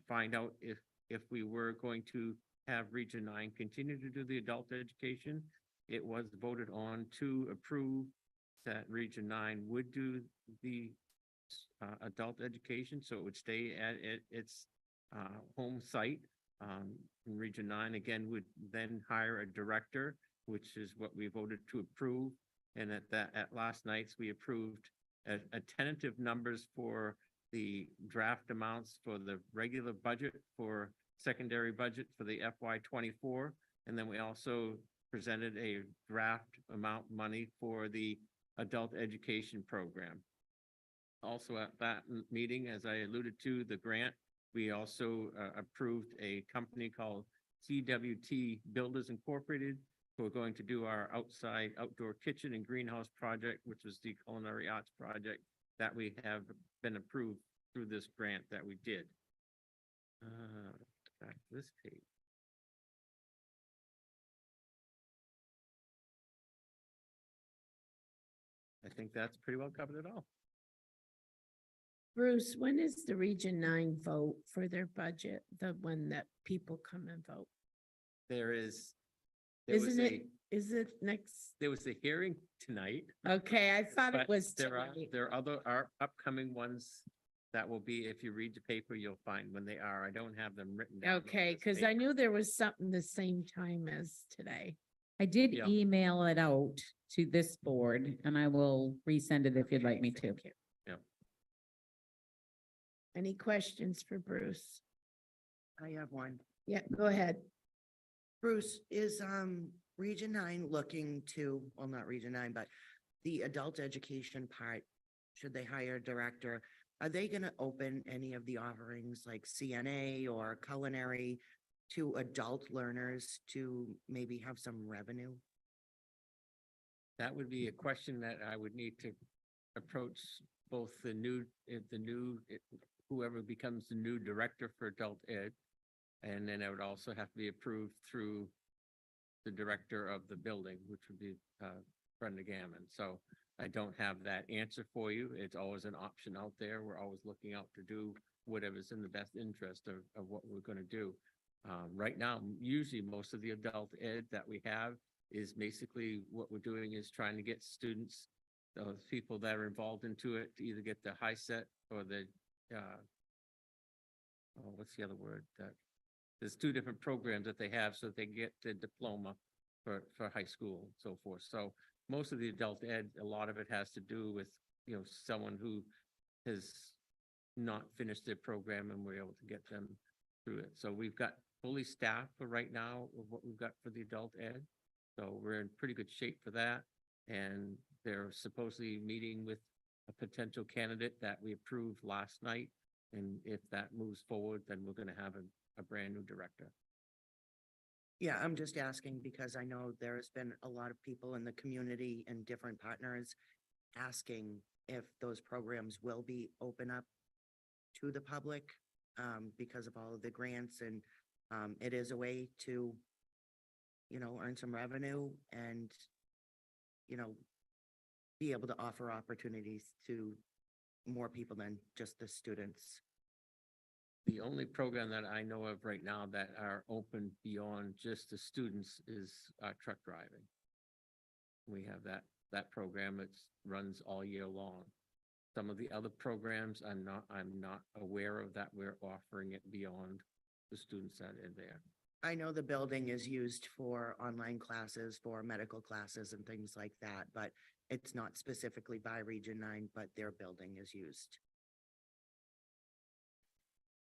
find out if we were going to have Region 9 continue to do the adult education. It was voted on to approve that Region 9 would do the adult education, so it would stay at its home site. And Region 9 again would then hire a director, which is what we voted to approve. And at last night's, we approved a tentative numbers for the draft amounts for the regular budget, for secondary budget for the FY24. And then we also presented a draft amount money for the adult education program. Also at that meeting, as I alluded to, the grant, we also approved a company called CWT Builders Incorporated, who are going to do our outdoor kitchen and greenhouse project, which was the culinary arts project that we have been approved through this grant that we did. Back to this page. I think that's pretty well covered it all. Bruce, when is the Region 9 vote for their budget? The one that people come and vote? There was Is it next? there was a hearing tonight. Okay, I thought it But was there tonight. are other upcoming ones that will be, if you read the paper, you'll find when they are. I don't have them written down. on Okay, this because I paper. knew there was something the same time as today. I did Yeah. email it out to this board and I will resend it if you'd like me to. Thank you. Yeah. Any questions for Bruce? I have one. Yeah, go ahead. Bruce, is Region 9 looking to, well, not Region 9, but the adult education part, should they hire a director? Are they gonna open any of the offerings like CNA or culinary to adult learners to maybe have some revenue? That would be a question that I would need to approach both whoever becomes the new director for adult ed. And then it would also have to be approved through the director of the building, which would be Brenda Gammon. So I don't have that answer for you. It's always an option out there. We're always looking out to do whatever's in the best interest of what we're going to do. Right now, usually most of the adult ed that we have is basically what we're doing is trying to get students, those people that are involved into it, to either get the high set or the, what's the other word? There's two different programs that they have, so they get the diploma for high school and so forth. So most of the adult ed, a lot of it has to do with, someone who has not finished their program and we're able to get them through it. So we've got fully staffed for right now of what we've got for the adult ed. So we're in pretty good shape for that. And they're supposedly meeting with a potential candidate that we approved last night. And if that moves forward, then we're going to have a brand new director. Yeah, I'm just asking because I know there's been a lot of people in the community and different partners asking if those programs will be open up to the public because of all of the grants, and it is a way to, earn some revenue and, be able to offer opportunities to more people than just the students. The only program that I know of right now that are open beyond just the students is truck driving. We have that program that runs all year long. Some of the other programs I'm not aware of that we're offering it beyond the students that are there. I know the building is used for online classes, for medical classes and things like that, but it's not specifically by Region 9, but their building is used.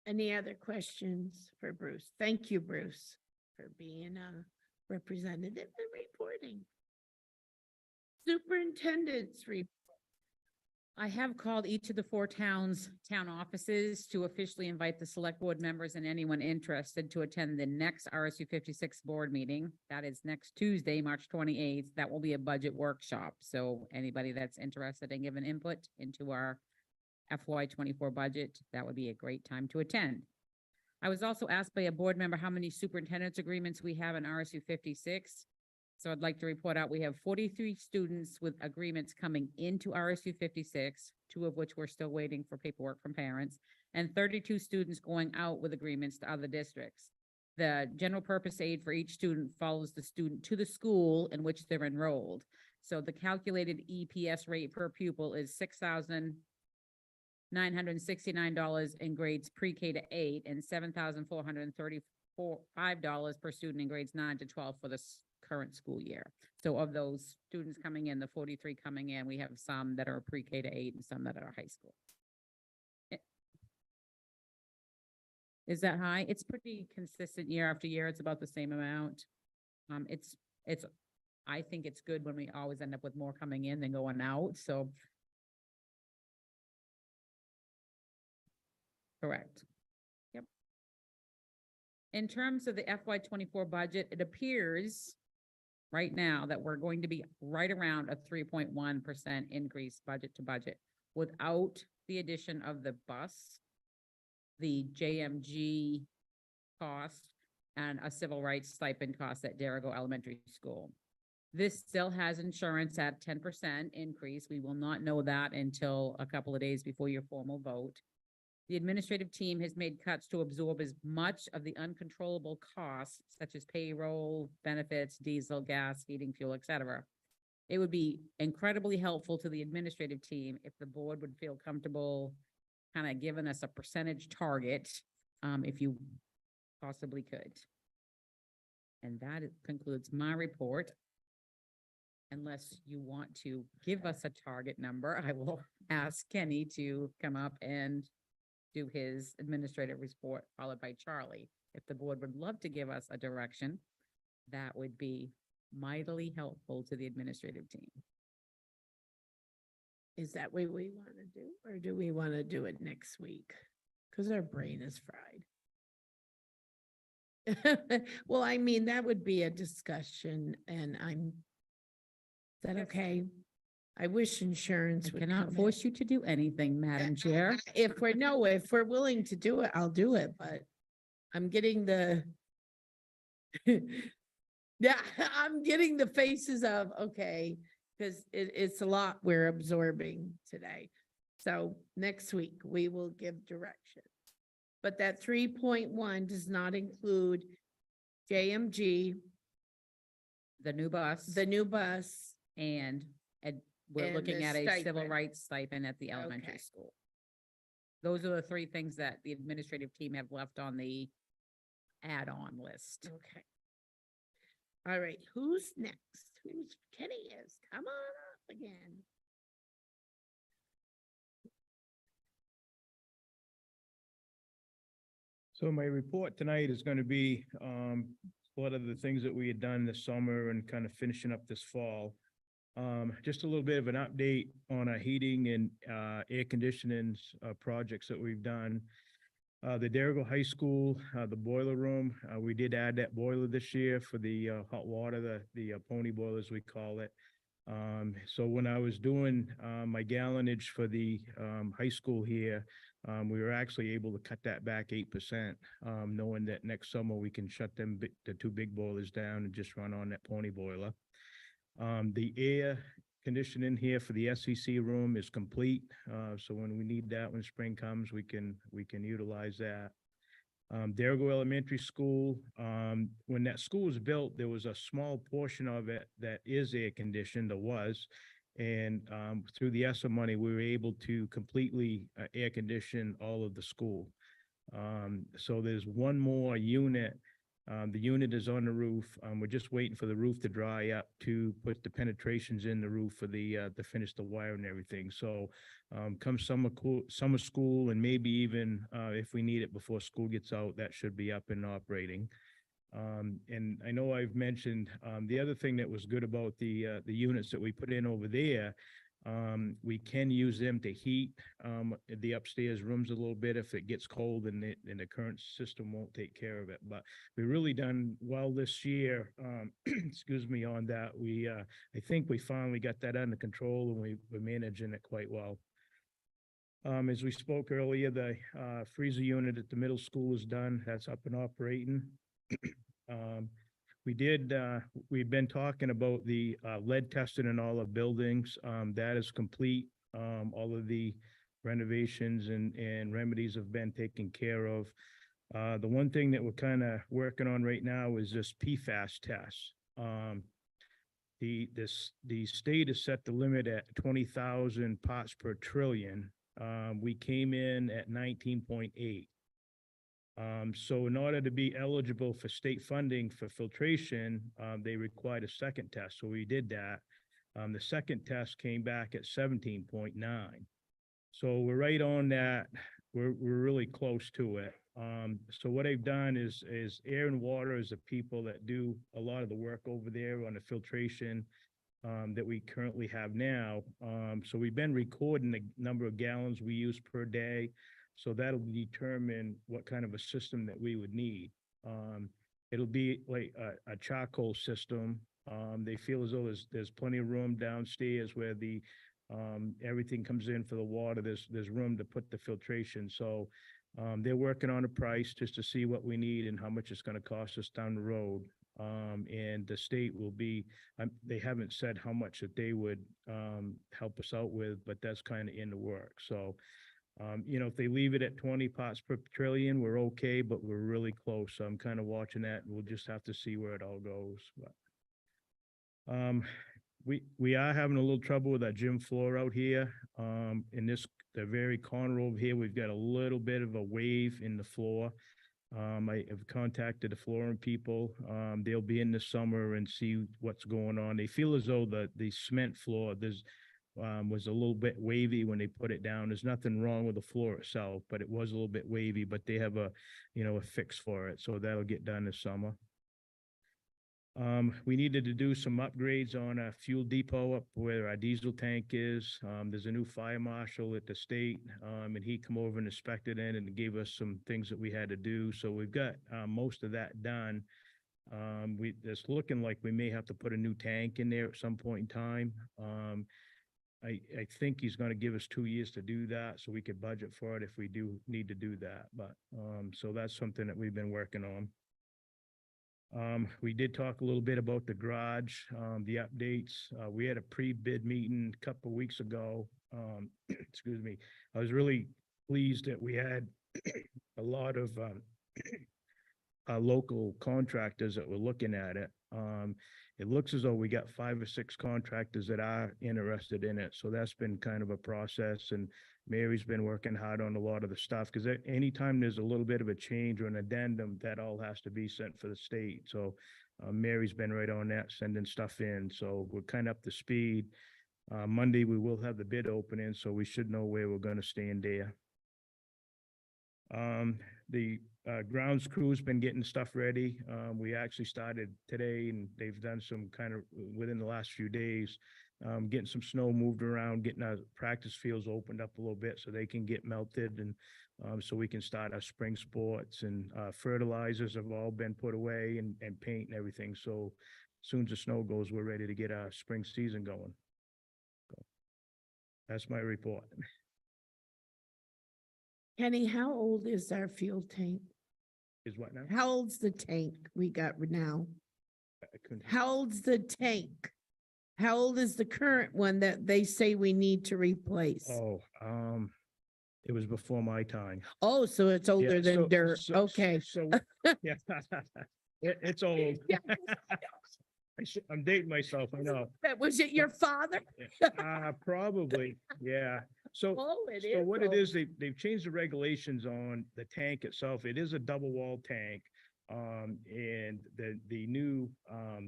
Any other questions for Bruce? Thank you, Bruce, for being a representative and reporting. Superintendent's report. I have called each of the 4 town offices to officially invite the select board members and anyone interested to attend the next RSU56 board meeting. That is next Tuesday, March 28th. That will be a budget workshop. So anybody that's interested in giving input into our FY24 budget, that would be a great time to attend. I was also asked by a board member how many superintendent's agreements we have in RSU56. So I'd like to report out, we have 43 students with agreements coming into RSU 56, 2 of which we're still waiting for paperwork from parents, and 32 students going out with agreements to other districts. The general purpose aid for each student follows the student to the school in which they're enrolled. So the calculated EPS rate per pupil is $6,969 in grades pre-K to 8 and $7,435 per student in grades 9 to 12 for this current school year. So of those students coming in, the 43 coming in, we have some that are pre-K to 8 and some that are high school. Is that high? It's pretty consistent year after year. It's about the same amount. I think it's good when we always end up with more coming in than going out, so. Correct. Yep. In terms of the FY 24 budget, it appears right now that we're going to be right around a 3.1% increase budget to budget without the addition of the bus, the JMG cost, and a civil rights stipend cost at Derigo Elementary School. This still has insurance at 10% increase. We will not know that until a couple of days before your formal vote. The administrative team has made cuts to absorb as much of the uncontrollable costs, such as payroll, benefits, diesel, gas, heating, fuel, etc. It would be incredibly helpful to the administrative team if the board would feel comfortable kind of giving us a percentage target, if you possibly could. And that concludes my report. Unless you want to give us a target number, I will ask Kenny to come up and do his administrative report, followed by Charlie. If the board would love to give us a direction, that would be mightily helpful to the administrative team. Is that what we want to do, or do we want to do it next week? Because our brain is fried. Well, I mean, that would be a discussion, and is that okay? I wish insurance I would cannot come in. force you to do anything, Madam Chair. If we're willing to do it, I'll do it, but I'm getting yeah, I'm getting the faces of, okay, because it's a lot we're absorbing today. So next week we will give direction. But that 3.1 does not include JMG, The new bus. And we're And looking the at a civil stipend. rights stipend at the elementary Okay. school. Those are the 3 things that the administrative team have left on the add-on list. Okay. All right, who's next? Kenny is, come on up again. So my report tonight is going to be a lot of the things that we had done this summer and kind of finishing up this fall. Just a little bit of an update on our heating and air conditioning projects that we've done. The Derigo High School, the boiler room, we did add that boiler this year for the hot water, the pony boiler as we call it. So when I was doing my gallonage for the high school here, we were actually able to cut that back 8%, knowing that next summer we can shut the 2 big boilers down and just run on that pony boiler. The air conditioning here for the SEC room is complete. So when we need that, when spring comes, we can utilize that. Derigo Elementary School, when that school was built, there was a small portion of it that is air conditioned, or was. And through the ESSA money, we were able to completely air condition all of the school. So there's one more unit. The unit is on the roof. We're just waiting for the roof to dry up to put the penetrations in the roof for to finish the wire and everything. So come summer school, and maybe even if we need it before school gets out, that should be up and operating. And I know I've mentioned the other thing that was good about the units that we put in over there. We can use them to heat the upstairs rooms a little bit if it gets cold and the current system won't take care of it. But we've really done well this year. Excuse me, on that. I think we finally got that under control, and we're managing it quite well. As we spoke earlier, the freezer unit at the middle school is done. That's up and operating. we've been talking about the lead testing in all the buildings. That is complete. All of the renovations and remedies have been taken care of. The one thing that we're kind of working on right now is this PFAS test. The state has set the limit at 20,000 parts per trillion. We came in at 19.8. So in order to be eligible for state funding for filtration, they required a second test. So we did that. The second test came back at 17.9. So we're right on that. We're really close to it. So what I've done is Air and Water is the people that do a lot of the work over there on the filtration that we currently have now. So we've been recording the number of gallons we use per day. So that'll determine what kind of a system that we would need. It'll be like a charcoal system. They feel as though there's plenty of room downstairs where the everything comes in for the water. There's room to put the filtration. So they're working on a price just to see what we need and how much it's going to cost us down the road. And the state will be, they haven't said how much that they would help us out with, but that's kind of in the work. So, you know, if they leave it at 20 parts per trillion, we're okay, but we're really close. So I'm kind of watching that, and we'll just have to see where it all goes. But, we are having a little trouble with our gym floor out here. In the very corner over here, we've got a little bit of a wave in the floor. I have contacted the flooring people. They'll be in the summer and see what's going on. They feel as though the cement floor, was a little bit wavy when they put it down. There's nothing wrong with the floor itself, but it was a little bit wavy, but they have a fix for it. So that'll get done this summer. We needed to do some upgrades on a fuel depot up where our diesel tank is. There's a new fire marshal at the state, and he come over and inspected it and gave us some things that we had to do. So we've got most of that done. It's looking like we may have to put a new tank in there at some point in time. I think he's going to give us 2 years to do that, so we could budget for it if we do need to do that. But so that's something that we've been working on. We did talk a little bit about the garage, the updates. We had a pre-bid meeting a couple of weeks ago. Excuse me. I was really pleased that we had a lot of local contractors that were looking at it. It looks as though we got 5 or 6 contractors that are interested in it. So that's been kind of a process, and Mary's been working hard on a lot of the stuff, because anytime there's a little bit of a change or an addendum, that all has to be sent for the state. So Mary's been right on that, sending stuff in. So we're kind of up to speed. Monday, we will have the bid opening, so we should know where we're going to stand there. The grounds crew's been getting stuff ready. We actually started today, and they've done some kind of within the last few days, getting some snow moved around, getting our practice fields opened up a little bit so they can get melted, and so we can start our spring sports. And fertilizers have all been put away, and paint and everything. So as soon as the snow goes, we're ready to get our spring season going. So that's my report. Kenny, how old is our fuel tank? Is what now? How old's the tank we got now? I couldn't. How old's the tank? How old is the current one that they say we need to replace? Oh, it was before my time. Oh, so it's older than dirt. Okay. So, yeah, it's old. Yeah. I'm dating myself, I know. Was it your father? Probably, yeah. So, Oh, it so is what it old. is, they've changed the regulations on the tank itself. It is a double wall tank. And the new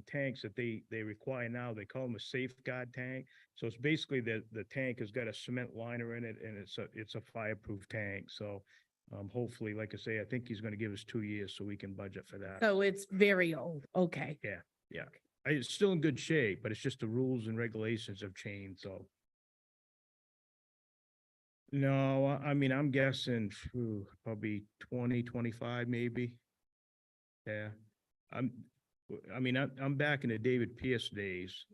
tanks that they require now, they call them a safeguard tank. So it's basically the tank has got a cement liner in it, and it's a fireproof tank. So hopefully, like I say, I think he's going to give us 2 years so we can budget for that. So it's very old. Okay. Yeah, yeah. It's still in good shape, but it's just the rules and regulations have changed, so. No, I mean, I'm guessing probably 20, 25 maybe. Yeah. I'm back in the David Pierce days.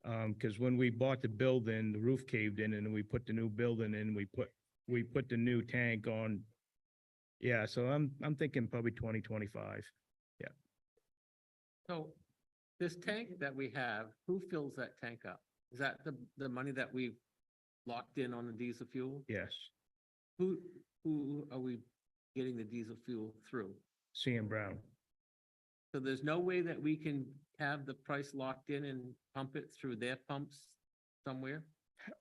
Because when we bought the building, the roof caved in, and then we put the new building in, we put the new tank on. Yeah, so I'm thinking probably 20, 25. Yeah. So this tank that we have, who fills that tank up? Is that the money that we've locked in on the diesel fuel? Yes, Who are we getting the diesel fuel through? CM Brown. So there's no way that we can have the price locked in and pump it through their pumps somewhere?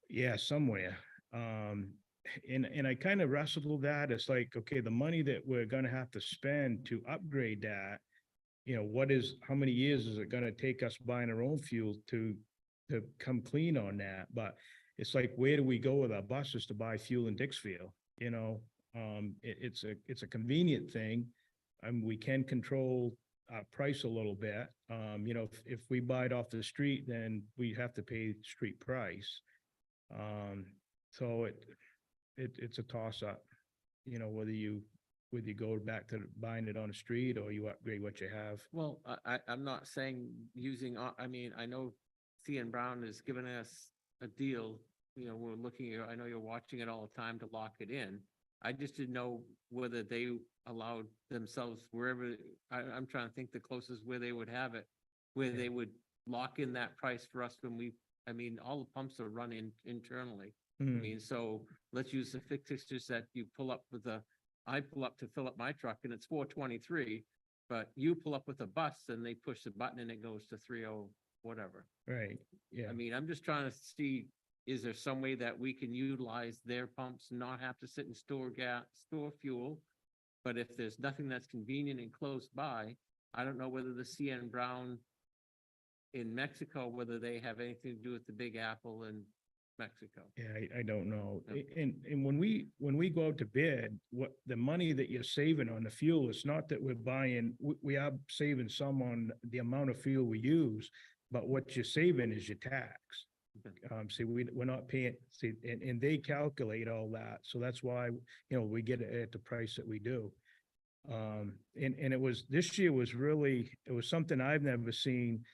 Yeah, somewhere. And I kind of wrestled with that. It's like, okay, the money that we're gonna have to spend to upgrade that, how many years is it gonna take us buying our own fuel to come clean on that? But it's like, where do we go with our buses to buy fuel in Dixfield? It's a convenient thing. We can control our price a little bit. If we buy it off the street, then we have to pay street price. So it's a toss up, whether you go back to buying it on the street or you upgrade what you have. Well, I'm not saying using, I know CN Brown is giving us a deal, we're looking, I know you're watching it all the time to lock it in. I just didn't know whether they allowed themselves wherever, I'm trying to think the closest where they would have it, where they would lock in that price for us when all the pumps are run internally. So let's use the fixtures that you pull up I pull up to fill up my truck and it's 423, but you pull up with a bus and they push the button and it goes to 30 whatever. Right, yeah. I'm just trying to see, is there some way that we can utilize their pumps, not have to sit and store fuel? But if there's nothing that's convenient and close by, I don't know whether the CN Brown in Mexico, whether they have anything to do with the Big Apple in Mexico. Yeah, I don't know. Yeah. And when we go out to bid, what the money that you're saving on the fuel, it's not that we're buying, we are saving some on the amount of fuel we use, but what you're saving is your tax. See, we're not paying, and they calculate all that. So that's why, we get it at the price that we do. And this year was really, it was something I've never seen.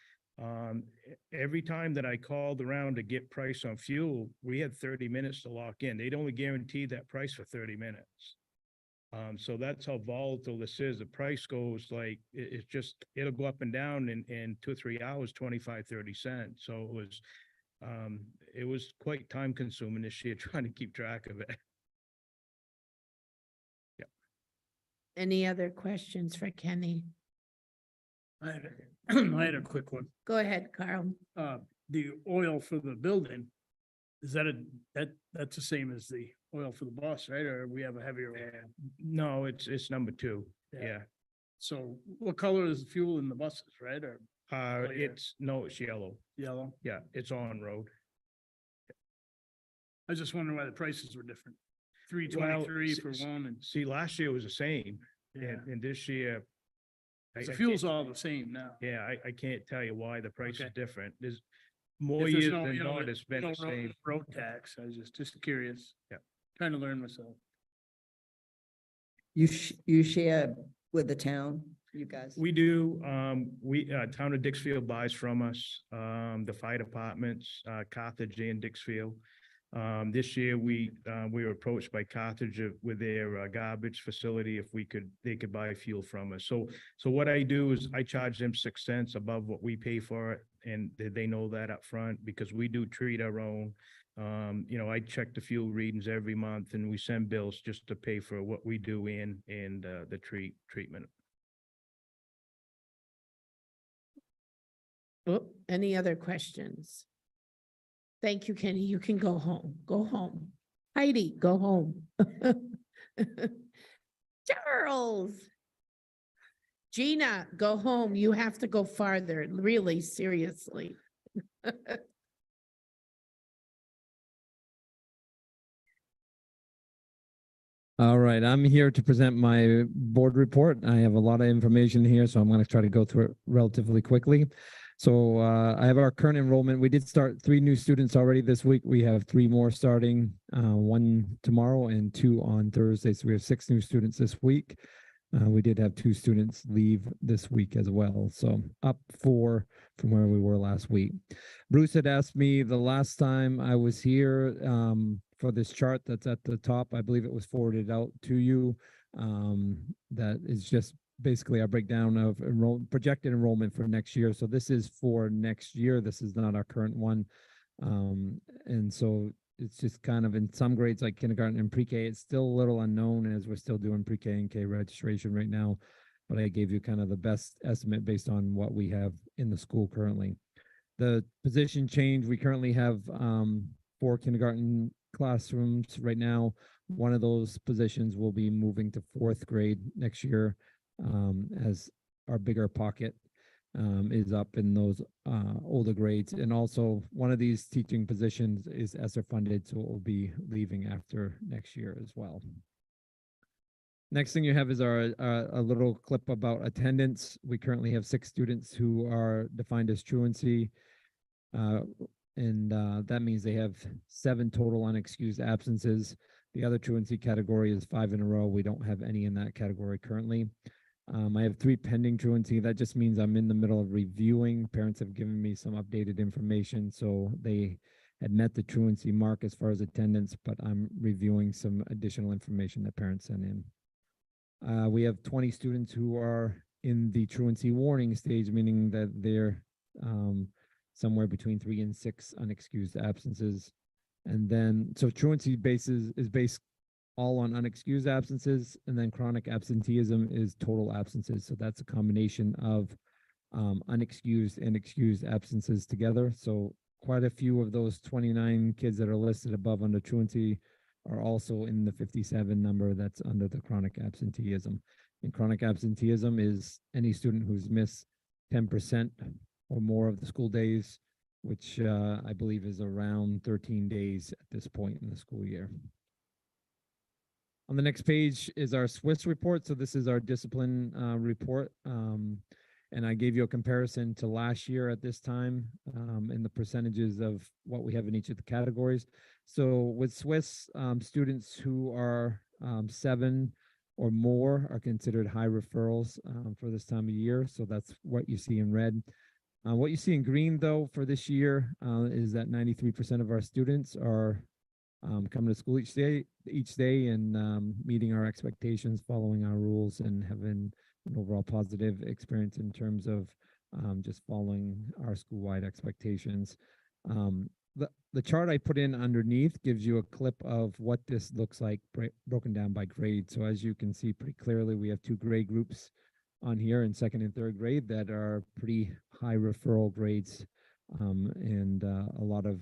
Every time that I called around to get price on fuel, we had 30 minutes to lock in. They'd only guaranteed that price for 30 minutes. So that's how volatile this is. The price goes like, it'll go up and down in 2 or 3 hours, 25, 30 cents. So it was quite time consuming this year trying to keep track of it. Yeah. Any other questions for Kenny? I had a quick one. Go ahead, Carl. The oil for the building, is that's the same as the oil for the bus, right? Or we have a heavier oil? No, it's number 2. Yeah. So what color is the fuel in the buses, right? Or it's yellow. Yellow? Yeah, it's on road. I was just wondering why the prices were different. 323 for one and. See, last year was the same. Yeah. And this year. The fuel's all the same now. Yeah, I can't tell you why the price is different. There's more If there's years no, than you know, not, it's been the same. road tax. I was just curious. Yeah. Trying to learn myself. You share with the town, you guys? We do, town of Dixfield buys from us, the fire departments, Carthage and Dixfield. This year, we were approached by Carthage with their garbage facility, if they could buy fuel from us. So what I do is I charge them 6 cents above what we pay for it, and they know that up front because we do treat our own. I check the fuel readings every month and we send bills just to pay for what we do and the treatment. Oh, any other questions? Thank you, Kenny. You can go home. Go home. Heidi, go home. Charles. Gina, go home. You have to go farther, really, seriously. All right, I'm here to present my board report. I have a lot of information here, so I'm going to try to go through it relatively quickly. So I have our current enrollment. We did start 3 new students already this week. We have 3 more starting, 1 tomorrow and 2 on Thursday. So we have 6 new students this week. We did have 2 students leave this week as well. So up 4 from where we were last week. Bruce had asked me the last time I was here for this chart that's at the top. I believe it was forwarded out to you. That is just basically our breakdown of projected enrollment for next year. So this is for next year. This is not our current one. And so it's just kind of in some grades like kindergarten and pre-K, it's still a little unknown as we're still doing pre-K and K registration right now. But I gave you kind of the best estimate based on what we have in the school currently. The position change, we currently have 4 kindergarten classrooms right now. One of those positions will be moving to 4th grade next year as our bigger pocket is up in those older grades. And also one of these teaching positions is ESSER funded, so it will be leaving after next year as well. Next thing you have is a little clip about attendance. We currently have 6 students who are defined as truancy. And that means they have 7 total unexcused absences. The other truancy category is 5 in a row. We don't have any in that category currently. I have 3 pending truancy. That just means I'm in the middle of reviewing. Parents have given me some updated information. So they had met the truancy mark as far as attendance, but I'm reviewing some additional information that parents sent in. We have 20 students who are in the truancy warning stage, meaning that they're somewhere between 3 and 6 unexcused absences. And then, so truancy is based all on unexcused absences, and then chronic absenteeism is total absences. So that's a combination of unexcused and excused absences together. So quite a few of those 29 kids that are listed above under truancy are also in the 57 number that's under the chronic absenteeism. And chronic absenteeism is any student who's missed 10% or more of the school days, which I believe is around 13 days at this point in the school year. On the next page is our Swiss report. So this is our discipline report. And I gave you a comparison to last year at this time in the percentages of what we have in each of the categories. So with Swiss, students who are 7 or more are considered high referrals for this time of year. So that's what you see in red. What you see in green, though, for this year is that 93% of our students are coming to school each day and meeting our expectations, following our rules, and having an overall positive experience in terms of just following our school-wide expectations. The chart I put in underneath gives you a clip of what this looks like broken down by grade. So as you can see pretty clearly, we have 2 grade groups on here in 2nd and 3rd grade that are pretty high referral grades and a lot of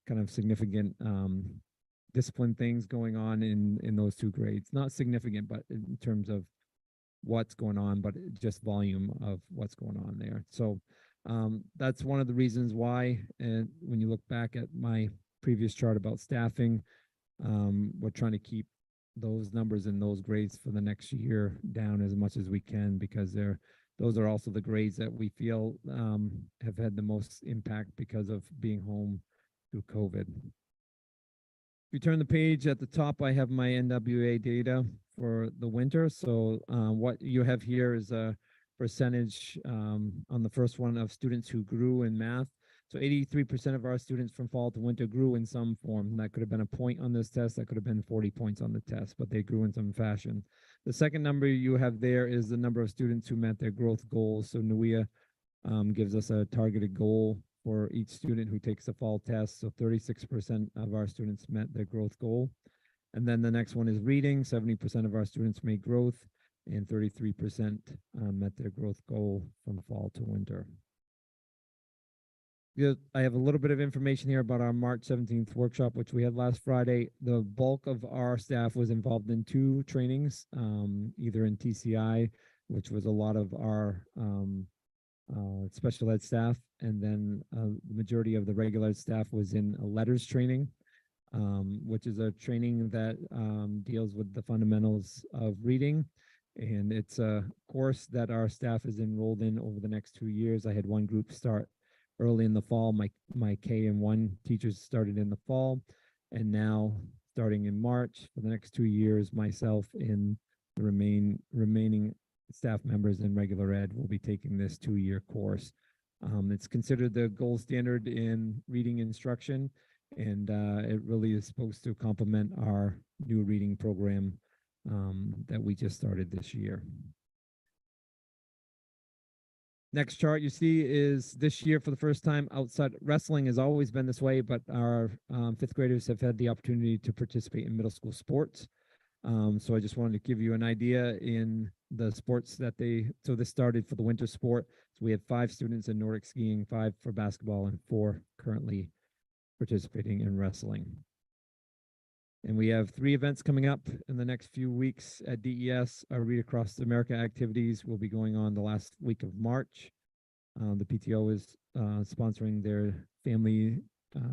kind of significant discipline things going on in those 2 grades. Not significant, but in terms of what's going on, but just volume of what's going on there. So that's one of the reasons why, and when you look back at my previous chart about staffing, we're trying to keep those numbers in those grades for the next year down as much as we can, because those are also the grades that we feel have had the most impact because of being home through COVID. If you turn the page at the top, I have my NWA data for the winter. So what you have here is a percentage on the first one of students who grew in math. So 83% of our students from fall to winter grew in some form. That could have been a point on this test. That could have been 40 points on the test, but they grew in some fashion. The second number you have there is the number of students who met their growth goals. So NUIA gives us a targeted goal for each student who takes the fall test. So 36% of our students met their growth goal. And then the next one is reading. 70% of our students made growth, and 33% met their growth goal from fall to winter. I have a little bit of information here about our March 17th workshop, which we had last Friday. The bulk of our staff was involved in 2 trainings, either in TCI, which was a lot of our special ed staff, and then the majority of the regular ed staff was in a letters training, which is a training that deals with the fundamentals of reading. And it's a course that our staff is enrolled in over the next 2 years. I had one group start early in the fall. My K and 1 teachers started in the fall, and now starting in March for the next 2 years, myself and the remaining staff members in regular ed will be taking this 2-year course. It's considered the gold standard in reading instruction, and it really is supposed to complement our new reading program that we just started this year. Next chart you see is this year for the first time outside wrestling has always been this way, but our fifth graders have had the opportunity to participate in middle school sports. So I just wanted to give you an idea in the sports that so this started for the winter sport. So we had 5 students in Nordic skiing, 5 for basketball, and 4 currently participating in wrestling. And we have 3 events coming up in the next few weeks at DES. Our Read Across America activities will be going on the last week of March. The PTO is sponsoring their family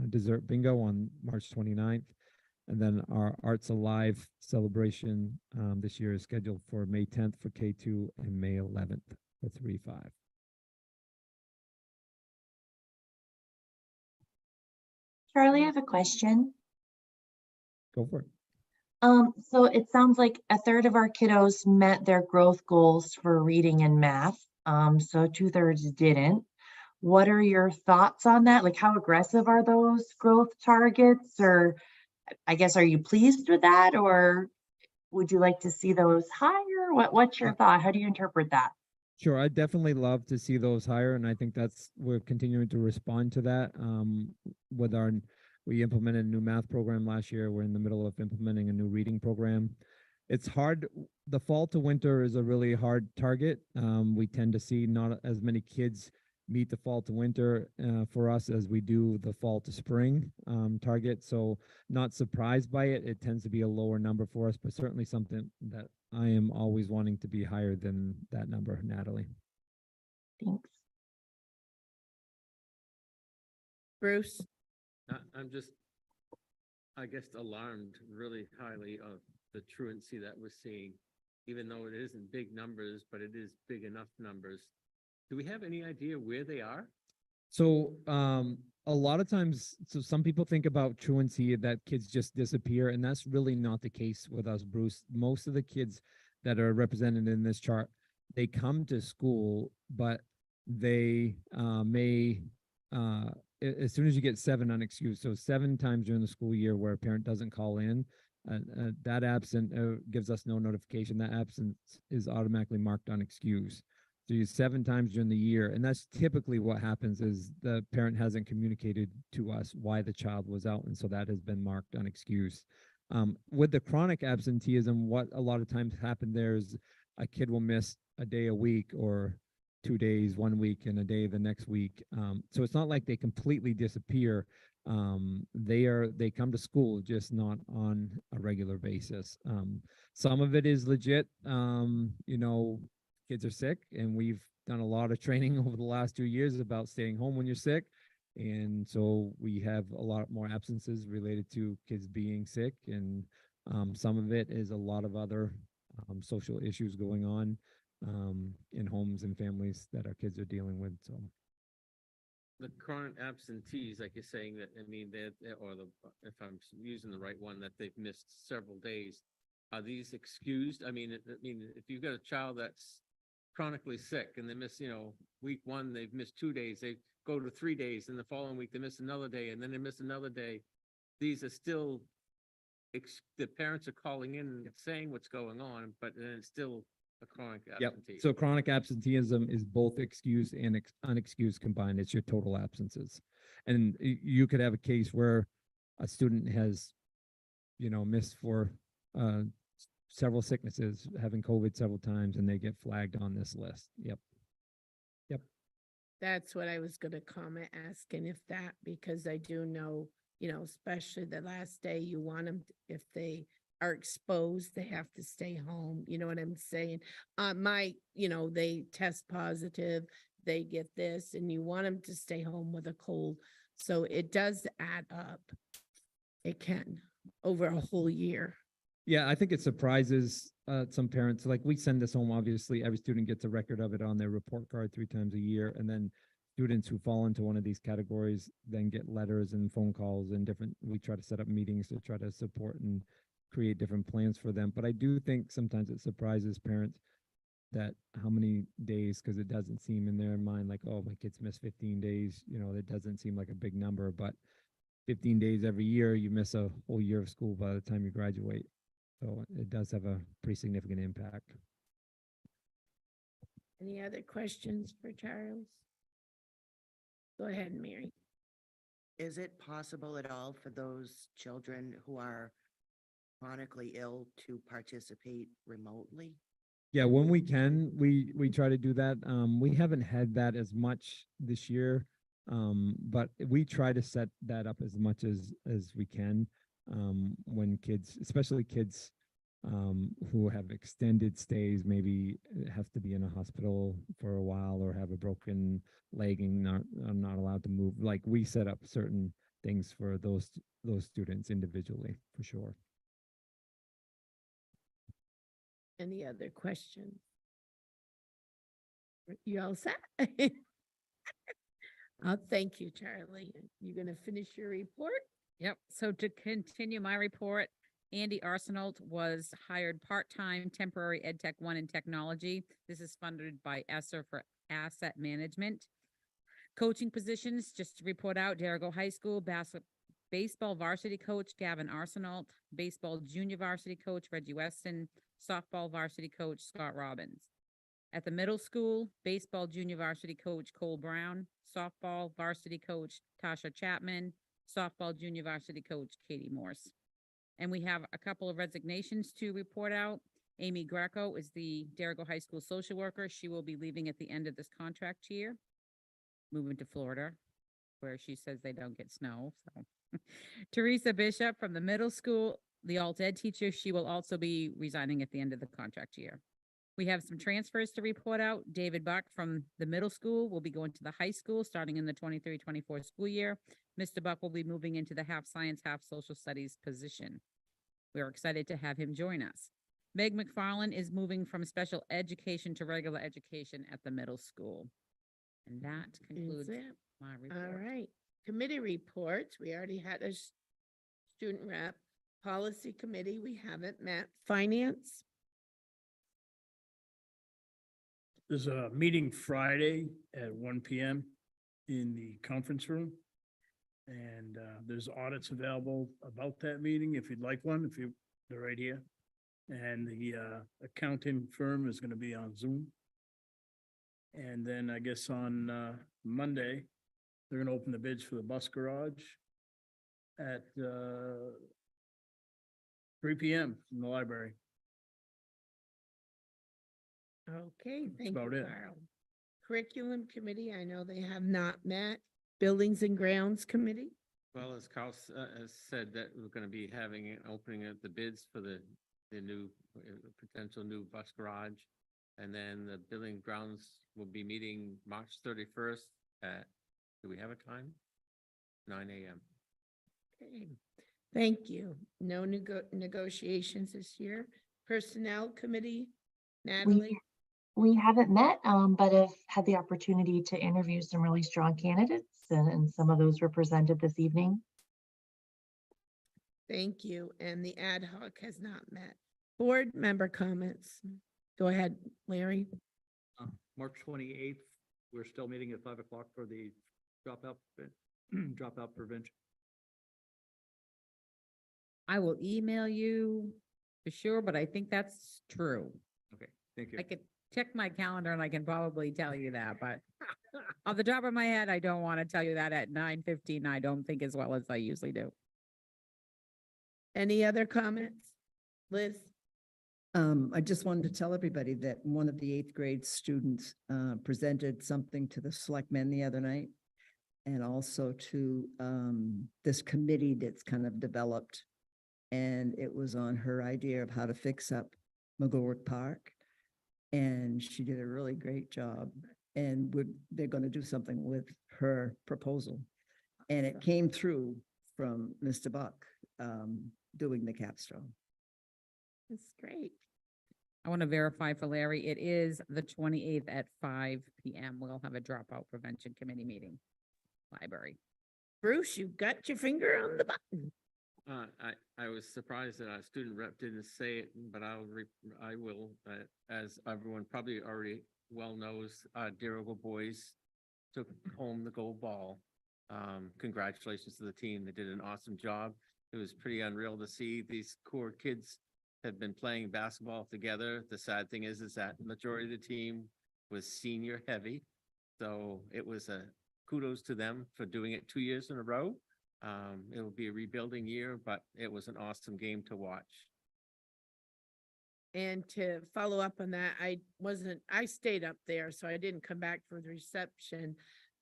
dessert bingo on March 29th. And then our Arts Alive celebration this year is scheduled for May 10th for K2 and May 11th for 3-5. Charlie, I have a question. Go for it. So it sounds like a third of our kiddos met their growth goals for reading and math. So 2/3 didn't. What are your thoughts on that? Like, how aggressive are those growth targets? Or I guess, are you pleased with that? Or would you like to see those higher? What's your thought? How do you interpret that? Sure, I'd definitely love to see those higher, and I think we're continuing to respond to that. We implemented a new math program last year. We're in the middle of implementing a new reading program. It's hard. The fall to winter is a really hard target. We tend to see not as many kids meet the fall to winter for us as we do the fall to spring target. So not surprised by it. It tends to be a lower number for us, but certainly something that I am always wanting to be higher than that number, Natalie. Thanks. Bruce? I'm just, I guess, alarmed really highly of the truancy that we're seeing, even though it isn't big numbers, but it is big enough numbers. Do we have any idea where they are? So a lot of times, so some people think about truancy that kids just disappear, and that's really not the case with us, Bruce. Most of the kids that are represented in this chart, they come to school, but they may as soon as you get 7 unexcused, so 7 times during the school year where a parent doesn't call in, that absent gives us no notification. That absence is automatically marked unexcused. So you 7 times during the year, and that's typically what happens is the parent hasn't communicated to us why the child was out, and so that has been marked unexcused. With the chronic absenteeism, what a lot of times happen there is a kid will miss a day a week or 2 days, 1 week, and a day the next week. So it's not like they completely disappear. They come to school, just not on a regular basis. Some of it is legit. Kids are sick, and we've done a lot of training over the last 2 years about staying home when you're sick. And so we have a lot more absences related to kids being sick. And some of it is a lot of other social issues going on in homes and families that our kids are dealing with. So The chronic absentees, like you're saying that, I mean, if I'm using the right one, that they've missed several days, are these excused? I mean, if you've got a child that's chronically sick and they miss, week 1, they've missed 2 days, they go to 3 days, and the following week they miss another day, and then they miss another day. These are still, the parents are calling in and saying what's going on, but then it's still a chronic absentee. So chronic absenteeism is both excused and unexcused combined. It's your total absences. And you could have a case where a student has, missed for several sicknesses, having COVID several times, and they get flagged on this list. Yep. That's what I was going to comment, asking if that, because I do know, especially the last day, you want them, if they are exposed, they have to stay home. You know what I'm saying? They test positive, they get this, and you want them to stay home with a cold. So it does add up. It can over a whole year. Yeah, I think it surprises some parents. Like, we send this home, obviously, every student gets a record of it on their report card 3 times a year. And then students who fall into one of these categories then get letters and phone calls and we try to set up meetings to try to support and create different plans for them. But I do think sometimes it surprises parents that how many days, because it doesn't seem in their mind like, oh, my kids missed 15 days. It doesn't seem like a big number, but 15 days every year, you miss a whole year of school by the time you graduate. So it does have a pretty significant impact. Any other questions for Charles? Go ahead, Mary. Is it possible at all for those children who are chronically ill to participate remotely? Yeah, when we can, we try to do that. We haven't had that as much this year. But we try to set that up as much as we can. When kids, especially kids who have extended stays, maybe have to be in a hospital for a while or have a broken leg and are not allowed to move. Like, we set up certain things for those students individually, for sure. Any other questions? You all set? Thank you, Charlie. You gonna finish your report? Yep. So to continue my report, Andy Arsenault was hired part-time temporary ed tech 1 in technology. This is funded by ESSER for asset management. Coaching positions, just to report out, Derigo High School baseball varsity coach Gavin Arsenault, baseball junior varsity coach Reggie Weston, softball varsity coach Scott Robbins. At the middle school, baseball junior varsity coach Cole Brown, softball varsity coach Tasha Chapman, softball junior varsity coach Katie Morse. And we have a couple of resignations to report out. Amy Greco is the Derigo High School social worker. She will be leaving at the end of this contract year, moving to Florida, where she says they don't get snow. So Teresa Bishop from the middle school, the alt ed teacher, she will also be resigning at the end of the contract year. We have some transfers to report out. David Buck from the middle school will be going to the high school starting in the 23-24 school year. Mr. Buck will be moving into the half science, half social studies position. We are excited to have him join us. Meg McFarland is moving from special education to regular education at the middle school. And that concludes my report. All right, committee reports. We already had a student rep. Policy committee, we haven't met. Finance, There's a meeting Friday at 1 PM in the conference room. And there's audits available about that meeting if you'd like one, they're right here. And the accounting firm is gonna be on Zoom. And then I guess on Monday, they're gonna open the bids for the bus garage at 3 PM in the library. okay, That's thank about you, it. Carl. Curriculum committee, I know they have not met. Buildings and grounds committee, Well, as Carl has said, that we're going to be having an opening of the bids for the new, potential new bus garage. And then the building grounds will be meeting March 31st at, do we have a time? 9 AM. okay, thank you. No negotiations this year. Personnel committee, Natalie, We haven't met, but have had the opportunity to interview some really strong candidates, and some of those were presented this evening. thank you. And the ad hoc has not met. Board member comments. Go ahead, Larry. March 28th, we're still meeting at 5 o'clock for the dropout, dropout prevention. I will email you for sure, but I think that's true. Okay, thank you. I could check my calendar and I can probably tell you that, but off the top of my head, I don't want to tell you that at 9:15. I don't think as well as I usually do. Any other comments? Liz? I just wanted to tell everybody that one of the 8th grade students presented something to the selectmen the other night, and also to this committee that's kind of developed. And it was on her idea of how to fix up McGowan Park. And she did a really great job. And they're going to do something with her proposal. And it came through from Mr. Buck doing the capstone. That's great. I want to verify for Larry, it is the 28th at 5 PM. We'll have a dropout prevention committee meeting, library. Bruce, you got your finger on the button. I was surprised that our student rep didn't say it, but I will, as everyone probably already well knows, Derigo boys took home the gold ball. Congratulations to the team. They did an awesome job. It was pretty unreal to see these core kids have been playing basketball together. The sad thing is that the majority of the team was senior heavy. So it was a kudos to them for doing it 2 years in a row. It will be a rebuilding year, but it was an awesome game to watch. And to follow up on that, I stayed up there, so I didn't come back for the reception.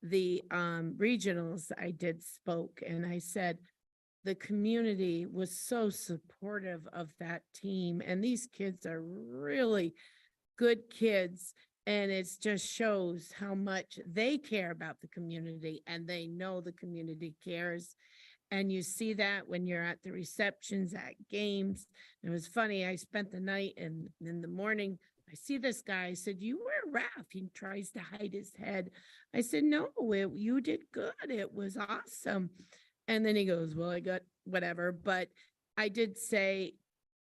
The regionals I did spoke and I said, the community was so supportive of that team and these kids are really good kids. And it just shows how much they care about the community and they know the community cares. And you see that when you're at the receptions, at games. It was funny, I spent the night and in the morning, I see this guy, I said, you wear Raf. He tries to hide his head. I said, no, you did good. It was awesome. And then he goes, well, I got whatever. But I did say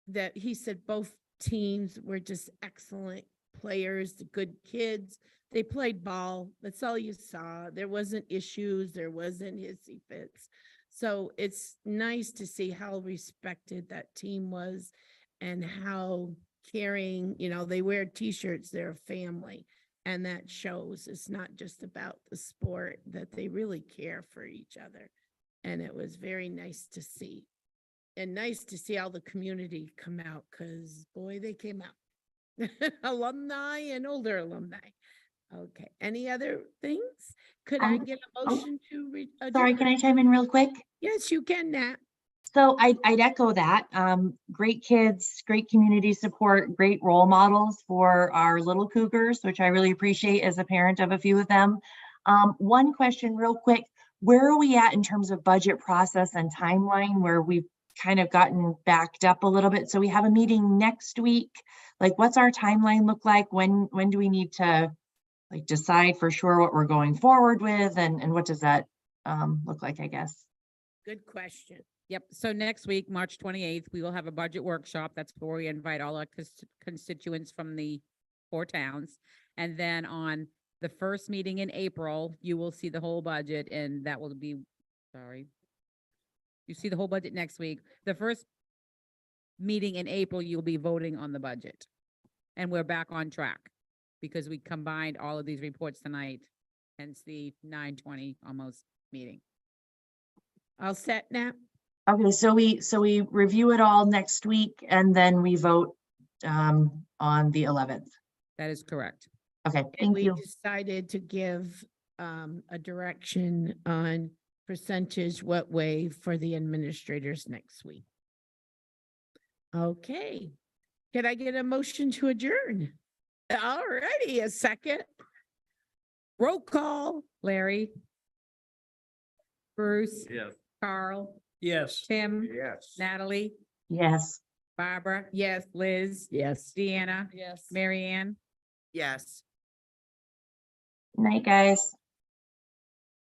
that he said both teams were just excellent players, good kids. They played ball. That's all you saw. There wasn't issues. There wasn't hissy fits. So it's nice to see how respected that team was and how caring, they wear t-shirts, they're a family. And that shows it's not just about the sport, that they really care for each other. And it was very nice to see. And nice to see all the community come out because boy, they came out. Alumni and older alumni. Okay, any other things? Could I get a motion to Sorry, can I chime in real quick? Yes, you can, Nat. So I'd echo that. Great kids, great community support, great role models for our little Cougars, which I really appreciate as a parent of a few of them. One question real quick, where are we at in terms of budget process and timeline where we've kind of gotten backed up a little bit? So we have a meeting next week. Like, what's our timeline look like? When do we need to decide for sure what we're going forward with and what does that look like, I guess? Good question. Yep. So next week, March 28th, we will have a budget workshop. That's where we invite all our constituents from the 4 towns. And then on the first meeting in April, you will see the whole budget and that will be, you see the whole budget next week. The first meeting in April, you'll be voting on the budget. And we're back on track because we combined all of these reports tonight, hence the 9:20 almost meeting. All set, Nat? Okay, so we review it all next week and then we vote on the 11th. That is correct. Okay, And thank we you. decided to give a direction on percentage what way for the administrators next week. Okay. Can I get a motion to adjourn? All righty, a second. Roll call. Larry? Bruce? Yes. Carl? Yes. Tim? Yes. Natalie? Yes. Barbara? Yes. Liz? Yes. Deanna? Yes. Mary Ann? Yes. Night, guys.